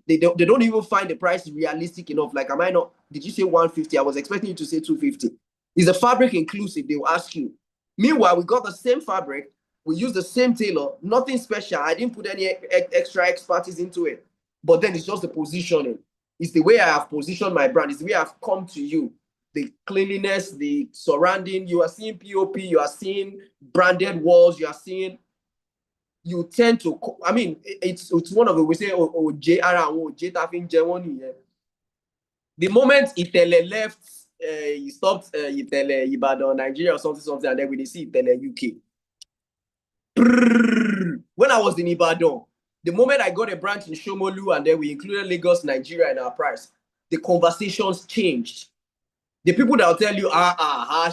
they don't even find the price realistic enough. Like, am I not? Did you say 150? I was expecting you to say 250. Is the fabric inclusive? They will ask you. Meanwhile, we got the same fabric. We use the same tailor. Nothing special. I didn't put any extra expertise into it. But then it's just the positioning. It's the way I have positioned my brand. It's the way I've come to you. the cleanliness, the surrounding. You are seeing POP, you are seeing branded walls, you are seeing. You tend to, I mean, it's one of the, we say, oh, J ara àwọn J ta fi ń jẹ wọ́n nìyẹn. The moment Itele left, he stopped Itele Ibadan, Nigeria or something, and then we see Itele UK. When I was in Ibadan, the moment I got a branch in Shomolu and then we included Lagos, Nigeria in our price, the conversations changed. The people that will tell you,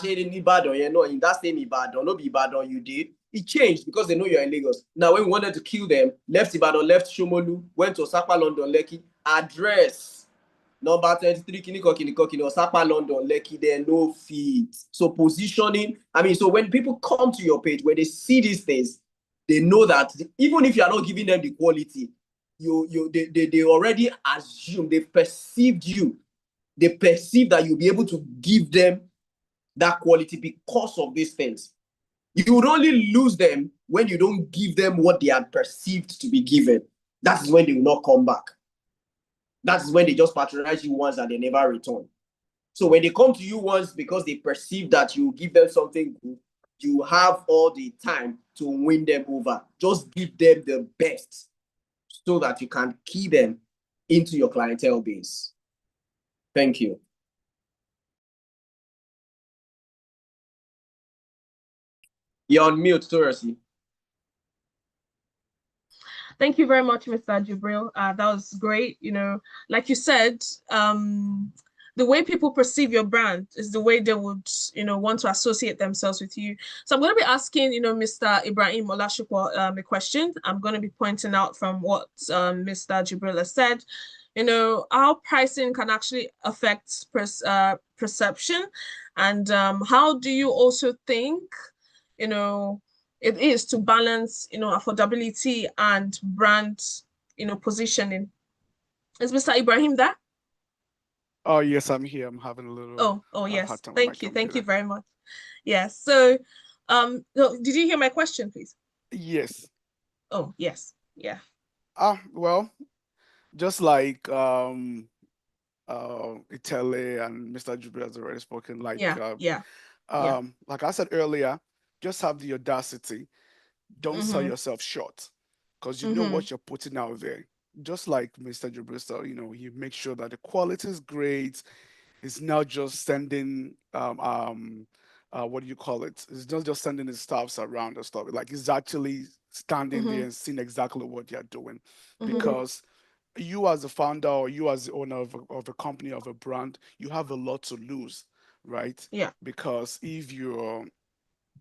she in Ibadan, you know, in that same Ibadan, no be Ibadan you did. It changed because they know you're in Lagos. Now, when we wanted to kill them, left Ibadan, left Shomolu, went to Osapa, London, Lekki, address number 23, Kiniko, Osapa, London, Lekki, there no feet. So positioning, I mean, so when people come to your page, when they see these things, they know that even if you are not giving them the quality, they already assume, they perceived you. They perceive that you'll be able to give them that quality because of these things. You would only lose them when you don't give them what they are perceived to be given. That is when they will not come back. That is when they just patronize you once and they never return. So when they come to you once because they perceive that you give them something good, you have all the time to win them over. Just give them the best so that you can key them into your clientele base. Thank you. You're on mute, Torasi. Thank you very much, Mr. Jubril. That was great. You know, like you said, the way people perceive your brand is the way they would, you know, want to associate themselves with you. So I'm going to be asking, you know, Mr. Ibrahim Olashukwu a question. I'm going to be pointing out from what Mr. Jubril has said, you know, how pricing can actually affect perception, and how do you also think, you know, it is to balance, you know, affordability and brand, you know, positioning. Is Mr. Ibrahim there? Oh, yes, I'm here. I'm having a little yes. hard time with my Thank you. Thank you computer. very much. Yes. So, did you hear my question, please? Yes. Oh, yes. Yeah. Well, just like Itele and Mr. Jubril has already spoken, like like I said earlier, just have the audacity. Don't sell yourself short, because you know what you're putting out there. Just like Mr. Jubril, you know, you make sure that the quality is great. It's not just sending what do you call it? It's not just sending his staffs around and stuff. Like he's actually standing there and seeing exactly what they're doing. Because you as a founder or you as the owner of a company, of a brand, you have a lot to lose, right? Yeah. Because if you're,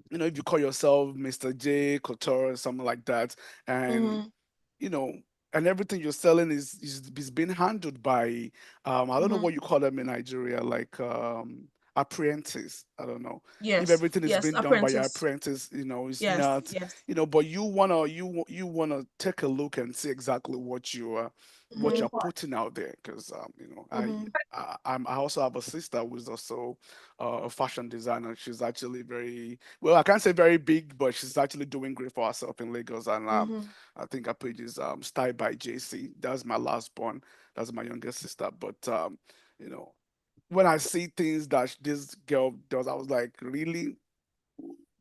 you know, if you call yourself Mr. J Couture or something like that, and you know, and everything you're selling is being handled by I don't know what you call them in Nigeria, like apprentice. I don't know. If Yes. everything is Yes. being done by your Apprentice. apprentice, you know, it's Yes. not, Yes. you know, but you wanna take a look and see exactly what you're putting out there, because you know, I also have a sister who's also a fashion designer. She's actually very well, I can't say very big, but she's actually doing great for herself in Lagos. And I think her page is Style by JC. That's my last born. That's my youngest sister. But you know, when I see things that this girl does, I was like, really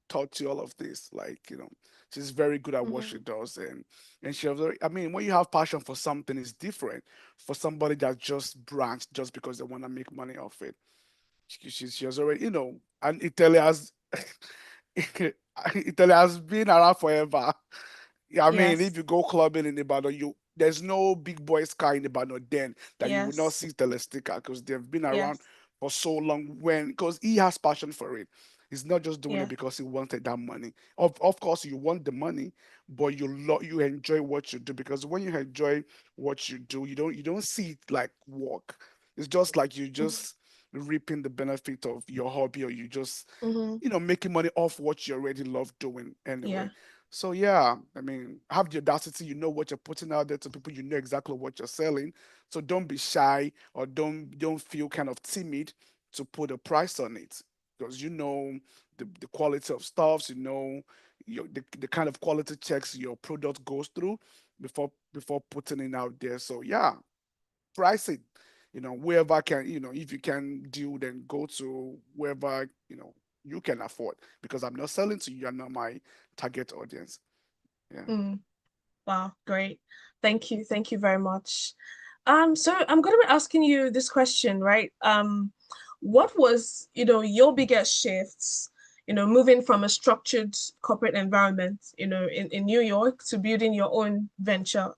taught you all of this? Like, you know, she's very good at what she does, and she was very, I mean, when you have passion for something, it's different for somebody that just branch just because they want to make money off it. She has already, you know, and Italy has Italy has been around forever. Yeah, I mean, if Yes. you go clubbing in Ibadan, there's no big boys car in Ibadan then that you would not Yes. see Telestica, because they've been around Yes. for so long, when because he has passion for it. He's not just doing it Yeah. because he wanted that money. Of course you want the money, but you enjoy what you do, because when you enjoy what you do, you don't see it like work. It's just like you just reaping the benefit of your hobby, or you just, you know, making money off what you already love doing Yeah. anyway. So yeah, I mean, have the audacity. You know what you're putting out there to people. You know exactly what you're selling. So don't be shy, or don't feel kind of timid to put a price on it, because you know the quality of stuffs. You know the kind of quality checks your product goes through before putting it out there. So yeah, price it. wherever can, if you can do, then go to wherever, you can afford, because I'm not selling to you. You're not my target audience. Yeah. Mm. Wow, great. Thank you. Thank you very much. So I'm going to be asking you this question, right? What was, your biggest shifts, moving from a structured corporate environment, in New York to building your own venture,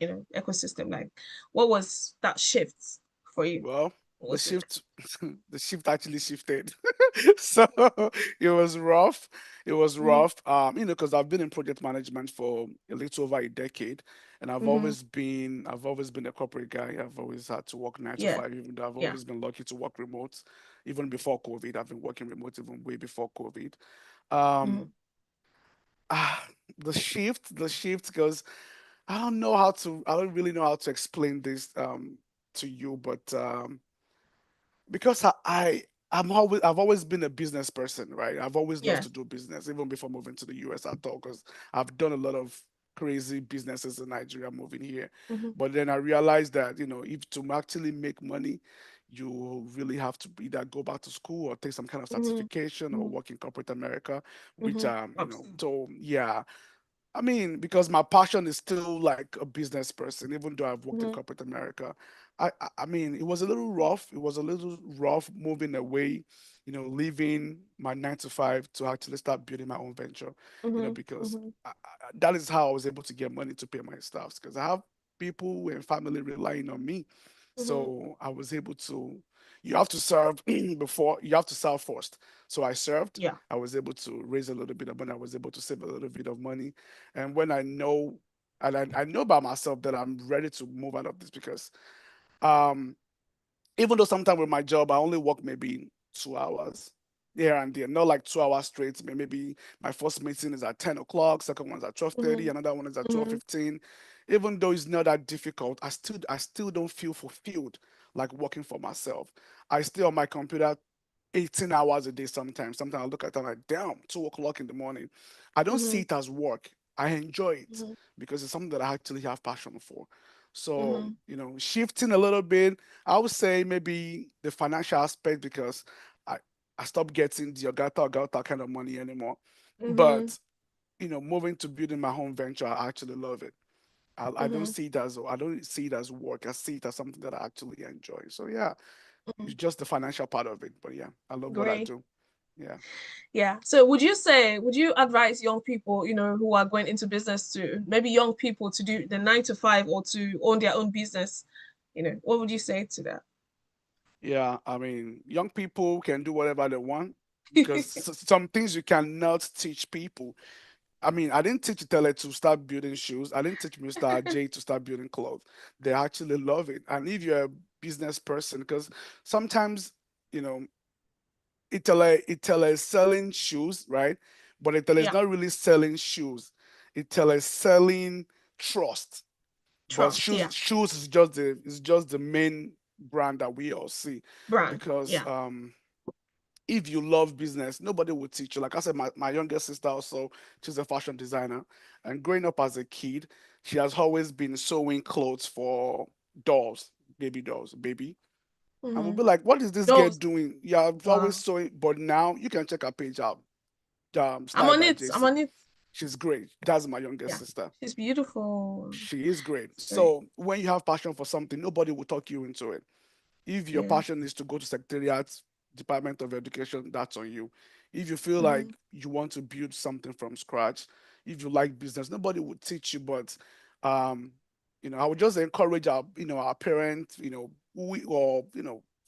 ecosystem? Like, what was that shift for you? Well, What the was it? shift, the shift actually shifted. So it was rough. It was Mm-hmm. rough. Because I've been in project management for a little over a decade, and Mm-hmm. I've always been a corporate guy. I've always had to work nine to Yeah. five, even though I've Yeah. always been lucky to work remote. Even before COVID, I've been working remote even way before COVID. Mm-hmm. Um, ah, the shift, because I don't really know how to explain this to you, but because I've always been a business person, right? I've always loved Yeah. to do business, even before moving to the US at all, because I've done a lot of crazy businesses in Nigeria moving here. Mm-hmm. But then I realized that, if to actually make money, you really have to either go back to school or take some kind of Mm-hmm. certification or Mm-hmm. work in corporate America, which Mm-hmm. Absolutely. so yeah, I mean, because my passion is still like a business person, even though I've worked in Mm-hmm. corporate America. I mean, it was a little rough. It was a little rough moving away, leaving my 9 to 5 to actually start building my own venture, Mm-hmm. because Mm-hmm. that is how I was able to get money to pay my staffs, because I have people and family relying on me. Mm-hmm. So I was able to, you have to serve before, you have to serve first. So I served. Yeah. I was able to raise a little bit of money. I was able to save a little bit of money. And when I know, and I know by myself that I'm ready to move out of this, because um, even though sometimes with my job, I only work maybe 2 hours here and there, not like 2 hours straight. Maybe my first meeting is at 10 o'clock, second one's at 12:30, Mm-hmm. another one is at Mm-hmm. 12:15. Even though it's not that difficult, I still don't feel fulfilled like working for myself. I stay on my computer 18 hours a day sometimes. Sometimes I look at it, I'm like, damn, 2 o'clock in the morning. I don't see Mm-hmm. it as work. I enjoy it Mm-hmm. because it's something that I actually have passion for. So, Mm-hmm. shifting a little bit, I would say maybe the financial aspect, because I, I stopped getting the Ogata kind of money anymore. Mm-hmm. But, moving to building my home venture, I actually love it. Mm-hmm. I don't see it as work. I see it as something that I actually enjoy. So yeah, Mm-hmm. it's just the financial part of it. But yeah, I love what I Great. do. Yeah. Yeah. So would you advise young people, who are going into business, to maybe young people to do the 9 to 5 or to own their own business? What would you say to that? Yeah, I mean, young people can do whatever they want, because some things you cannot teach people. I mean, I didn't teach Tele to start building shoes. I didn't teach Mr. J to start building clothes. They actually love it. And if you're a business person, because sometimes, you know, Itele is selling shoes, right? But Itele is Yeah. not really selling shoes. Itele is selling trust. But Trust. shoes Yeah. shoes is just the main brand that we all see, Brand. because Yeah. if you love business, nobody will teach you. Like I said, my youngest sister also, she's a fashion designer. And growing up as a kid, she has always been sewing clothes for dolls, baby dolls, baby. And we'll Mm-hmm. be like, what is this girl Those. doing? Yeah, I've always Wow. sewing, but now you can check her page out. I'm Style on by it. I'm JC. on it. She's great. That's my youngest Yeah. sister. She's beautiful. She is great. It's great. So when you have passion for something, nobody will talk you into it. If your Yeah. passion is to go to secretariat, Department of Education, that's on you. If you feel Mm-hmm. like you want to build something from scratch, if you like business, nobody would teach you. But um, I would just encourage our parents, we or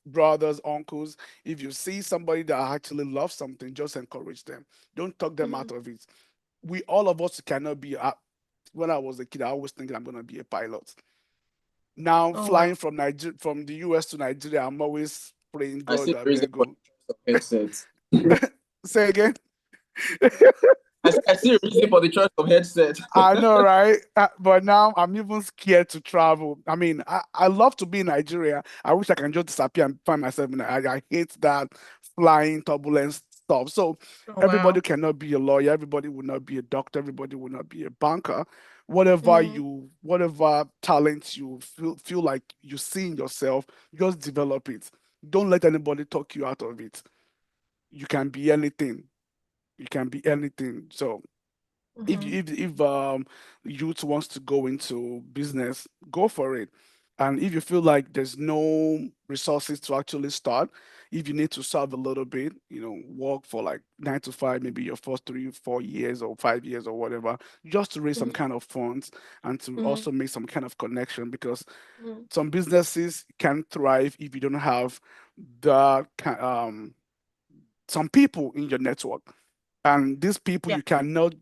brothers, uncles. If you see somebody that actually loves something, just encourage them. Don't talk them Mm-hmm. out of it. We all of us cannot be. When I was a kid, I always thinking I'm gonna be a pilot. Now Oh wow. flying from from the US to Nigeria, I'm always praying I God see that the reason beg for go. the headsets. Say again. I see a reason for the choice of headset. I know, right? But now I'm even scared to travel. I mean, I love to be in Nigeria. I wish I can just disappear and find myself in. I hate that flying turbulence stuff. So Oh, everybody wow. cannot be a lawyer, everybody will not be a doctor, everybody will not be a banker. Whatever talents you feel like you see in yourself, just develop it. Don't let anybody talk you out of it. You can be anything. You can be anything. So if youth wants to go into business, go for it. And if you feel like there's no resources to actually start, if you need to serve a little bit, work for like 9 to 5, maybe your first 3 4 years or 5 years or whatever, just to raise some kind of funds and to also make some kind of connection, because some businesses can thrive if you don't have the some people in your network. And these people Yeah.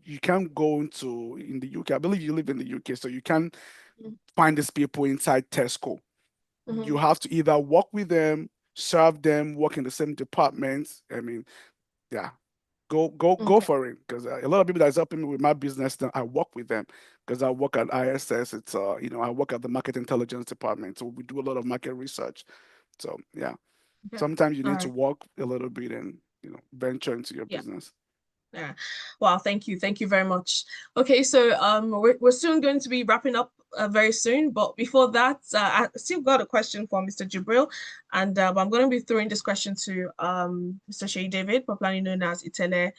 you can't go into in the UK. I believe you live in the UK, so you can find these people inside Tesco. You have to either work with them, serve them, work in the same departments. I mean, yeah, go Okay. for it, because a lot of people that's helping me with my business, then I work with them because I work at ISS. It's I work at the market intelligence department, so we do a lot of market research. So yeah, Okay. sometimes you All need to right. work a little bit and venture into your Yeah. business. Yeah. Wow, thank you. Thank you very much. Okay, so we're soon going to be wrapping up very soon, but before that, I still got a question for Mr. Jibril, and I'm going to be throwing this question to Mr. Shay David, popularly known as Itele.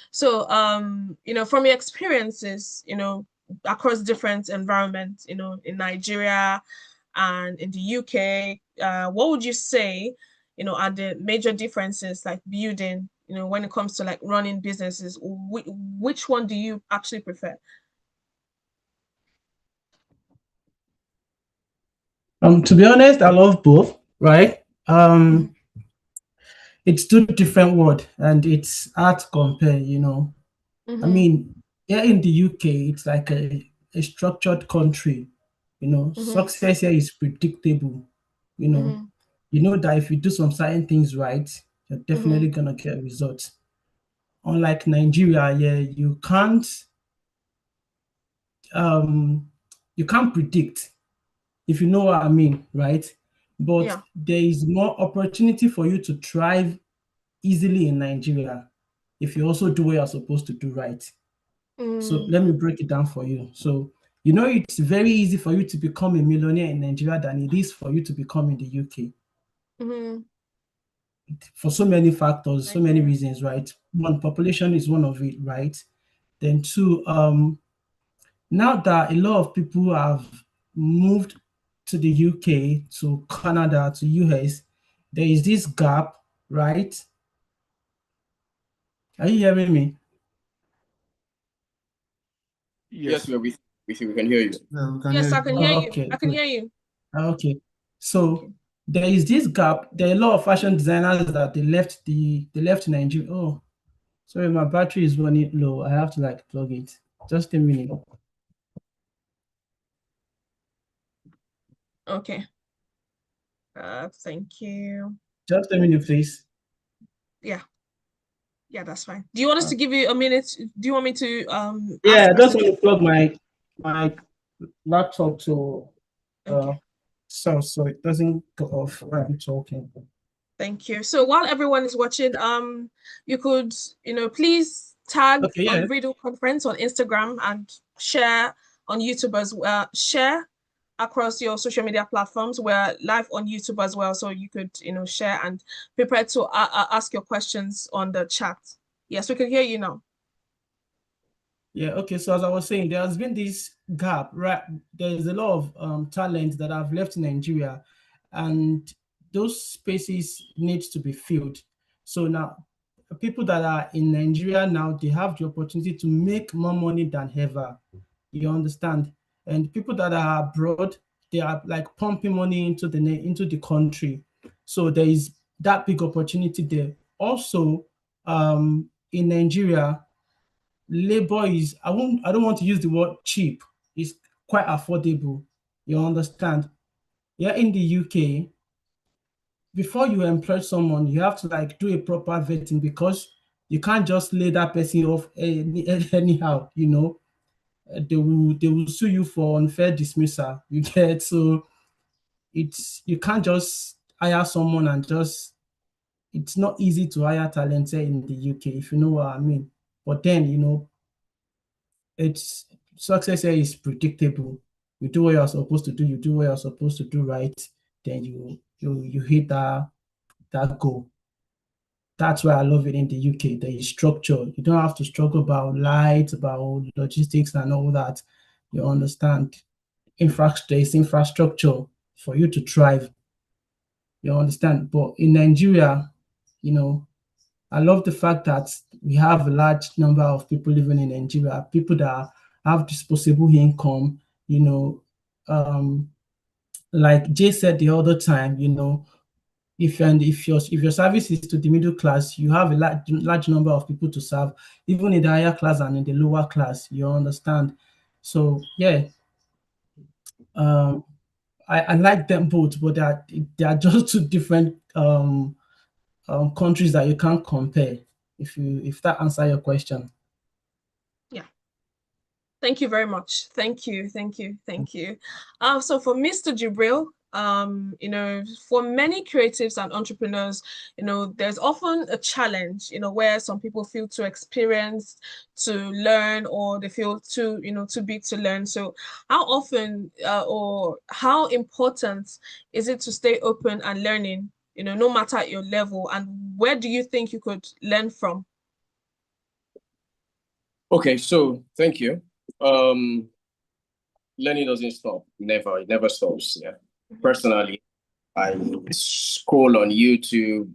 So from your experiences, across different environments, in Nigeria and in the UK, what would you say, are the major differences like building, when it comes to like running businesses? Which one do you actually prefer? To be honest, I love both, right? It's two different words and it's hard to compare, I Mm-hmm. mean, here in the UK, it's like a structured country, Mm-hmm. success here is predictable, you know, Mm-hmm. that if you do some certain things right, you're definitely Mm-hmm. gonna get results. Unlike Nigeria, yeah, um you can't predict, if you know what I mean, right? But Yeah. there is more opportunity for you to thrive easily in Nigeria if you also do what you're supposed to do right. So Mm-hmm. let me break it down for you. So it's very easy for you to become a millionaire in Nigeria than it is for you to become in the UK, Mm-hmm. for so many factors, so many Nigeria. reasons, right? One, population is one of it, right? Then two, now that a lot of people have moved to the UK, to Canada, to US, there is this gap, right? Are you hearing me? Yes, Yes. we're with you. We can hear you. Yeah, we can hear Yes, I you. can Go hear on. Oh, you. okay, I can good. hear you. Okay. Okay. So there is this gap. There are a lot of fashion designers that they left Nigeria. Oh, sorry, my battery is running low. I have to like plug it. Just a minute. Okay. Thank you. Just a minute, please. Yeah. Yeah, that's fine. Do you want us to give you a minute? Do you want me to Yeah, ask I just questions? want to plug my laptop to uh Okay. so it doesn't go off while I'm talking. Thank you. So while everyone is watching, you could, please tag Okay, yeah. Unriddle Conference on Instagram and share on YouTube as well. Share across your social media platforms. We're live on YouTube as well, so you could, share and prepare to ask your questions on the chat. Yes, we can hear you now. Yeah, okay. So as I was saying, there has been this gap, right? There is a lot of talent that have left Nigeria, and those spaces need to be filled. So now, people that are in Nigeria now, they have the opportunity to make more money than ever. You understand? And people that are abroad, they are like pumping money into the country. So there is that big opportunity there. Also, in Nigeria, labor is, I don't want to use the word cheap. It's quite affordable. You understand? Yeah, in the UK, before you employ someone, you have to like do a proper vetting, because you can't just lay that person off anyhow. They will sue you for unfair dismissal. You get? So you can't just hire someone and just it's not easy to hire talent here in the UK, if you know what I mean. But then, you know, it's success here is predictable. You do what you're supposed to do, you do what you're supposed to do right, then you hit that goal. That's why I love it in the UK. There is structure. You don't have to struggle about lights, about logistics and all that. You understand? There is infrastructure for you to thrive. You understand? But in Nigeria, you know, I love the fact that we have a large number of people living in Nigeria, people that have disposable income, you know, like Jay said the other time, you know, if your service is to the middle class, you have a large number of people to serve, even in the higher class and in the lower class. You understand? So yeah, I like them both, but they are just two different countries that you can't compare. If that answer your question. Yeah. Thank you very much. Thank you. So for Mr. Jibril, you know, for many creatives and entrepreneurs, you know, there's often a challenge, you know, where some people feel too experienced to learn, or they feel too, you know, too big to learn. So how often or how important is it to stay open and learning, you know, no matter at your level, and where do you think you could learn from? Okay, so thank you. Learning doesn't stop. Never, it never stops. Yeah. Personally, I scroll on YouTube,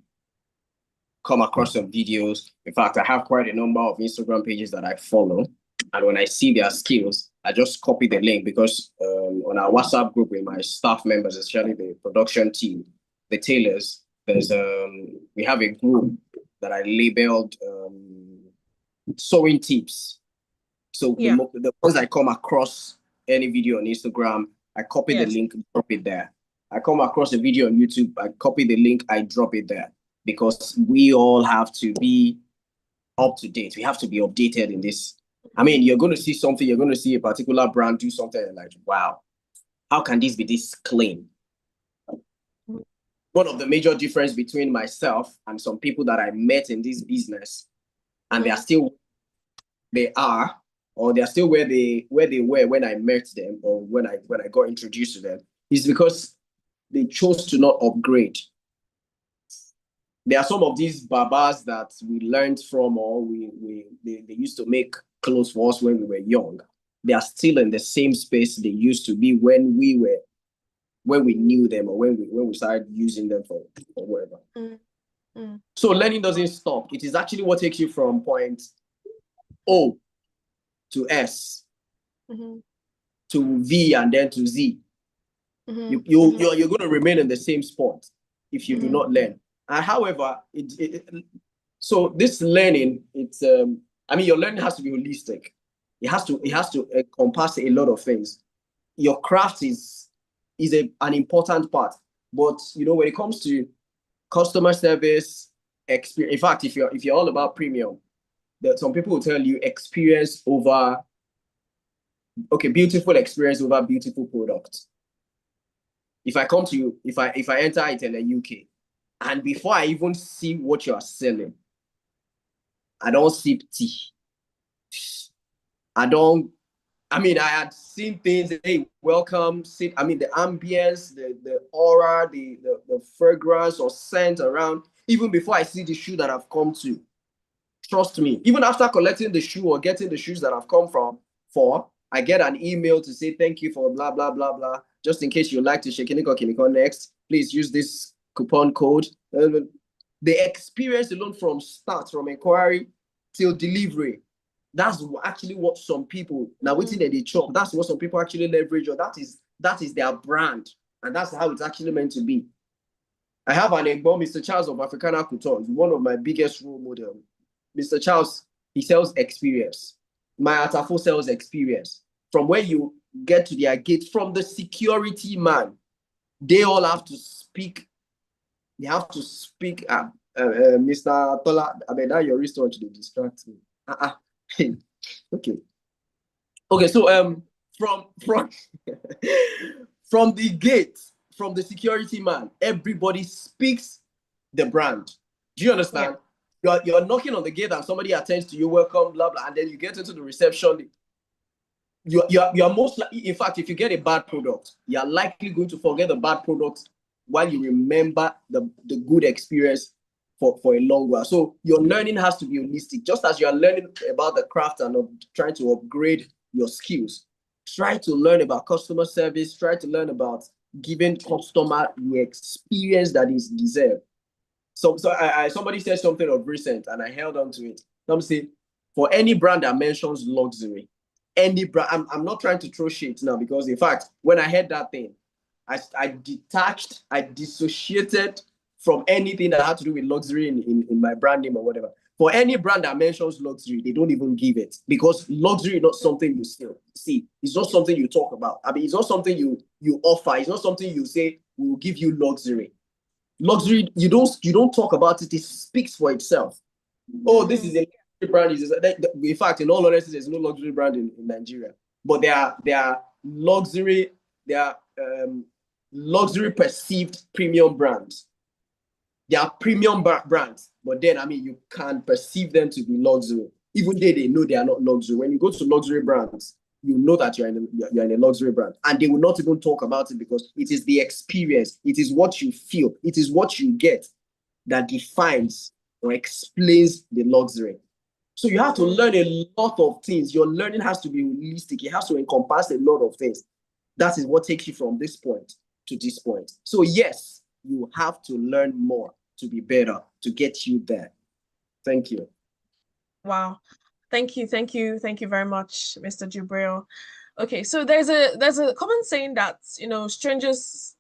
come across some videos. In fact, I have quite a number of Instagram pages that I follow. And when I see their skills, I just copy the link, because on our WhatsApp group with my staff members, especially the production team, the tailors, we have a group that I labeled sewing tips. So Yeah. the ones I come across any video on Instagram, I copy the link, drop it there. I come across a video on YouTube, I copy the link, I drop it there. Because we all have to be up to date. We have to be updated in this. I mean, you're going to see something, you're going to see a particular brand do something, and like, wow, how can this be this clean? One of the major difference between myself and some people that I met in this business, and they're still where they were when I met them, or when I got introduced to them, is because they chose to not upgrade. There are some of these babas that we learned from, or they used to make clothes for us when we were young. They are still in the same space they used to be when we knew them, or when we started using them for whatever. So learning doesn't stop. It is actually what takes you from point O to S, to V, and then to Z. You're going to remain in the same spot if you do not learn. However, so this learning, I mean, your learning has to be holistic. It has to encompass a lot of things. Your craft is an important part, but you know, when it comes to customer service, experience. In fact, if you're all about premium, that some people will tell you beautiful experience over beautiful product. If I come to you, if I enter it in the UK, and before I even see what you are selling, I don't sip tea. I had seen things, hey, welcome, sit. I mean, the ambience, the aura, the fragrance or scent around, even before I see the shoe that I've come to. Trust me, even after collecting the shoe or getting the shoes that I've come for, I get an email to say thank you for blah, blah, blah, blah. Just in case you'd like to shake Kiniko next, please use this coupon code. The experience alone from inquiry till delivery, that's actually what some people, now waiting at the shop, that's what some people actually leverage, or that is their brand, and that's how it's actually meant to be. I have an example, Mr. Charles of Africana Couture, one of my biggest role models. Mr. Charles, he sells experience. My Atafo sells experience. From where you get to their gate, from the security man, they all have to speak. They have to speak. Mr. Tola, I mean, that your research, they distract me. Okay. So from from the gate, from the security man, everybody speaks the brand. Do you understand? You're knocking on the gate and somebody attends to you, welcome, blah blah, and then you get into the reception. You're most likely, in fact, if you get a bad product, you're likely going to forget the bad product while you remember the good experience for a long while. So your learning has to be holistic. Just as you're learning about the craft and trying to upgrade your skills, try to learn about customer service, try to learn about giving customer the experience that is deserved. So somebody said something of recent and I held on to it. Some say, for any brand that mentions luxury, any brand, I'm not trying to throw shit now, because in fact, when I heard that thing, I detached, I dissociated from anything that had to do with luxury in my brand name or whatever. For any brand that mentions luxury, they don't even give it, because luxury is not something you see. It's not something you talk about. I mean, it's not something you offer. It's not something you say, we will give you luxury. Luxury, you don't talk about it. It speaks for itself. Oh, this is a luxury brand. In fact, in all honesty, there's no luxury brand in Nigeria. But there are luxury perceived premium brands. They are premium brands, but then I mean you can perceive them to be luxury, even though they know they are not luxury. When you go to luxury brands, you know that you're in a luxury brand, and they will not even talk about it, because it is the experience, it is what you feel, it is what you get that defines or explains the luxury. So you have to learn a lot of things. Your learning has to be holistic. It has to encompass a lot of things. That is what takes you from this point to this point. So yes, you have to learn more to be better, to get you there. Thank you. Wow. Thank you very much, Mr. Jubril. Okay, so there's a common saying that, strangers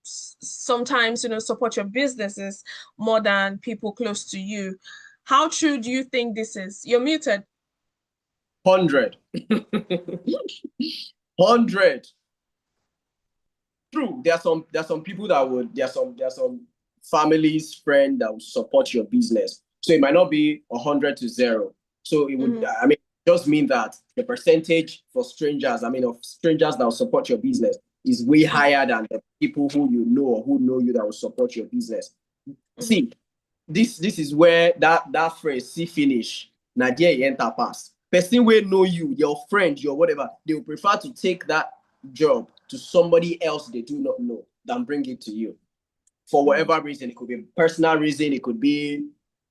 sometimes, support your businesses more than people close to you. How true do you think this is? You're muted. 100. 100. True. There are some people that would, there are some families, friends that will support your business. So it might not be 100 to 0. So it would, I mean, just mean that the percentage for strangers, I mean, of strangers that will support your business is way higher than the people who you know or who know you that will support your business. See, this is where that phrase, see finish, Nadia enter pass. Person will know you, your friend, your whatever, they will prefer to take that job to somebody else they do not know than bring it to you. For whatever reason, it could be a personal reason, it could be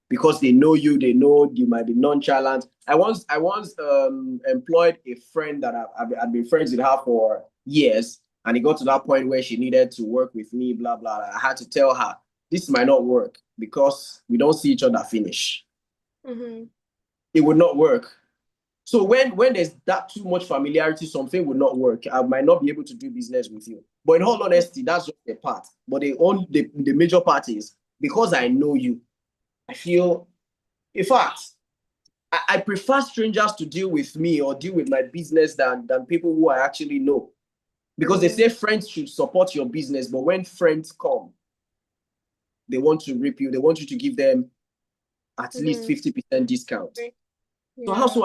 because they know you might be nonchalant. I once employed a friend that I've been friends with her for years, and it got to that point where she needed to work with me, blah, blah. I had to tell her, this might not work because we don't see each other finish. It would not work. So when there's that too much familiarity, something will not work. I might not be able to do business with you. But in all honesty, that's just a part. But the major part is, because I know you, I feel, in fact, I prefer strangers to deal with me or deal with my business than people who I actually know. Because they say friends should support your business, but when friends come, they want to rip you. They want you to give them at least 50% discount. So how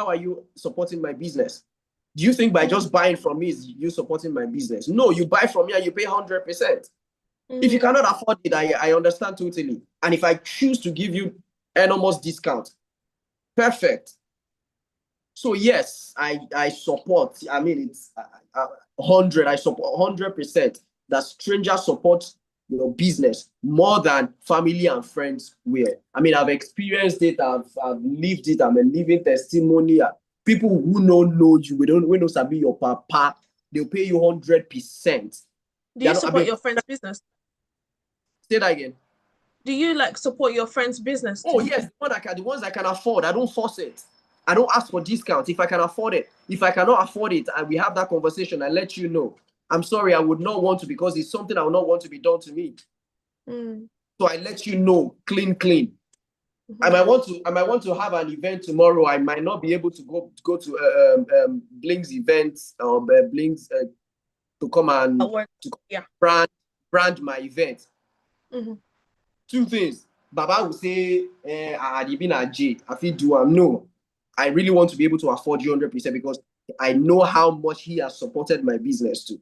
are you supporting my business? Do you think by just buying from me is you supporting my business? No, you buy from me and you pay 100%. If you cannot afford it, I understand totally. And if I choose to give you enormous discount, perfect. So yes, I support. I mean, it's 100. I support 100% that strangers support your business more than family and friends will. I mean, I've experienced it. I've lived it. I'm a living testimony. People who don't know you, we don't sabi your papa. They'll pay you 100%. Do you support your friend's business? Say that again. Do you support your friend's business too? Oh yes, the ones I can afford. I don't force it. I don't ask for discounts if I can afford it. If I cannot afford it and we have that conversation, I let you know. I'm sorry, I would not want to, because it's something I would not want to be done to me. So I let you know, clean. I might want to have an event tomorrow. I might not be able to go to Blink's event or Blink's to come and brand my event. Two things. Baba will say, I been a J. I feel do no. I really want to be able to afford you 100% because I know how much he has supported my business too.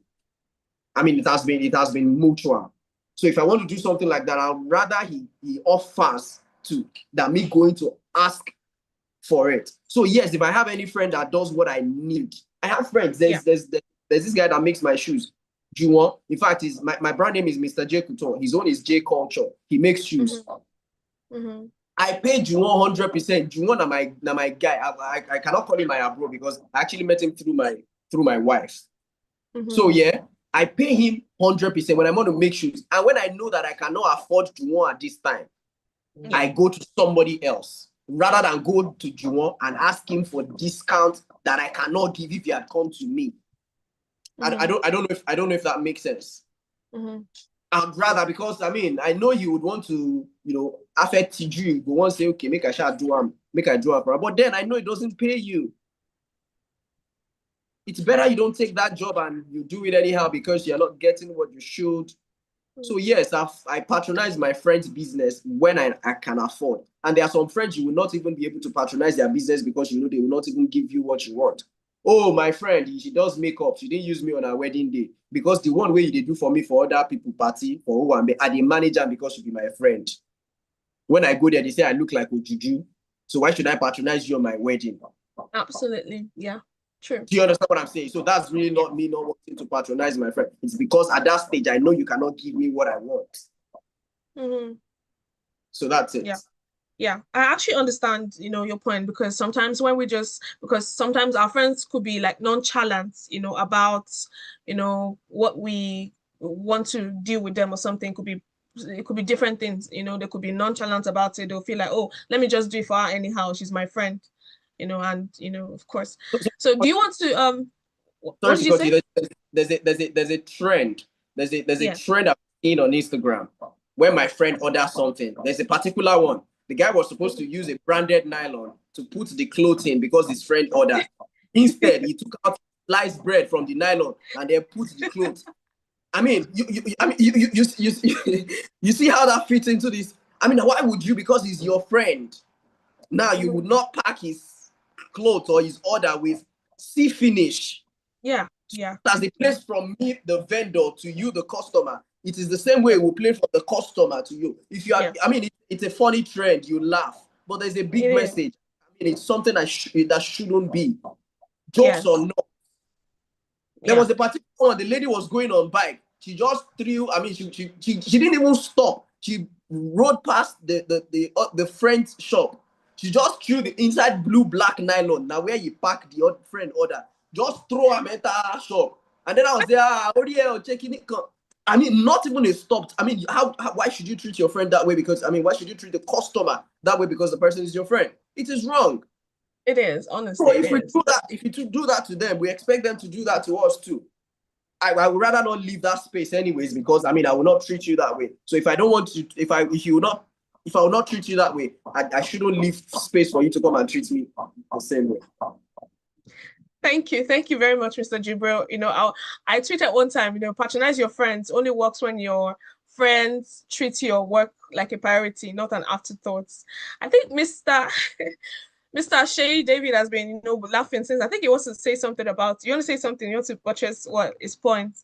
I mean, it has been mutual. So if I want to do something like that, I'd rather he offers to than me going to ask for it. So yes, if I have any friend that does what I need, I have friends. There's this guy that makes my shoes. Juwon. In fact, my brand name is Mr. J Couture. His own is J Culture. He makes shoes. I pay Juwon 100%. Juwon na my guy. I cannot call him my bro because I actually met him through my wife. So yeah, I pay him 100% when I want to make shoes. And when I know that I cannot afford Juwon at this time, I go to somebody else rather than go to Juwon and ask him for discount that I cannot give if he had come to me. I don't know if that makes sense. I'd rather, because I know you would want to, affect you. You want to say, okay, make I do am, but then I know it doesn't pay you. It's better you don't take that job and you do it anyhow because you're not getting what you should. So yes, I patronize my friend's business when I can afford. And there are some friends you will not even be able to patronize their business because they will not even give you what you want. Oh, my friend, she does makeup. She didn't use me on her wedding day because the one way they do for me for other people party for who I the manager because you be my friend. When I go there, they say I look like Ojuju. So why should I patronize you on my wedding? Absolutely, yeah. True. Do you understand what I'm saying? So that's really not me not wanting to patronize my friend. It's because at that stage, I know you cannot give me what I want. So that's it. Yeah, I actually understand, your point, because sometimes sometimes our friends could be like nonchalant, about, what we want to deal with them or something. It could be different things, they could be nonchalant about it. They'll feel like, oh, let me just do it for her anyhow. She's my friend, and, of course. So do you want to, what did you say? There's a trend. There's a trend I've seen on Instagram where my friend orders something. There's a particular one. The guy was supposed to use a branded nylon to put the clothes in because his friend ordered. Instead, he took out sliced bread from the nylon and then put the clothes. You see how that fits into this? Why would you? Because he's your friend. Now you would not pack his clothes or his order with see finish. Yeah. As the place from me, the vendor, to you, the customer. It is the same way we play from the customer to you. If you are, it's a funny trend. You laugh, but there's a big message. It's something that shouldn't be. Jokes or not. There was a particular one. The lady was going on bike. She just threw. She didn't even stop. She rode past the friend's shop. She just threw the inside blue black nylon. Now where you pack the friend order, just throw them enter our shop. And then I was there, checking it. Not even a stopped. Why should you treat your friend that way? Because why should you treat the customer that way? Because the person is your friend. It is wrong. It is, honestly. So if you do that to them, we expect them to do that to us too. I would rather not leave that space anyways, because I will not treat you that way. So if I don't want to, if I will not treat you that way, I shouldn't leave space for you to come and treat me the same way. Thank you very much, Mr. Jibril. I tweeted one time, patronize your friends only works when your friends treat your work like a priority, not an afterthought. I think Mr. Shay David has been, laughing since. I think he wants to say something about. You want to say something? You want to buttress what his point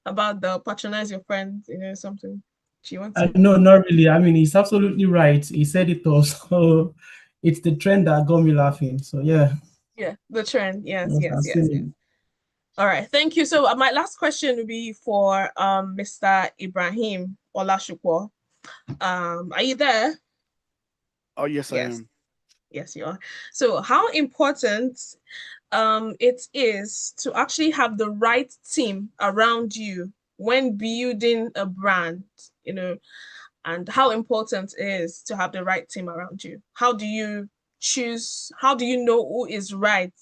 about the patronize your friends? Something. Do you want to? No, not really. He's absolutely right. He said it all. So it's the trend that got me laughing. So yeah. Yeah, the trend. Yes. Yes. All right, thank you. So my last question will be for Mr. Ibrahim Olashukwu. Are you there? Oh, yes, I am. Yes, you are. So how important it is to actually have the right team around you when building a brand, and how important it is to have the right team around you. How do you know who is right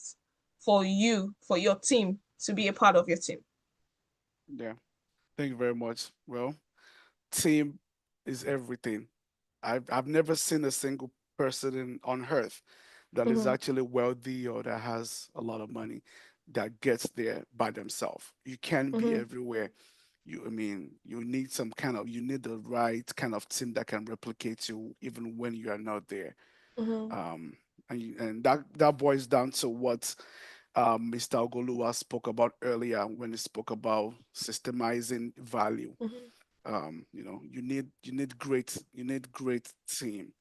for you, for your team, to be a part of your team? Yeah, thank you very much. Well, team is everything. I've never seen a single person on earth that is actually wealthy or that has a lot of money that gets there by themselves. You can't be everywhere. You need you need the right kind of team that can replicate you even when you are not there. And that boils down to what Mr. Ogoluwa spoke about earlier when he spoke about systemizing value. you need great team.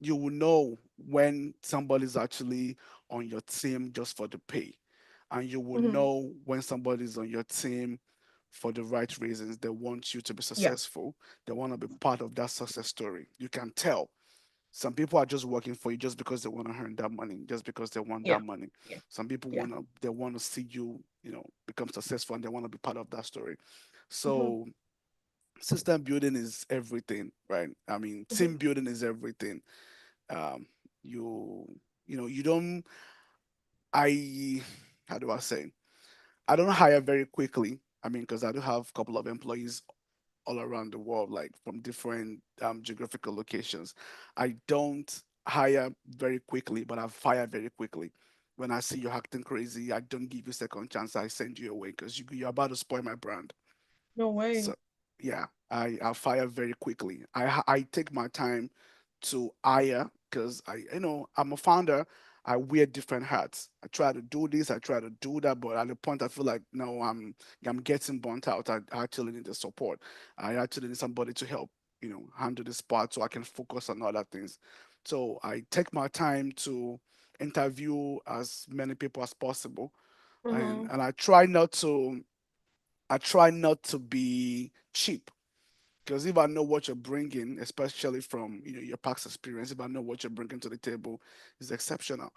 You will know when somebody's actually on your team just for the pay, and you will Mm-hmm. know when somebody's on your team for the right reasons. They want you to be Yeah. successful. They want to be part of that success story. You can tell. Some people are just working for you just because they want to earn that money, just because they want Yeah. that money. Yeah. Some people Yeah. want to see you, become successful, and they want to be part of that story. Mm-hmm. So system building is everything, right? I mean, Mm-hmm. team building is everything. Um, you you don't. I How do I say? I don't hire very quickly. I mean, because I do have a couple of employees all around the world, like from different geographical locations. I don't hire very quickly, but I fire very quickly. When I see you're acting crazy, I don't give you second chance. I send you away because you're about to spoil my brand. No So way. yeah, I fire very quickly. I take my time to hire because I'm a founder. I wear different hats. I try to do this, I try to do that, but at the point I feel like no, I'm getting burnt out. I actually need the support. I actually need somebody to help, handle this part so I can focus on other things. So I take my time to interview as many people as possible, and Mm-hmm. and I try not to be cheap because if I know what you're bringing, especially from your past experience, if I know what you're bringing to the table is exceptional.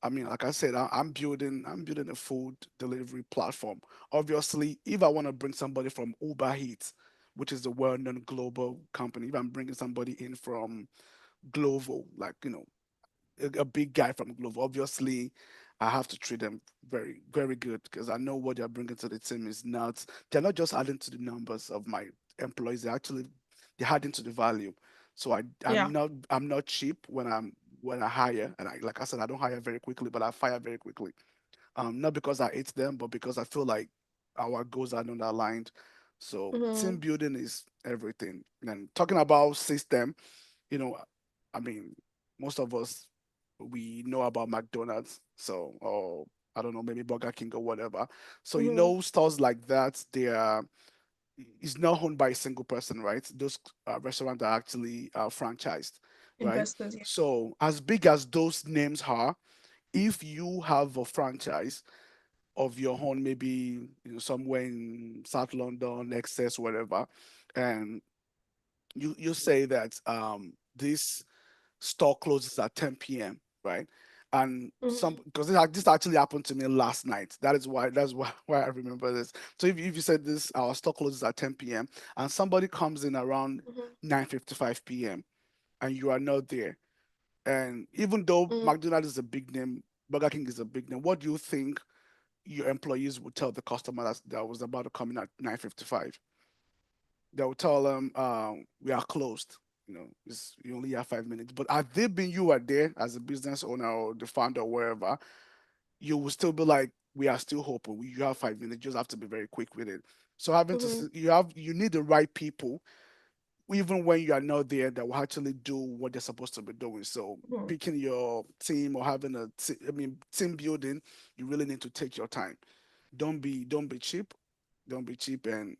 I mean, like I said, I'm building a food delivery platform. Obviously, if I want to bring somebody from Uber Eats, which is a well-known global company, if I'm bringing somebody in from Glovo, like a big guy from Glove. Obviously, I have to treat them very, very good because I know what they're bringing to the team is not. They're not just adding to the numbers of my employees. They're adding to the value. So Yeah. I'm not cheap when I hire, and like I said, I don't hire very quickly, but I fire very quickly. Not because I hate them, but because I feel like our goals are not aligned. So team Mm-hmm. building is everything. And talking about system, you know, I mean, most of us we know about McDonald's, so or I don't know, maybe Burger King or whatever. So Mm-hmm. stores like that, they are is not owned by a single person, right? Those restaurants are actually franchised, right? Investors. Yeah. So as big as those names are, if you have a franchise of your own, maybe somewhere in South London, Excess, whatever, and you say that this store closes at 10 p.m., right? And some Mm-hmm. because this actually happened to me last night. That's why I remember this. So if you said this, our store closes at 10 p.m. and somebody comes in around Mm-hmm. 9:55 p.m. and you are not there, and even though Mm-hmm. McDonald's is a big name, Burger King is a big name, what do you think your employees would tell the customer that was about to come in at 9:55? They will tell them, we are closed. You only have 5 minutes. But had they been you are there as a business owner or the founder or wherever, you will still be like, we are still hoping. You have 5 minutes. You just have to be very quick with it. So Mm-hmm. you need the right people, even when you are not there, that will actually do what they're supposed to be doing. So Mm-hmm. picking your team or having team building, you really need to take your time. Don't be cheap. Don't be cheap, and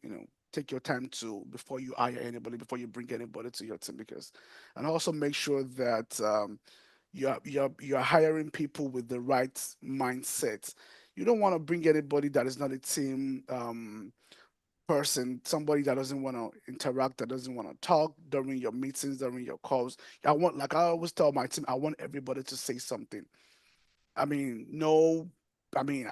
take your time to before you hire anybody, before you bring anybody to your team, because and also make sure that you're hiring people with the right mindset. You don't want to bring anybody that is not a team person, somebody that doesn't want to interact, that doesn't want to talk during your meetings, during your calls. Like I always tell my team, I want everybody to say something. I mean, no, I mean,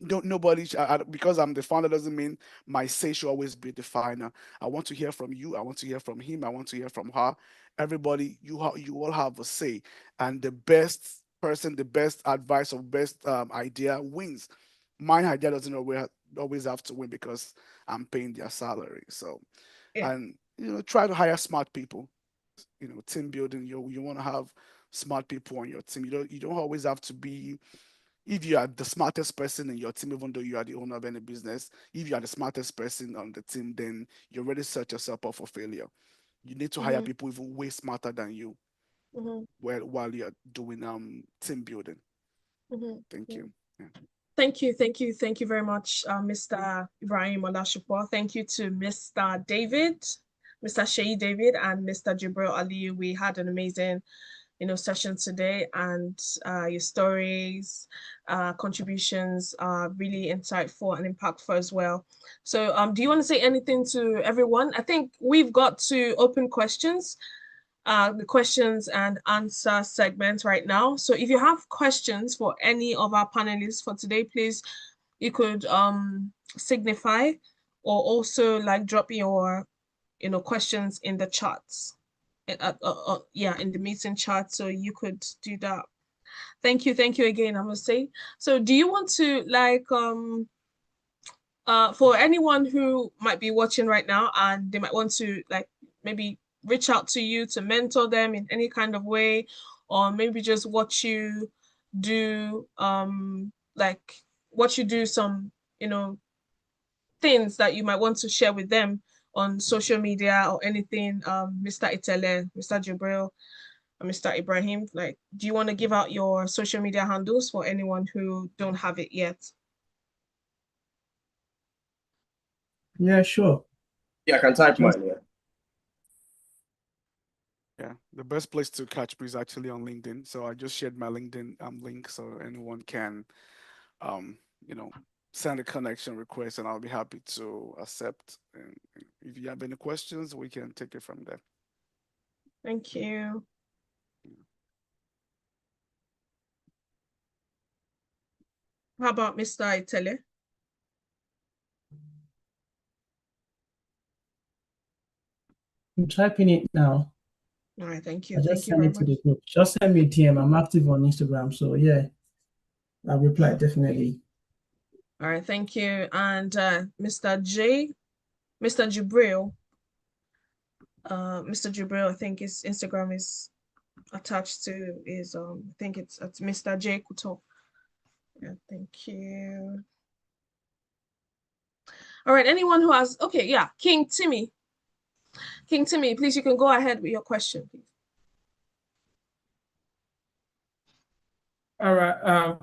don't nobody because I'm the founder doesn't mean my say should always be the final. I want to hear from you. I want to hear from him. I want to hear from her. Everybody, you all have a say, and the best person, the best advice or best idea wins. My idea doesn't always have to win because I'm paying their salary. So, Yeah. and try to hire smart people. Team building. You want to have smart people on your team. You don't always have to be. If you are the smartest person in your team, even though you are the owner of any business, if you are the smartest person on the team, then you already set yourself up for failure. You need to hire Mm-hmm. people even way smarter than you Mm-hmm. while you're doing team building. Mm-hmm. Thank you. Yeah. Thank you very much, Mr. Ibrahim Olashupor. Thank you to Mr. David, Mr. Sheyi David, and Mr. Jibril Ali. We had an amazing, session today, and your stories, contributions are really insightful and impactful as well. So, do you want to say anything to everyone? I think we've got to open questions. The questions and answer segment right now. So if you have questions for any of our panelists for today, please, you could signify or also like drop your questions in the chats. Yeah, in the meeting chat. So you could do that. Thank you again, I must say. So do you want to like for anyone who might be watching right now and they might want to like maybe reach out to you to mentor them in any kind of way, or maybe just watch you do like watch you do some things that you might want to share with them on social media or anything, Mr. Itele, Mr. Jibril, and Mr. Ibrahim, like, do you want to give out your social media handles for anyone who don't have it yet? Yeah, sure. Yeah, I can type mine, yeah. Yeah, the best place to catch me is actually on LinkedIn. So I just shared my LinkedIn link so anyone can, you know, send a connection request, and I'll be happy to accept. And if you have any questions, we can take it from there. Thank you. How about Mr. Itele? I'm typing it now. All right, thank I you. just Thank you send very it to much. the group. Just send me a DM. I'm active on Instagram, so yeah, I'll reply definitely. All right, thank you. And Mr. Jibril, Mr. Jibril, I think his Instagram is attached to his I think it's at Mr. J Kuto. Yeah, thank you. All right, anyone who has, okay, yeah, King Timmy, please, you can go ahead with your question, please. All right.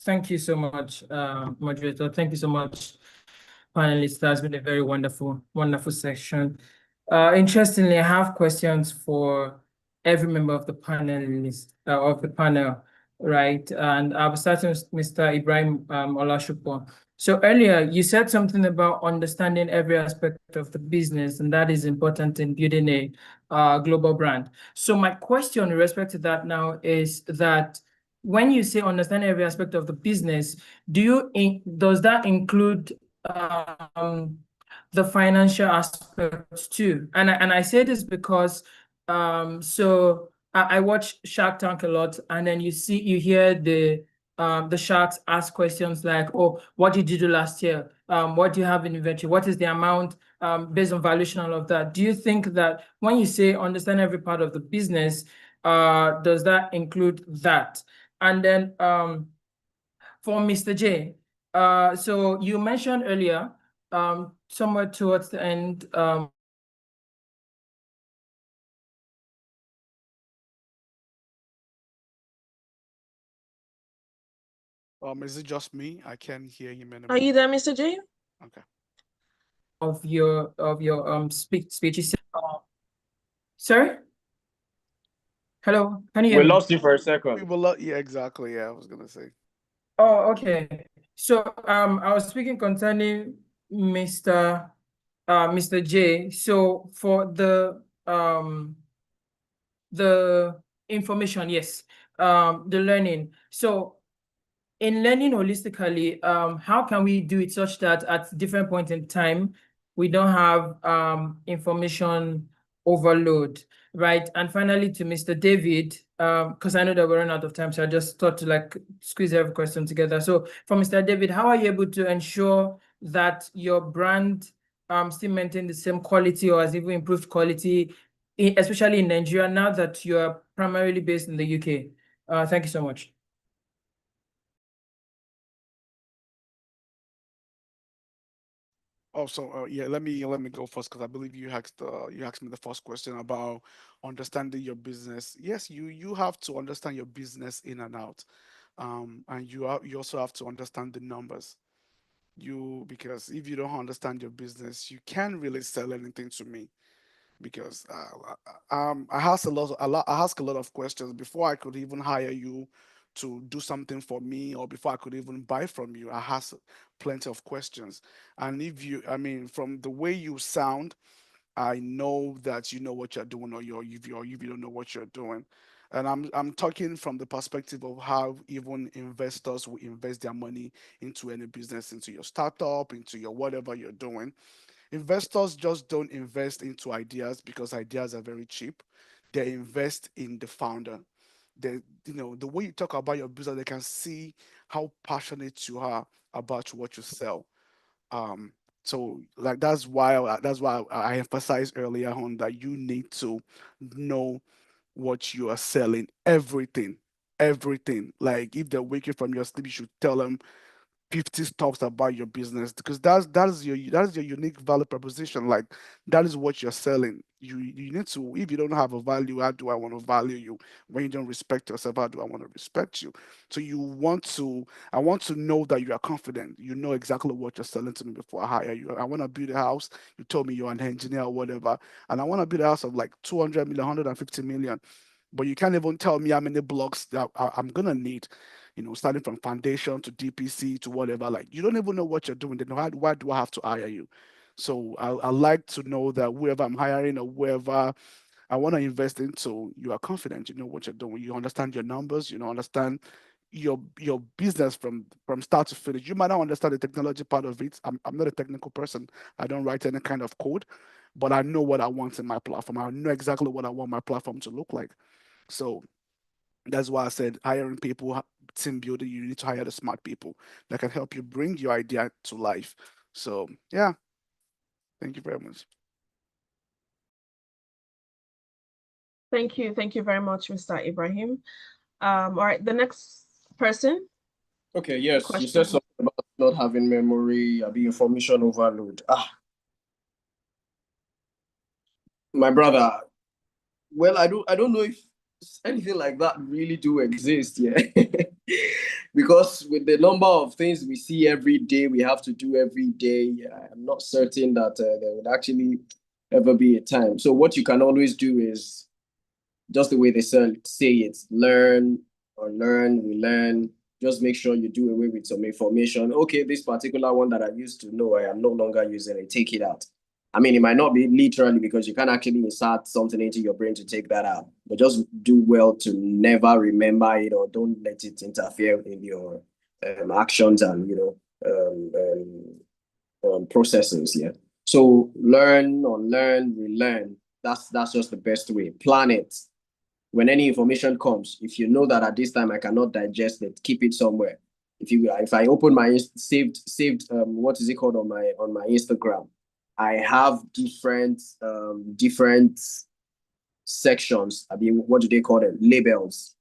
Thank you so much, moderator. Thank you so much, panelists. That's been a very wonderful session. Interestingly, I have questions for every member of the panel, right? And I'll be starting with Mr. Ibrahim Olashupon. So earlier, you said something about understanding every aspect of the business, and that is important in building a global brand. So my question with respect to that now is that when you say understand every aspect of the business, does that include the financial aspects too? And I say this because so I watch Shark Tank a lot, and then you hear the sharks ask questions like, oh, what did you do last year? What do you have in inventory? What is the amount based on valuation, all of that? Do you think that when you say understand every part of the business, does that include that? And then for Mr. J, so you mentioned earlier, somewhere towards the end, Is it just me? I can't hear him anymore. Are you there, Mr. J? Okay. Of your speech. Sorry? Hello, can you hear We me? lost you for a second. Yeah, exactly. Yeah, I was gonna say. Oh, okay. So I was speaking concerning Mr. J. So for the information, yes, the learning. So in learning holistically, how can we do it such that at different points in time, we don't have information overload, right? And finally, to Mr. David, because I know that we're running out of time, so I just thought to like squeeze every question together. So for Mr. David, how are you able to ensure that your brand still maintain the same quality or has even improved quality, especially in Nigeria, now that you are primarily based in the UK? Thank you so much. Also, yeah, let me go first because I believe you asked me the first question about understanding your business. Yes, you have to understand your business in and out, And you also have to understand the numbers. Because if you don't understand your business, you can't really sell anything to me, because I ask a lot of questions before I could even hire you to do something for me, or before I could even buy from you. I ask plenty of questions. And from the way you sound, I know that you know what you're doing, or if you don't know what you're doing. And I'm talking from the perspective of how even investors will invest their money into any business, into your startup, into your whatever you're doing. Investors just don't invest into ideas because ideas are very cheap. They invest in the founder. The way you talk about your business, they can see how passionate you are about what you sell. So like that's why I emphasized earlier on that you need to know what you are selling. Everything. Like if they're waking from your sleep, you should tell them 50 stuffs about your business, because that is your unique value proposition. Like that is what you're selling. You need to, if you don't have a value, how do I want to value you? When you don't respect yourself, how do I want to respect you? So I want to know that you are confident, you know exactly what you're selling to me before I hire you. I want to build a house, you told me you're an engineer or whatever, and I want to build a house of like 200 million, 150 million, but you can't even tell me how many blocks that I'm gonna need, starting from foundation to DPC to whatever. Like you don't even know what you're doing. Then why do I have to hire you? So I like to know that whoever I'm hiring or whoever I want to invest into, you are confident, you know what you're doing, you understand your numbers, understand your business from start to finish. You might not understand the technology part of it. I'm not a technical person. I don't write any kind of code, but I know what I want in my platform. I know exactly what I want my platform to look like. So that's why I said hiring people, team building, you need to hire the smart people that can help you bring your idea to life. So yeah, thank you very much. Thank you. Thank you very much, Mr. Ibrahim. All right, the next person. Okay, yes, you said Question. something about not having memory, being information overload. My brother, well, I don't know if anything like that really do exist, yeah. Because with the number of things we see every day, we have to do every day, I'm not certain that there would actually ever be a time. So what you can always do is just the way they say it, learn or learn, relearn. Just make sure you do away with some information. Okay, this particular one that I used to know, I am no longer using it. Take it out. I mean, it might not be literally because you can't actually insert something into your brain to take that out, but just do well to never remember it, or don't let it interfere in your actions and processes. Yeah. So learn, unlearn, relearn. That's just the best way. Plan it. When any information comes, if you know that at this time I cannot digest it, keep it somewhere. If I open my saved what is it called on my Instagram, I have different sections. I mean, what do they call them? Labels.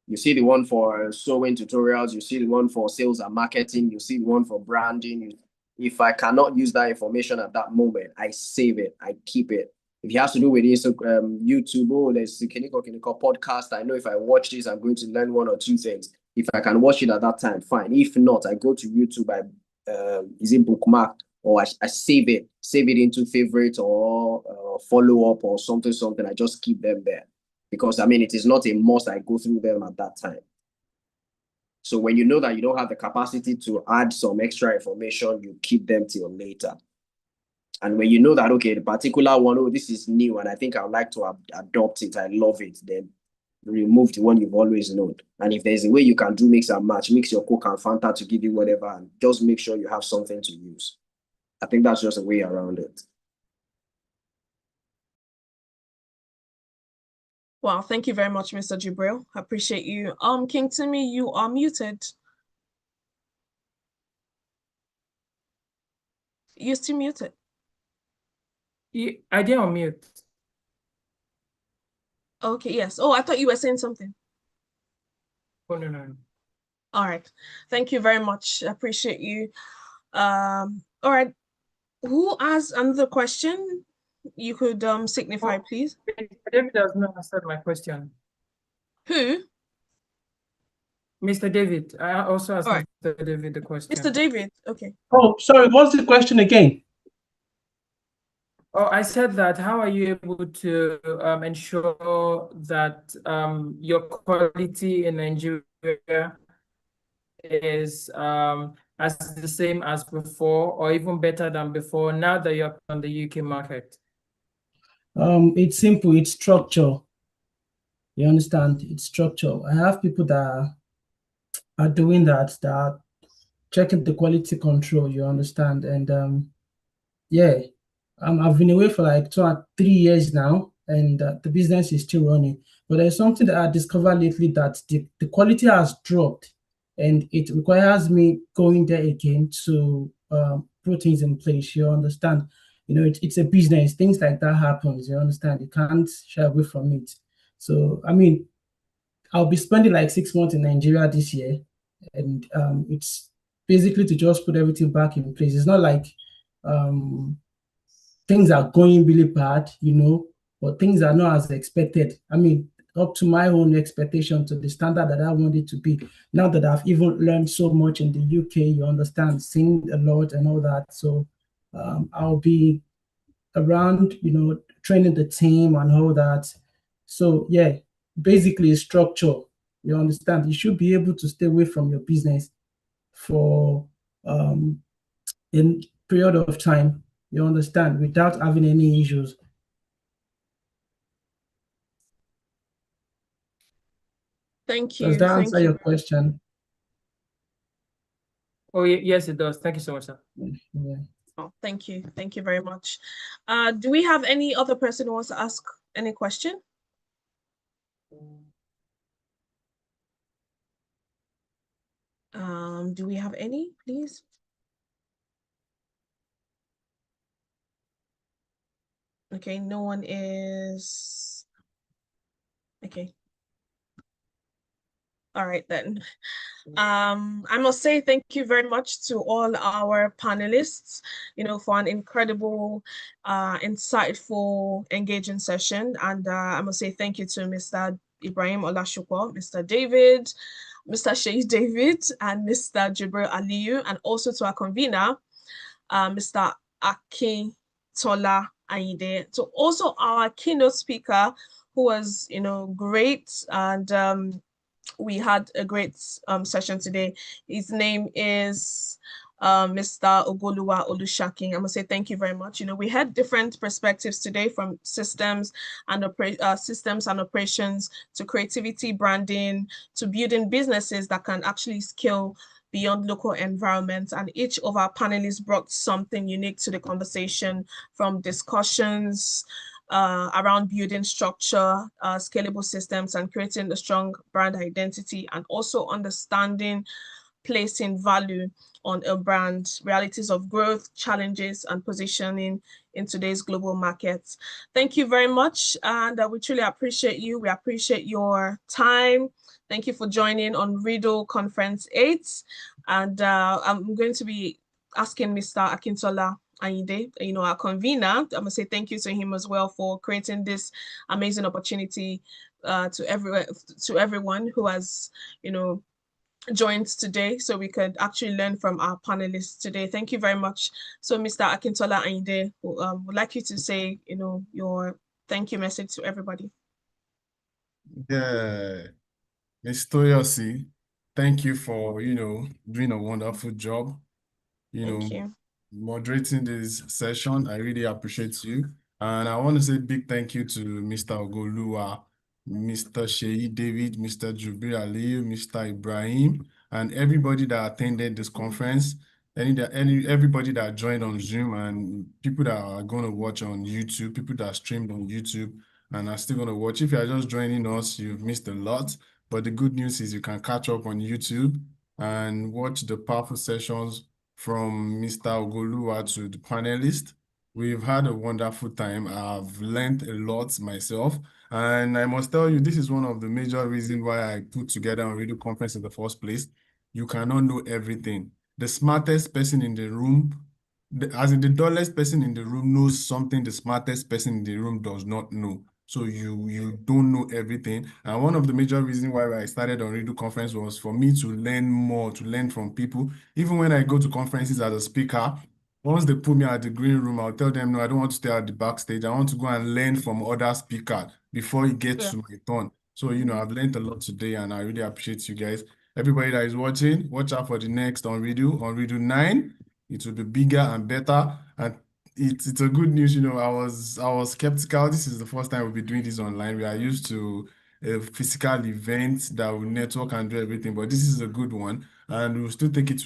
You see the one for sewing tutorials, you see the one for sales and marketing, you see the one for branding. If I cannot use that information at that moment, I save it, I keep it. If it has to do with Instagram, YouTube, there's a Kiniko podcast. I know if I watch this, I'm going to learn one or two things. If I can watch it at that time, fine. If not, I go to YouTube, is it bookmark, or I save it into favorite or follow up or something. I just keep them there. Because I mean, it is not a must I go through them at that time. So when you know that you don't have the capacity to add some extra information, you keep them till later. And when you know that, okay, the particular one, oh, this is new and I think I would like to adopt it, I love it, then remove the one you've always known. And if there's a way you can do mix and match, mix your Coke and Fanta to give you whatever, and just make sure you have something to use. I think that's just a way around it. Wow, thank you very much, Mr. Jibril. I appreciate you. King Timmy, you are muted. You're still muted. I did unmute. Okay, yes. Oh, I thought you were saying something. Oh, no. All right. Thank you very much. I appreciate you. All right. Who has another question? You could signify, please. David has not answered my question. Who? Mr. David, I also asked All right, Mr. David the question. Mr. David. Okay. Oh, sorry, what's the question again? Oh, I said that how are you able to ensure that your quality in Nigeria is as the same as before or even better than before now that you're on the UK market? It's simple, it's structure. You understand? It's structure. I have people that are doing that are checking the quality control, you understand? And yeah, I've been away for like 2 or 3 years now, and the business is still running. But there's something that I discovered lately that the quality has dropped, and it requires me going there again to put things in place. You understand? It's a business. Things like that happens. You understand? You can't shy away from it. So I mean, I'll be spending like 6 months in Nigeria this year, and it's basically to just put everything back in place. It's not like um, things are going really bad, but things are not as expected. I mean, up to my own expectation, to the standard that I want it to be. Now that I've even learned so much in the UK, you understand, seen a lot and all that. So I'll be around, training the team and all that. So yeah, basically structure. You understand? You should be able to stay away from your business for a period of time. You understand, without having any issues. Thank Does you. that Thank answer you. your question? Oh, yes, it does. Thank you so much, sir. Yeah. Oh, thank you. Thank you very much. Do we have any other person who wants to ask any question? Do we have any, please? Okay, no one is. Okay. All right then. I must say thank you very much to all our panelists, for an incredible, insightful, engaging session. And I must say thank you to Mr. Ibrahim Olashukwu, Mr. David, Mr. Sheikh David, and Mr. Jibril Aliyu, and also to our convener, Mr. Akintola Ayinde, to also our keynote speaker, who was, great, and we had a great session today. His name is Mr. Ogoluwa Olushakin. I must say thank you very much. We had different perspectives today, from systems and operations to creativity, branding, to building businesses that can actually scale beyond local environments. And each of our panelists brought something unique to the conversation, from discussions around building structure, scalable systems, and creating a strong brand identity, and also understanding placing value on a brand, realities of growth, challenges, and positioning in today's global markets. Thank you very much, and we truly appreciate you. We appreciate your time. Thank you for joining on Unriddle Conference 8. And I'm going to be asking Mr. Akintola Ayinde, our convener. I'm going to say thank you to him as well for creating this amazing opportunity to everyone who has, joined today, so we could actually learn from our panelists today. Thank you very much. So Mr. Akintola Ayinde, would like you to say, your thank you message to everybody. Yeah, Ms. Toyosi, thank you for, doing a wonderful job, Thank you. moderating this session. I really appreciate you. And I want to say big thank you to Mr. Ogoluwa, Mr. Sheyi David, Mr. Jubril Aliyu, Mr. Ibrahim, and everybody that attended this conference, everybody that joined on Zoom, and people that are going to watch on YouTube, people that streamed on YouTube and are still going to watch. If you are just joining us, you've missed a lot. But the good news is you can catch up on YouTube and watch the powerful sessions from Mr. Ogoluwa to the panelists. We've had a wonderful time. I've learned a lot myself. And I must tell you, this is one of the major reasons why I put together a radio conference in the first place. You cannot know everything. The smartest person in the room, as in the dullest person in the room, knows something the smartest person in the room does not know. So you don't know everything. And one of the major reasons why I started Unriddle conference was for me to learn more, to learn from people. Even when I go to conferences as a speaker, once they put me at the green room, I'll tell them, no, I don't want to stay at the backstage. I want to go and learn from other speakers before it gets Yeah. to my turn. So, I've learned a lot today and I really appreciate you guys. Everybody that is watching, watch out for the next Unriddle 9. It will be bigger and better. And it's a good news, I was skeptical. This is the first time we'll be doing this online. We are used to a physical event that will network and do everything, but this is a good one. And we'll still take it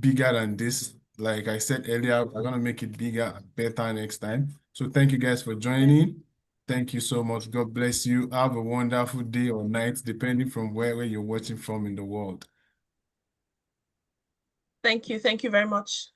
bigger than this. Like I said earlier, we're gonna make it bigger and better next time. So thank you guys for joining. Thank you so much. God bless you. Have a wonderful day or night, depending from where you're watching from in the world. Thank you. Thank you very much.